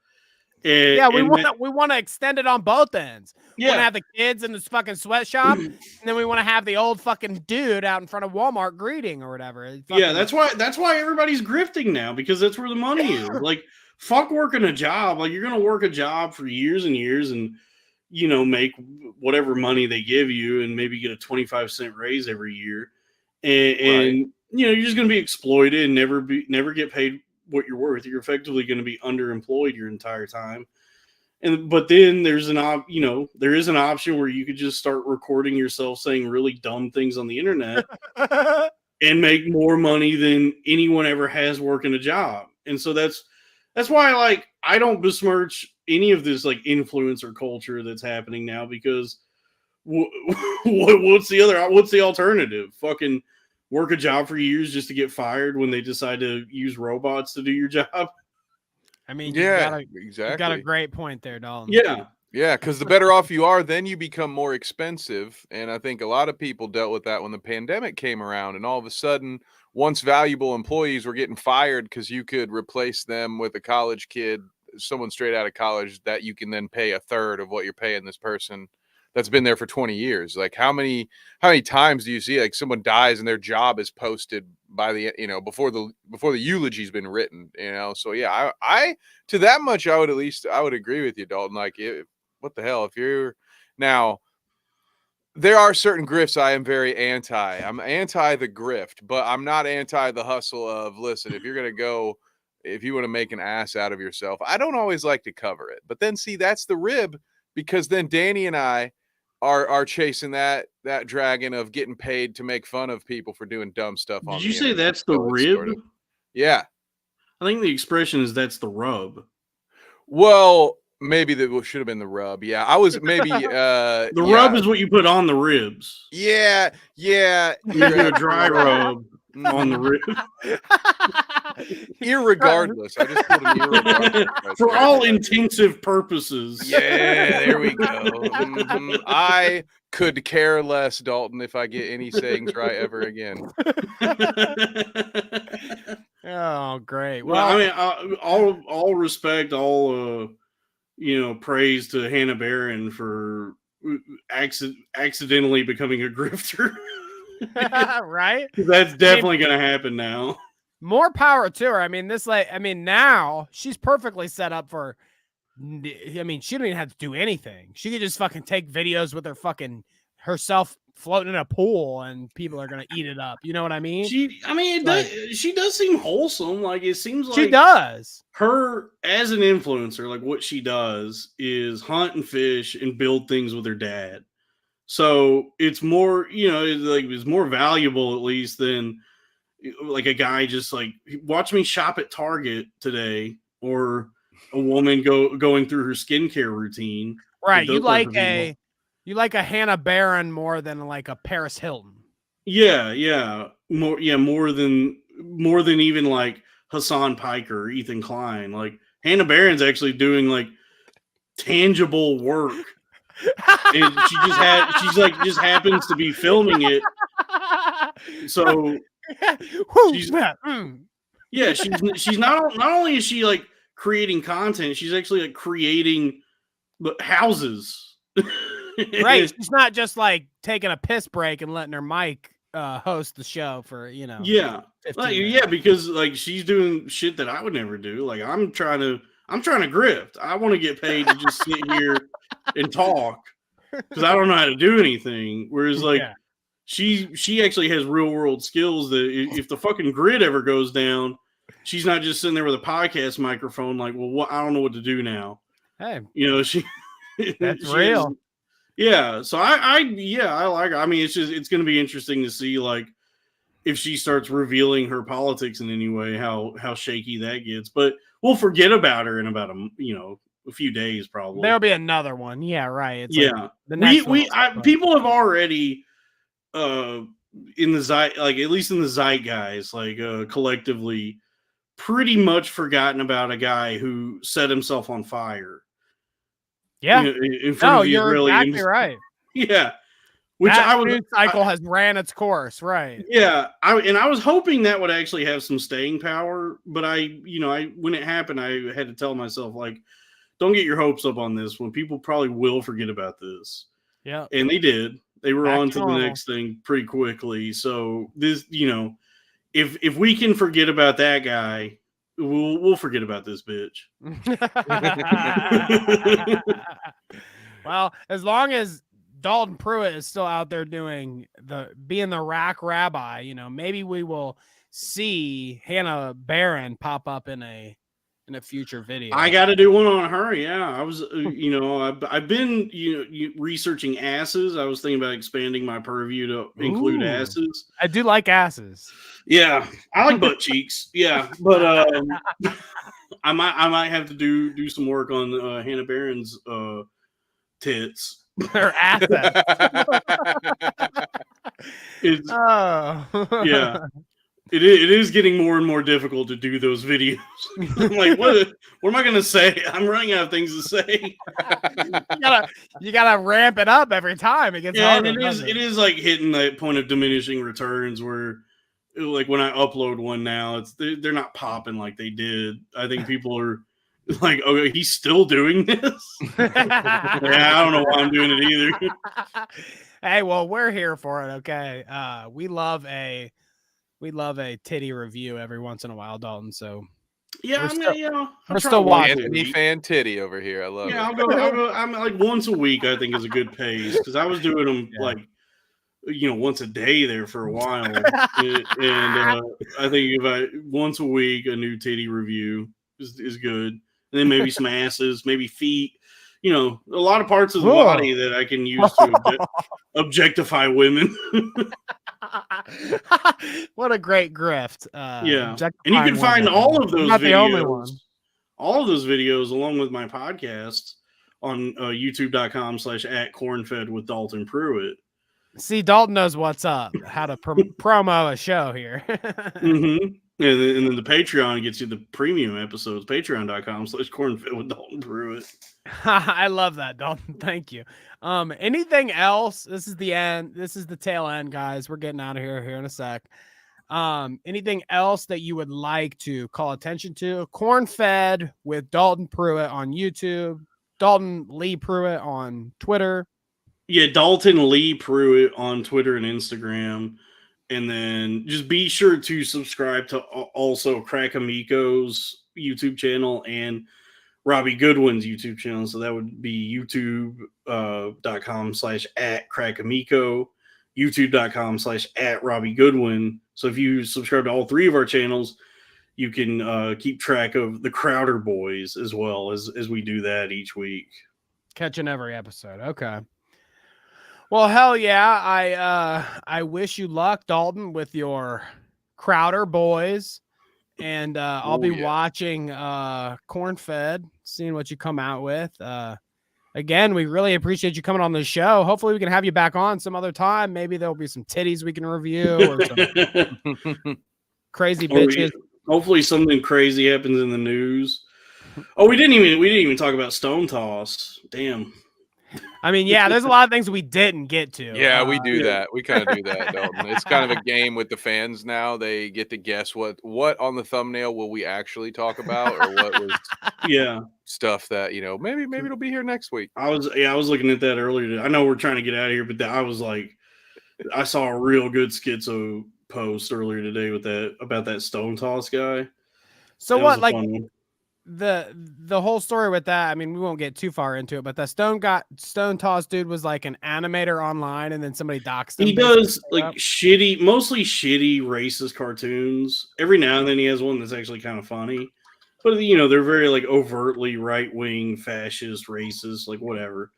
Yeah, we want to extend it on both ends. We want Yeah. to have the kids in this fucking sweatshop, and then we want to have the old fucking dude out in front of Walmart greeting or whatever. Yeah, that's why everybody's grifting now, because that's where the money is. Like, fuck working a job. Like, you're gonna work a job for years and years and make whatever money they give you and maybe get a 25-cent raise every year. And you're just gonna be exploited and never get paid what you're worth. You're effectively going to be underemployed your entire time. But then there's there is an option where you could just start recording yourself saying really dumb things on the internet and make more money than anyone ever has working a job. And so that's why I don't besmirch any of this influencer culture that's happening now, because what's the alternative? Fucking work a job for years just to get fired when they decide to use robots to do your job. I mean, exactly. You got a great point there, Dalton. Yeah, because the better off you are, then you become more expensive. And I think a lot of people dealt with that when the pandemic came around, and all of a sudden, once valuable employees were getting fired because you could replace them with a college kid, someone straight out of college that you can then pay a third of what you're paying this person that's been there for 20 years. Like how many times do you see someone dies and their job is posted by the, before the eulogy's been written, So yeah, I to that much, I would agree with you, Dalton. What the hell, if you're now, there are certain grifts I am very anti. I'm anti the grift, but I'm not anti the hustle of, listen, if you want to make an ass out of yourself, I don't always like to cover it, but then see, that's the rib, because then Danny and I are chasing that dragon of getting paid to make fun of people for doing dumb stuff. Did you say that's the rib? Yeah. I think the expression is that's the rub. Well, maybe that should have been the rub. Yeah, I was maybe the rub is what you put on the ribs. Yeah. You do a dry rub on the rib. Irregardless, I just put an irregardless for all intensive purposes. Yeah, there we go. I could care less, Dalton, if I get any sayings right ever again. Oh, great. Well, Well, I mean, all respect, all praise to Hannah Barron for accidentally becoming a grifter. right? That's definitely going to happen now. More power to her. I mean, now she's perfectly set up for. I mean, she don't even have to do anything. She could just fucking take videos with herself floating in a pool, and people are gonna eat it up. You know what I mean? She does seem wholesome. Like, it seems like She does. Her as an influencer, like what she does is hunt and fish and build things with her dad. So it's more, it's more valuable at least than like a guy just like, watch me shop at Target today, or a woman going through her skincare routine. Right. You like a Hannah Barron more than like a Paris Hilton. Yeah. More than even like Hassan Piker or Ethan Klein. Like, Hannah Barron's actually doing like tangible work. And she just happens to be filming it. So she's not only is she like creating content, she's actually like creating houses. Right. She's not just like taking a piss break and letting her mic host the show for, Yeah. Because like she's doing shit that I would never do. Like, I'm trying to grift. I want to get paid to just sit here and talk because I don't know how to do anything. Whereas like she actually has real world skills that if the fucking grid ever goes down, she's not just sitting there with a podcast microphone like, well, I don't know what to do now. Hey, that's real. Yeah. So I like her. I mean, it's going to be interesting to see like if she starts revealing her politics in any way, how shaky that gets. But we'll forget about her in about a few days probably. There'll be another one. Yeah, right. It's like the next people have already in the at least in the zeitgeist, like collectively pretty much forgotten about a guy who set himself on fire. Yeah. In front of the Israeli exactly right. Yeah. Which news cycle has ran its course, right? Yeah, I was hoping that would actually have some staying power, but when it happened, I had to tell myself like, don't get your hopes up on this one. People probably will forget about this. Yeah, and they did. They were on to the next thing pretty quickly. So this, if we can forget about that guy, we'll forget about this bitch. Well, as long as Dalton Pruitt is still out there being the rack rabbi, maybe we will see Hannah Barron pop up in a future video. I got to do one on her. Yeah, I was, I've been, researching asses. I was thinking about expanding my purview to include asses. I do like asses. Yeah, I like butt cheeks. Yeah, but I might have to do some work on Hannah Barron's tits. Her assets. Yeah. It is getting more and more difficult to do those videos. I'm like, what am I going to say? I'm running out of things to say. you gotta ramp it up every time. It gets harder. It is like hitting that point of diminishing returns where, like, when I upload one now, they're not popping like they did. I think people are like, okay, he's still doing this. Yeah, I don't know why I'm doing it either. Hey, well, we're here for it. Okay, we love a titty review every once in a while, Dalton. So yeah, we're still watching. Anthony fan titty over here. I love it. I'll go. I'm like once a week. I think is a good pace because I was doing them like once a day there for a while, and I think if once a week a new titty review is good, and then maybe some asses, maybe feet. A lot of parts of the body that I can use to objectify women. What a great grift. Yeah. And you can find all of those videos, all of those videos along with my podcasts on youtube.com/@cornfed with Dalton Pruitt. See, Dalton knows what's up, how to promo a show here. Mm-hmm. And then the Patreon gets you the premium episodes, patreon.com/cornfed with Dalton Pruitt. I love that, Dalton. Thank you. Anything else? This is the end. This is the tail end, guys. We're getting out of here in a sec. Anything else that you would like to call attention to? Corn Fed with Dalton Pruitt on YouTube, Dalton Lee Pruitt on Twitter. Yeah, Dalton Lee Pruitt on Twitter and Instagram. And then just be sure to subscribe to also Crack Amico's YouTube channel and Robbie Goodwin's YouTube channel. So that would be youtube.com/@crackamico, youtube.com/@Robbie Goodwin. So if you subscribe to all three of our channels, you can keep track of the Crowder Boys as well as we do that each week. Catching every episode. Okay. Well, hell yeah. I wish you luck, Dalton, with your Crowder Boys. And I'll be watching Corn Fed, seeing what you come out with. Again, we really appreciate you coming on the show. Hopefully we can have you back on some other time. Maybe there'll be some titties we can review or some crazy bitches. Hopefully something crazy happens in the news. Oh, we didn't even talk about Stone Toss. Damn. I mean, yeah, there's a lot of things we didn't get to. Yeah, we do that. We kind of do that, Dalton. It's kind of a game with the fans now. They get to guess what on the thumbnail will we actually talk about, or what was stuff that, maybe it'll be here next week. I was looking at that earlier. I know we're trying to get out of here, but I was like, I saw a real good schizo post earlier today with about that Stone Toss guy. So what, like the whole story with that, I mean, we won't get too far into it, but that Stone Toss dude was like an animator online, and then somebody doxed him. He does like mostly shitty racist cartoons. Every now and then he has one that's actually kind of funny, but they're very like overtly right-wing, fascist, racist, like whatever.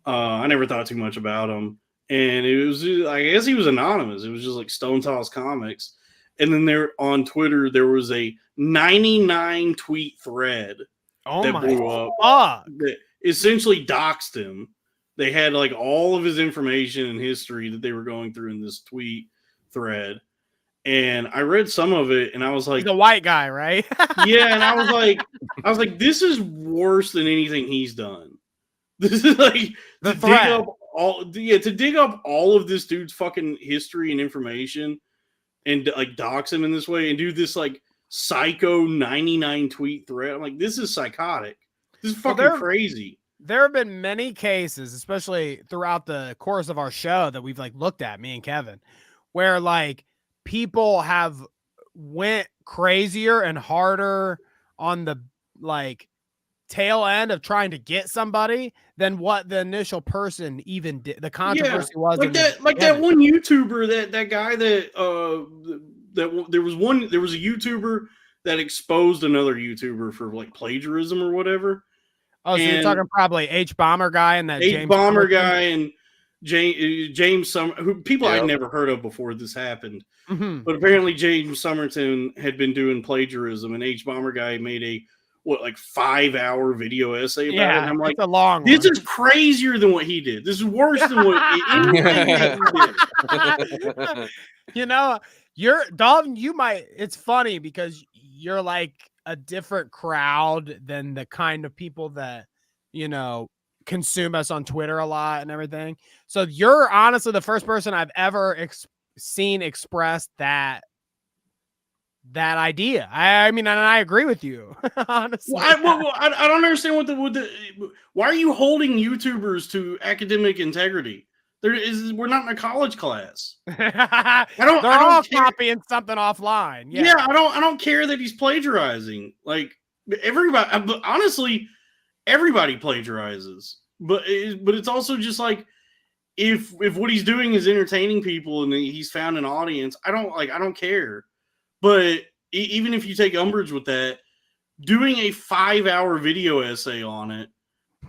I never thought too much about him, and it was, I guess he was anonymous. It was just like Stone Toss Comics. And then there on Twitter, there was a 99 tweet thread that blew up that essentially doxed him. They had like all of his information and history that they were going through in this tweet thread. And I read some of it and I was like, he's a white guy, right? Yeah. And I was like, this is worse than anything he's done. This is like to dig up all of this dude's fucking history and information and like dox him in this way and do this like psycho 99 tweet thread. I'm like, this is psychotic. This is fucking crazy. There have been many cases, especially throughout the course of our show, that we've like looked at, me and Kevin, where like people have went crazier and harder on the like tail end of trying to get somebody than what the initial person even did. The controversy was like that one YouTuber, that guy that there was a YouTuber that exposed another YouTuber for like plagiarism or whatever. Oh, so you're talking probably H Bomber guy and that H Bomber guy and James Summer, who people I'd never heard of before this happened. Mm-hmm. But apparently James Somerton had been doing plagiarism, and H Bomber guy made a 5-hour video essay about it. And I'm like, it's a long this is crazier than what he did. This is worse than what anything that he did. You're Dalton. It's funny because you're like a different crowd than the kind of people that consume us on Twitter a lot and everything. So you're honestly the first person I've ever seen express that idea. I mean, and I agree with you. Honestly, I don't understand why are you holding YouTubers to academic integrity? We're not in a college class. They're all copying something offline. Yeah, I don't care that he's plagiarizing. Like everybody, honestly, everybody plagiarizes. But it's also just like if what he's doing is entertaining people and he's found an audience, I don't care. But even if you take umbrage with that, doing a 5-hour video essay on it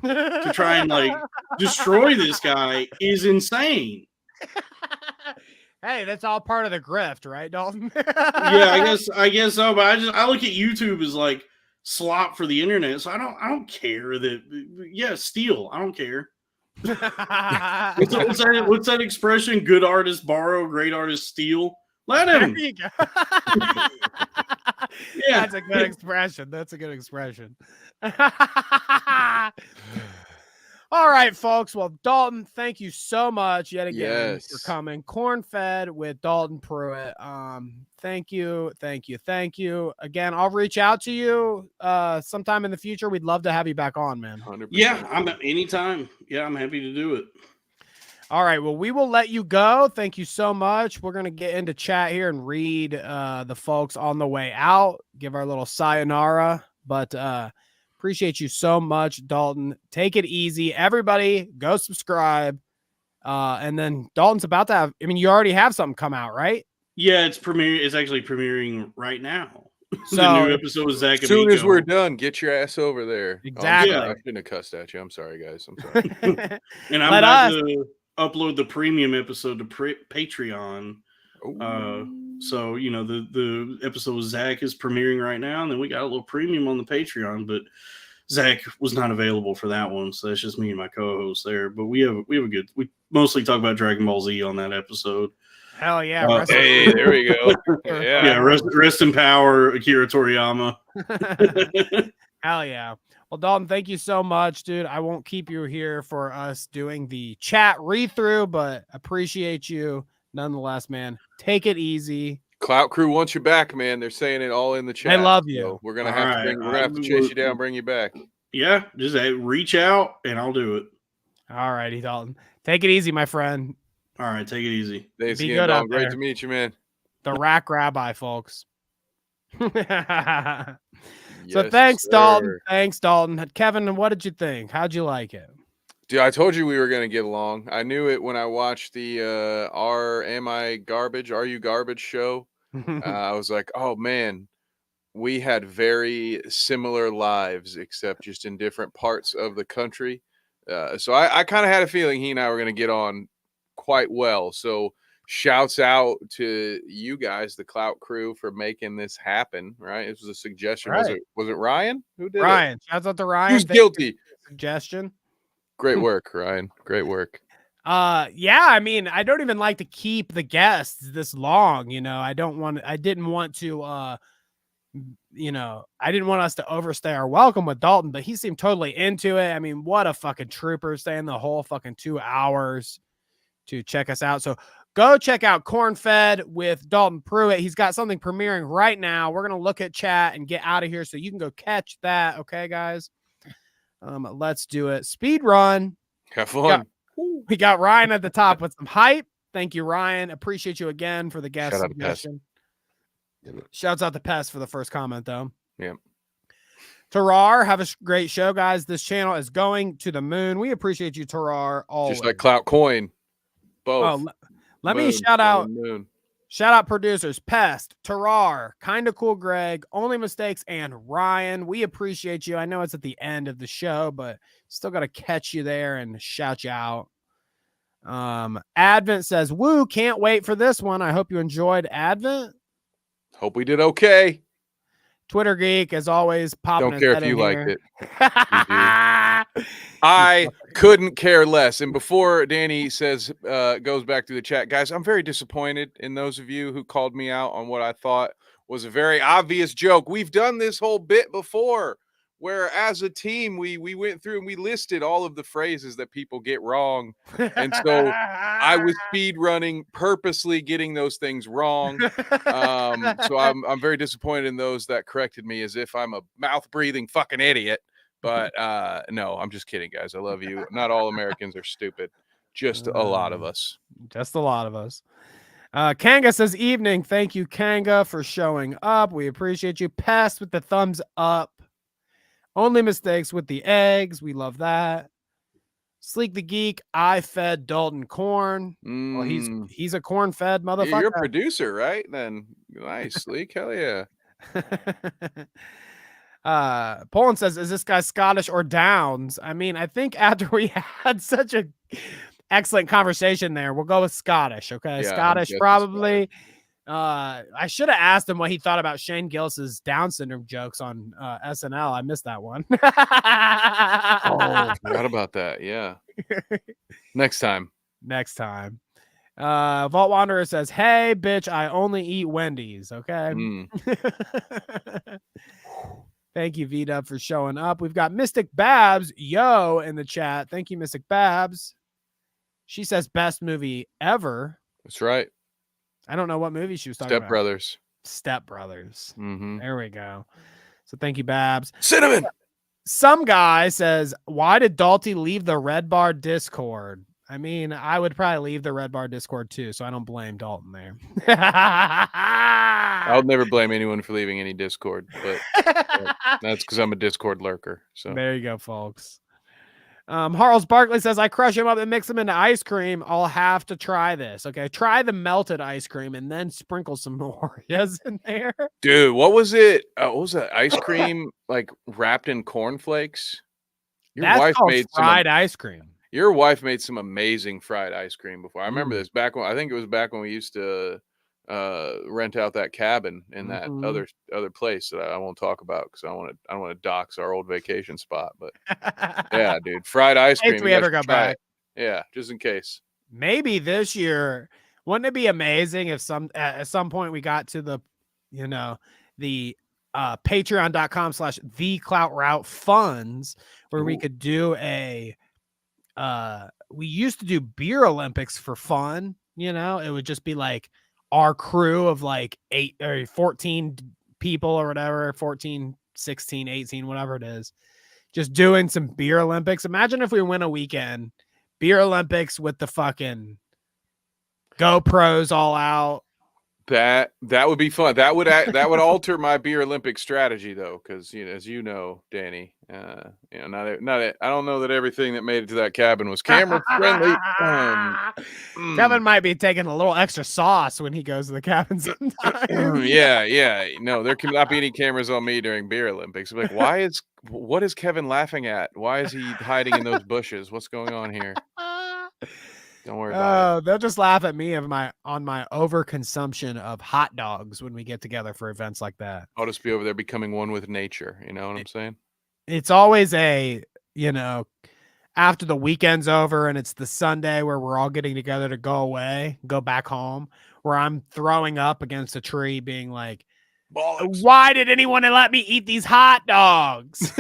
to try and like destroy this guy is insane. Hey, that's all part of the grift, right, Dalton? Yeah, I guess so. But I look at YouTube as like slop for the internet, so I don't care that. Yeah, steal. I don't care. What's that expression? Good artists borrow, great artists steal. Let him. There you go. Yeah, that's a good expression. All right, folks. Well, Dalton, thank you so much yet again for Yes. coming. Corn Fed with Dalton Pruitt. Thank you. Again, I'll reach out to you sometime in the future. We'd love to have you back on, man. 100%. Yeah, I'm anytime. Yeah, I'm happy to do it. All right. Well, we will let you go. Thank you so much. We're going to get into chat here and read the folks on the way out, give our little sayonara. But appreciate you so much, Dalton. Take it easy. Everybody go subscribe. And then Dalton's about to have, I mean, you already have something come out, right? Yeah, it's actually premiering right now. So the new episode with Zach As soon as Amico. we're done, get your ass over there. Exactly. I shouldn't have cussed at you. I'm sorry, guys. I'm sorry. And I'm about to upload the premium episode to Patreon. So, you know, the episode with Zach is premiering right now, and then we got a little premium on the Patreon, but Zach was not available for that one, so that's just me and my co-host there. But we mostly talk about Dragon Ball Z on that episode. Hell yeah. Hey, there we go. Yeah, rest in power, Akira Toriyama. Hell yeah. Well, Dalton, thank you so much, dude. I won't keep you here for us doing the chat read-through, but appreciate you nonetheless, man. Take it easy. Clout crew wants you back, man. They're saying it all in the chat. I love you. So we're gonna have to chase you down, bring you back. Yeah, just reach out and I'll do it. All righty, Dalton. Take it easy, my friend. All right, take it easy. Thanks Be again, good out Dalton. Great there. to meet you, man. The Rack Rabbi, folks. So Yes, thanks, sir. Dalton. Thanks, Dalton. Kevin, what did you think? How'd you like it? Dude, I told you we were gonna get along. I knew it when I watched the Are You Garbage show. I was like, oh man, we had very similar lives, except just in different parts of the country. So I kind of had a feeling he and I were gonna get on quite well. So shouts out to you guys, the Clout crew, for making this happen. Right? It was a suggestion. Right. Was it Ryan who did Ryan. it? Shouts out to Ryan. Who's Thank you guilty? for the suggestion. Great work, Ryan. Great work. Yeah, I mean, I don't even like to keep the guests this long, you know. I didn't want to you know, I didn't want us to overstay our welcome with Dalton, but he seemed totally into it. I mean, what a fucking trooper, staying the whole fucking 2 hours to check us out. So go check out Corn Fed with Dalton Pruitt. He's got something premiering right now. We're going to look at chat and get out of here so you can go catch that. Okay, guys? Let's do it. Speed run. Have fun. We got Ryan at the top with some hype. Thank you, Ryan. Appreciate you again for the guest Shout out to Pest. suggestion. Shouts out to Pest for the first comment, though. Yeah. Tarar, have a great show, guys. This channel is going to the moon. We appreciate you, Tarar. Always. Just like Clout Coin. Both. Oh, let me Moon, shout out. moon. Shout out producers, Pest, Tarar, Kinda Cool Greg, Only Mistakes, and Ryan. We appreciate you. I know it's at the end of the show, but still got to catch you there and shout you out. Advent says, woo, can't wait for this one. I hope you enjoyed Advent. Hope we did okay. Twitter Geek, as always, popping Don't his care head if you in liked here. it. I couldn't care less. And before Danny says, goes back to the chat, guys, I'm very disappointed in those of you who called me out on what I thought was a very obvious joke. We've done this whole bit before, where as a team, we went through and we listed all of the phrases that people get wrong. And so I was speed running, purposely getting those things wrong. So I'm very disappointed in those that corrected me as if I'm a mouth breathing fucking idiot. But no, I'm just kidding, guys. I love you. Not all Americans are stupid. Just a lot of us. Just a lot of us. Kanga says, evening. Thank you, Kanga, for showing up. We appreciate you. Pest with the thumbs up. Only Mistakes with the eggs. We love that. Sleek the Geek. I fed Dalton corn. Well, he's a corn fed motherfucker. You're a producer, right? Then nice, Sleek. Hell yeah. Poland says, is this guy Scottish or Downs? I mean, I think after we had such a excellent conversation there, we'll go with Scottish. Okay, Yeah, Scottish I'm probably. I should have asked him what he thought about Shane Gillis's Down syndrome jokes on SNL. I missed that one. Oh, forgot about that. Yeah. Next time. Vault Wanderer says, hey, bitch, I only eat Wendy's. Okay. Thank you, V-Dub, for showing up. We've got Mystic Babs, yo, in the chat. Thank you, Mystic Babs. She says best movie ever. That's right. I don't know what movie she was talking Step about. Brothers. Step Brothers. Mm-hmm. There we go. So thank you, Babs. Cinnamon. Some guy says, why did Dalty leave the Red Bar Discord? I mean, I would probably leave the Red Bar Discord too, so I don't blame Dalton there. I'll never blame anyone for leaving any Discord, but that's because I'm a Discord lurker. So there you go, folks. Harles Barkley says, I crush him up and mix him into ice cream. I'll have to try this. Okay, try the melted ice cream and then sprinkle some Oreos in there. dude, what was it? What was that ice cream like wrapped in cornflakes? That's called fried ice cream. Your wife made some amazing fried ice cream before. I remember this back when I think it was back when we used to rent out that cabin in that other place that I won't talk about because I don't want to dox our old vacation spot. But yeah, dude, fried ice cream. If we ever go back, yeah, just in case. Maybe this year, wouldn't it be amazing if at some point we got to the patreon.com/thecloutroute funds where we could do a we used to do beer Olympics for fun. It would just be like our crew of like 8 or 14 people or whatever, 14, 16, 18, whatever it is, just doing some beer Olympics. Imagine if we win a weekend beer Olympics with the fucking GoPros all out. That would be fun. That would alter my beer Olympic strategy though, because as you know, Danny, I don't know that everything that made it to that cabin was camera friendly. Kevin might be taking a little extra sauce when he goes to the cabin sometimes. yeah. No, there cannot be any cameras on me during beer Olympics. Like, what is Kevin laughing at? Why is he hiding in those bushes? What's going on here? Don't worry about it. They'll just laugh at me on my overconsumption of hot dogs when we get together for events like that. I'll just be over there becoming one with nature. You know what I'm saying? It's always after the weekend's over and it's the Sunday where we're all getting together to go back home, where I'm throwing up against a tree being like, bollocks. Why did anyone let me eat these hot dogs?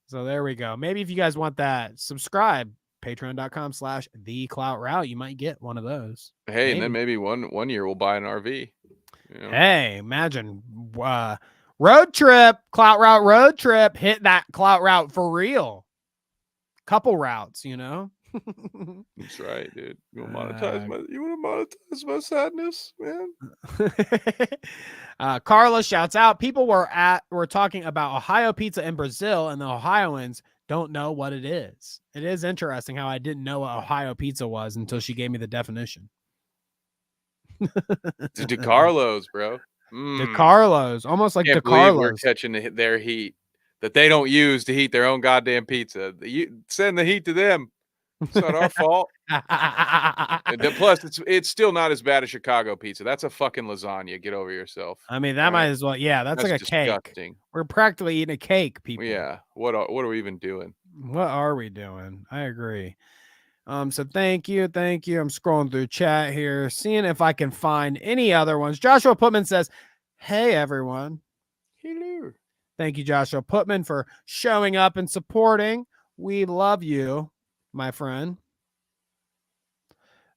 So there we go. Maybe if you guys want that, subscribe. Patreon.com/thecloutroute. You might get one of those. Hey, and then maybe one year we'll buy an RV. Hey, imagine road trip, Clout Route road trip. Hit that Clout Route for real. Couple routes, That's right, dude. You want to monetize my sadness, man? Carla shouts out. People were talking about Ohio pizza in Brazil, and the Ohioans don't know what it is. It is interesting how I didn't know what Ohio pizza was until she gave me the definition. DeCarlo's, bro. DeCarlo's, almost like DeCarlo's. We're catching their heat that they don't use to heat their own goddamn pizza. You send the heat to them. It's not our fault. Plus, it's still not as bad as Chicago pizza. That's a fucking lasagna. Get over yourself. I mean, that might as well. Yeah, that's like a disgusting. Cake. We're practically eating a cake, people. Yeah. What are we even doing? What are we doing? I agree. So thank you. I'm scrolling through chat here, seeing if I can find any other ones. Joshua Putman says, "Hey everyone." Hello. Thank you, Joshua Putman, for showing up and supporting. We love you, my friend.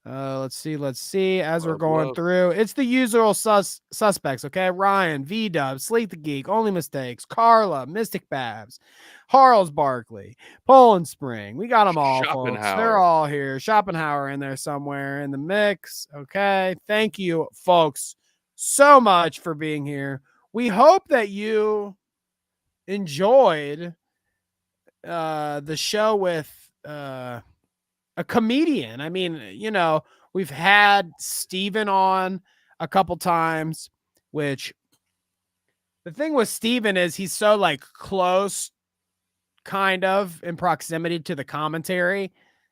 Let's see. As we're going through, it's the usual suspects. Okay, Ryan, V-Dub, Sleep the Geek, Only Mistakes, Carla, Mystic Babs, Harles Barkley, Poland Spring. We got them all, folks. They're all here. Schopenhauer in there somewhere in the mix. Okay, thank you, folks, so much for being here. We hope that you enjoyed the show with a comedian. I mean, we've had Steven on a couple times, which the thing with Steven is he's so like close kind of in proximity to the commentary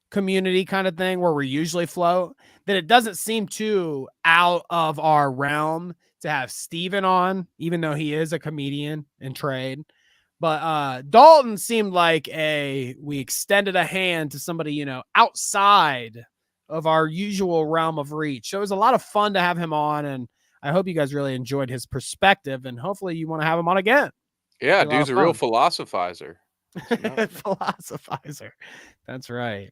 community kind of thing where we usually float, that it doesn't seem too out of our realm to have Steven on, even though he is a comedian in trade. But Dalton seemed like we extended a hand to somebody, outside of our usual realm of reach. So it was a lot of fun to have him on. And I hope you guys really enjoyed his perspective, and hopefully you want to have him on again. Yeah, Be a lot dude's of a real fun. philosophizer. Philosophizer. That's right.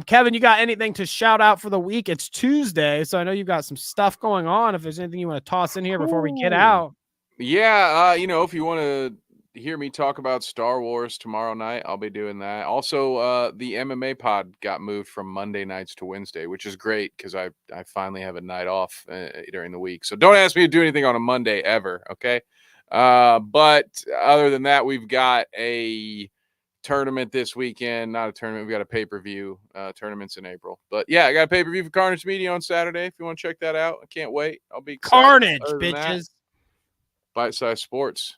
Kevin, you got anything to shout out for the week? It's Tuesday, so I know you've got some stuff going on. If there's anything you want to toss in here before we get out. Yeah, if you want to hear me talk about Star Wars tomorrow night, I'll be doing that. Also, the MMA pod got moved from Monday nights to Wednesday, which is great because I finally have a night off during the week. So don't ask me to do anything on a Monday ever, okay? But other than that, we've got a tournament this weekend. Not a tournament. We got a pay-per-view tournaments in April. But yeah, I got a pay-per-view for Carnage Media on Saturday. If you want to check that out, I can't wait. I'll be excited. Carnage, Other than that, bitches. Bite Size Sports.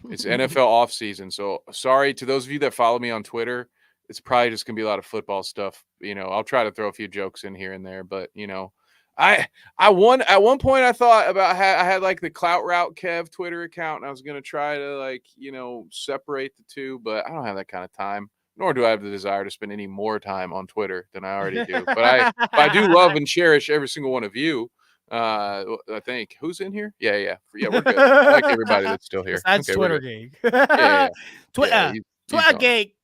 It's NFL off season. So sorry to those of you that follow me on Twitter. It's probably just gonna be a lot of football stuff. I'll try to throw a few jokes in here and there, but I won at one point. I thought about I had like the Clout Route Kev Twitter account, and I was gonna try to separate the two, but I don't have that kind of time, nor do I have the desire to spend any more time on Twitter than I already do. But I do love and cherish every single one of you. I think who's in here? Yeah, we're good. I like everybody that's still here. That's okay, Twitter geek. Yeah. Twitter, Yeah, he's Twitter gone. geek.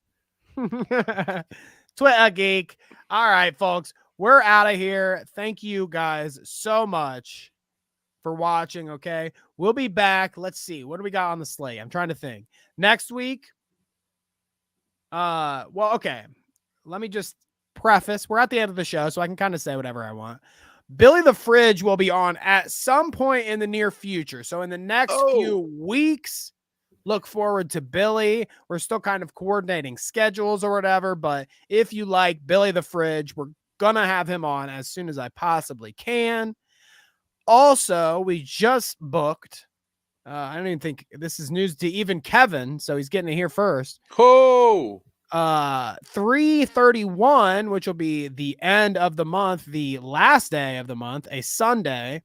Twitter geek. All right, folks, we're out of here. Thank you guys so much for watching. Okay, we'll be back. Let's see, what do we got on the slate? I'm trying to think. Next week. Okay. Let me just preface. We're at the end of the show, so I can kind of say whatever I want. Billy the Fridge will be on at some point in the near future. So in the next few weeks, look forward to Billy. We're still kind of coordinating schedules or whatever, but if you like Billy the Fridge, we're going to have him on as soon as I possibly can. Also, we just booked, I don't even think this is news to even Kevin, so he's getting it here first. 3/31, which will be the end of the month, the last day of the month, a Sunday.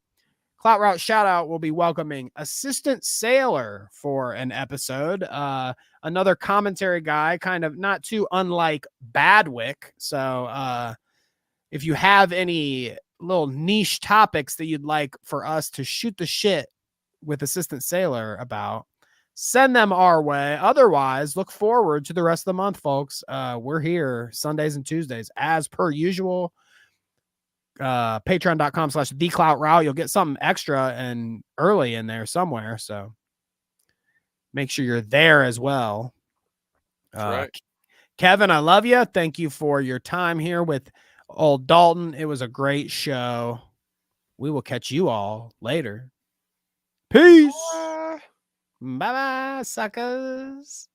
Clout Route Shoutout will be welcoming Assistant Sailor for an episode. Another commentary guy, kind of not too unlike Badwick. So if you have any little niche topics that you'd like for us to shoot the shit with Assistant Sailor about, send them our way. Otherwise, look forward to the rest of the month, folks. We're here Sundays and Tuesdays as per usual. Patreon.com/thecloutroute. You'll get something extra and early in there somewhere. So make sure you're there as well. Right. Kevin, I love you. Thank you for your time here with old Dalton. It was a great show. We will catch you all later. Peace. Bye-bye, suckers.